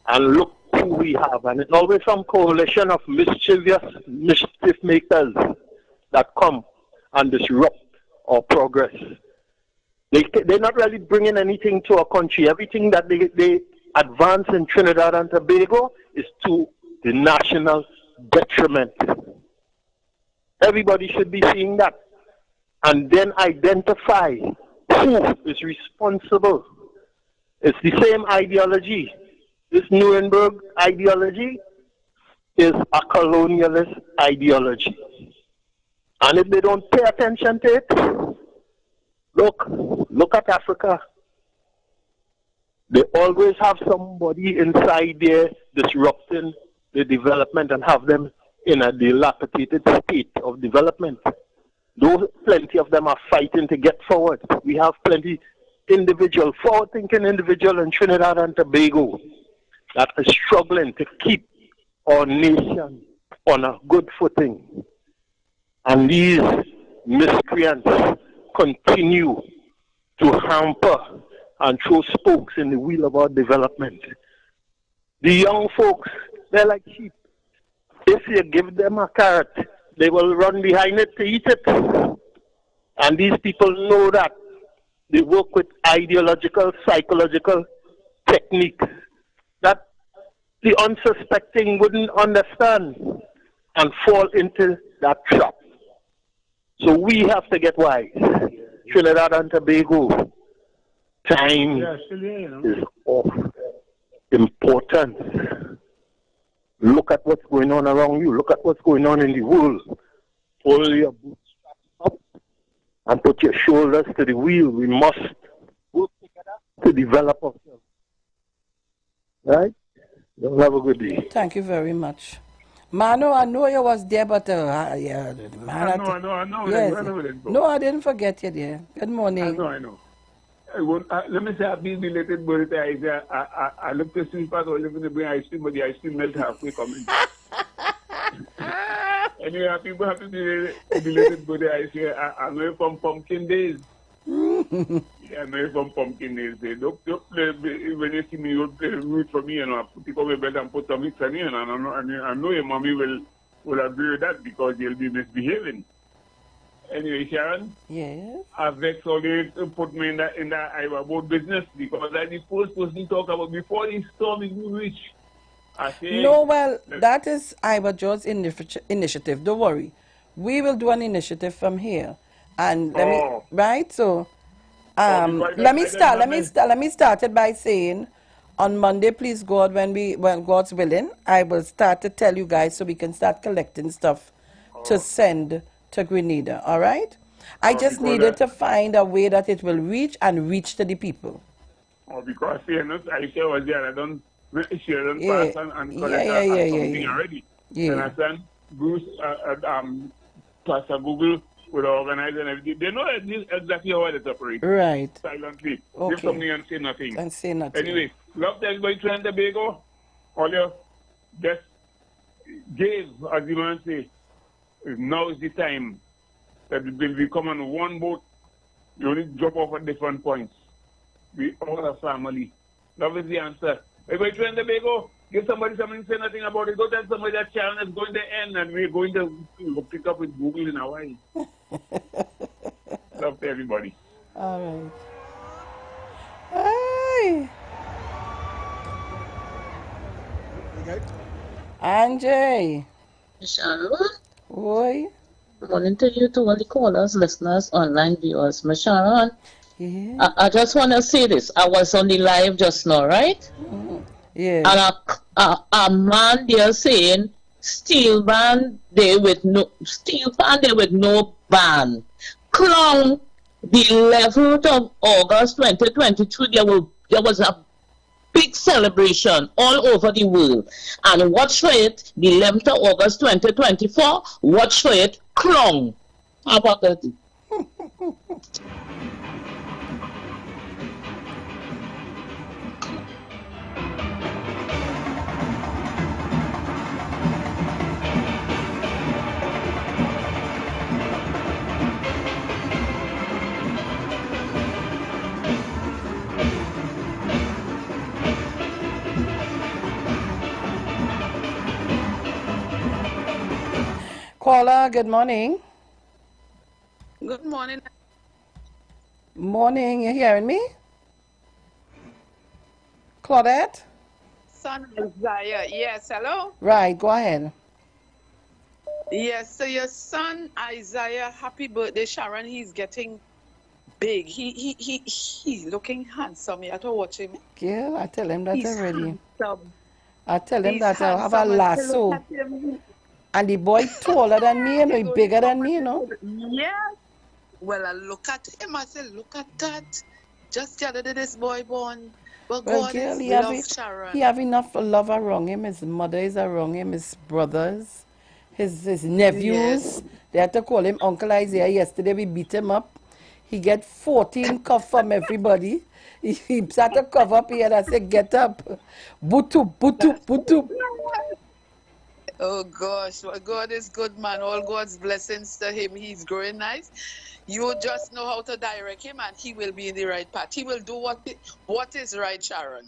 And look who we have. And it's always some coalition of mischief makers that come and disrupt our progress. They're not really bringing anything to our country. Everything that they advance in Trinidad and Tobago is to the national detriment. Everybody should be seeing that. And then identify who is responsible. It's the same ideology. This Nuremberg ideology is a colonialist ideology. And if they don't pay attention to it, look at Africa. They always have somebody inside there disrupting the development and have them in a dilapidated state of development. Though plenty of them are fighting to get forward. We have plenty forward-thinking individual in Trinidad and Tobago that is struggling to keep our nation on a good footing. And these miscreants continue to hamper and throw spokes in the wheel of our development. The young folks They're like sheep. If you give them a carrot, they will run behind it to eat it. And these people know that. They work with ideological, psychological techniques that the unsuspecting wouldn't understand and fall into that trap. So we have to get wise. Trinidad and Tobago, time is of importance. Look at what's going on around you. Look at what's going on in the world. Pull your bootstraps up and put your shoulders to the wheel. We must work together to develop ourselves. Right? Don't have a good day. Thank you very much. Mano, I know you was there, but yeah, man. I know. Yes. No, I didn't forget you there. Good morning. I know. Let me say, I've been belated birthday. I looked to see if I was living to bring ice cream, but the ice cream melted halfway coming. Anyway, people have to be belated birthday. I say, I know from Pumpkin Days. Yeah, I know from Pumpkin Days. Don't play, when you see me, you play root for me, I put on my bed and put some mix on you, and I know your mommy will agree with that because you'll be misbehaving. Anyway, Sharon. Yes. I've vexed all you put me in the IWER boat business because I'm the first person to talk about before the storm is reached. I say, no, well, that is IWER George's initiative. Don't worry. We will do an initiative from here. And let me, right? So, let me start it by saying, on Monday, please God, when God's willing, I will start to tell you guys so we can start collecting stuff to send to Grenada, all right? I just needed to find a way that it will reach to the people. Oh, because I say was there, I don't share and pass and collect something already. Yeah. And I send Bruce, Pastor Google would organize and everything. They know exactly how it operates. Right. Silently. Okay. Give something and say nothing. And say nothing. Anyway, love to everybody trying to Tobago. All you just gave, as you want to say, now is the time that it will become on one boat. You only drop off at different points. We all are family. Love is the answer. Everybody trying to Tobago, give somebody something, say nothing about it. Go tell somebody that channel is going to end and we're going to pick up with Google in Hawaii. Love to everybody. All right. Hey. Angie. Sharon. Oi. Morning to you, to all the callers, listeners, online viewers. Sharon. Yeah. I just want to say this. I was on the live just now, right? Yeah. And a man there saying steel band there with no ban. Clown, the 11th of August 2022, there was a big celebration all over the world. And watch for it, the 11th of August 2024, watch for it, clown. How about that? Caller, good morning. Good morning. Morning, you hearing me? Claudette? Son Isaiah, yes, hello? Right, go ahead. Yes, so your son Isaiah, happy birthday, Sharon. He's getting big. He's looking handsome. You have to watch him. Yeah, I tell him that He's already. Handsome. I tell him He's that I have a handsome. lasso. And the boy taller than me, you know, he's bigger than me, you know. Yeah. Well, I look at him, I say, look at that. Just the other day, this boy born. But Well, God girl, is love, Sharon. he have enough love around him. His mother is around him, his brothers, his nephews. Yes. They had to call him Uncle Isaiah. Yesterday, we beat him up. He get 14 cuff from everybody. He started to cover up here and I said, get up. Butu, butu, butu. Oh gosh, well, God is good, man. All God's blessings to him. He's growing nice. You just know how to direct him and he will be in the right path. He will do what is right, Sharon.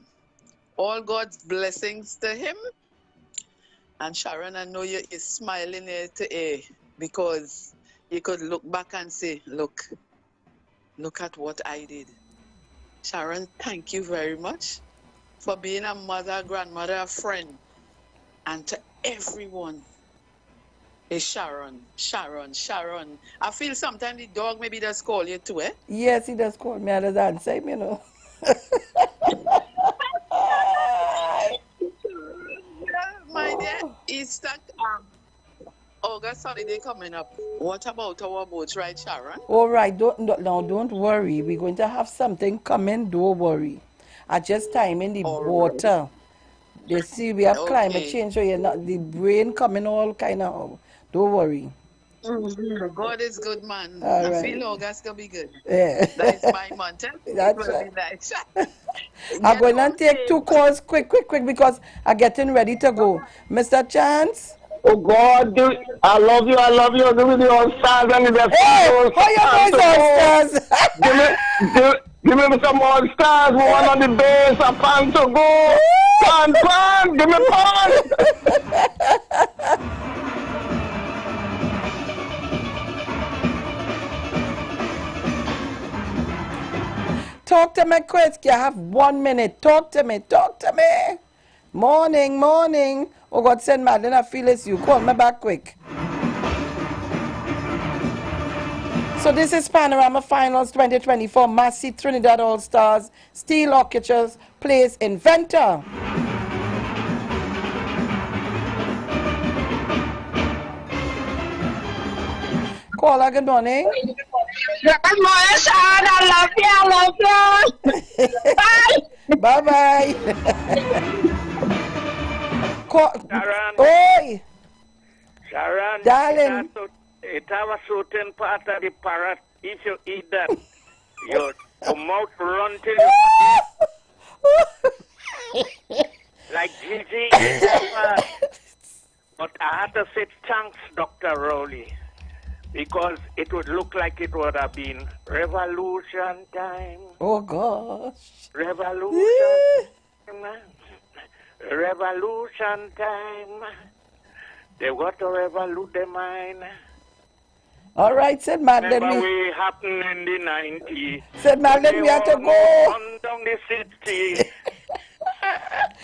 All God's blessings to him. And Sharon, I know you're smiling ear to ear because you could look back and say, look at what I did. Sharon, thank you very much for being a mother, grandmother, a friend, and to everyone. Hey, Sharon. I feel sometimes the dog maybe does call you too, eh? Yes, he does call me. I just answer him, you know. My dear, Easter, August holiday coming up. What about our boat ride, Sharon? All right, don't worry. We're going to have something coming. Don't worry. I just time in the water. Right. They see we have climate change, so you're not the rain coming all kind of. Don't worry. God is good, man. All I right. feel August gonna be good. Yeah. That's my month. That's right. Be nice. I'm going to take 2 calls quick because I'm getting ready to go. Mr. Chance? Oh God, I love you. Give me the all stars and the best. Hey, how you boys all stars? Give me some all stars. One on the base, a pan to go. Pan, give me pan. Talk to me quick. You have 1 minute. Talk to me. Morning. Oh God, send Madeline, I feel it's you. Call me back quick. So this is Panorama Finals 2024. Massey Trinidad All-Stars. Steel Orchestras plays Inventor. Caller, good morning. Good morning, Sean. I love you. Bye. Bye. Sharon. Oi. Sharon. Darling. It have a certain part of the parrot. If you eat that, your mouth run till you like Gigi. But I had to say thanks, Dr. Rowley, because it would look like it would have been revolution time. Oh gosh. Revolution time. Revolution time. They got to revolute their mind. All right, said Madeline. Remember we happened in the 90s. Said Madeline, we have to go. Run down the city.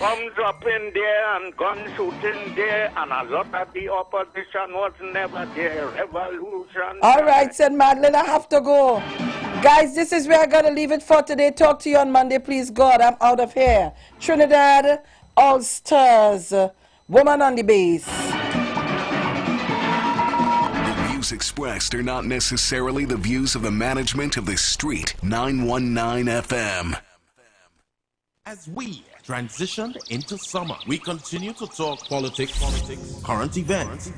Bombs up in there and gun shooting there, and a lot of the opposition was never there. Revolution. All right, said Madeline, I have to go. Guys, this is where I gotta leave it for today. Talk to you on Monday, please God. I'm out of here. Trinidad All-Stars, Woman on the Bass. The views expressed are not necessarily the views of the management of the Street 919 FM. As we transition into summer, we continue to talk politics, current events,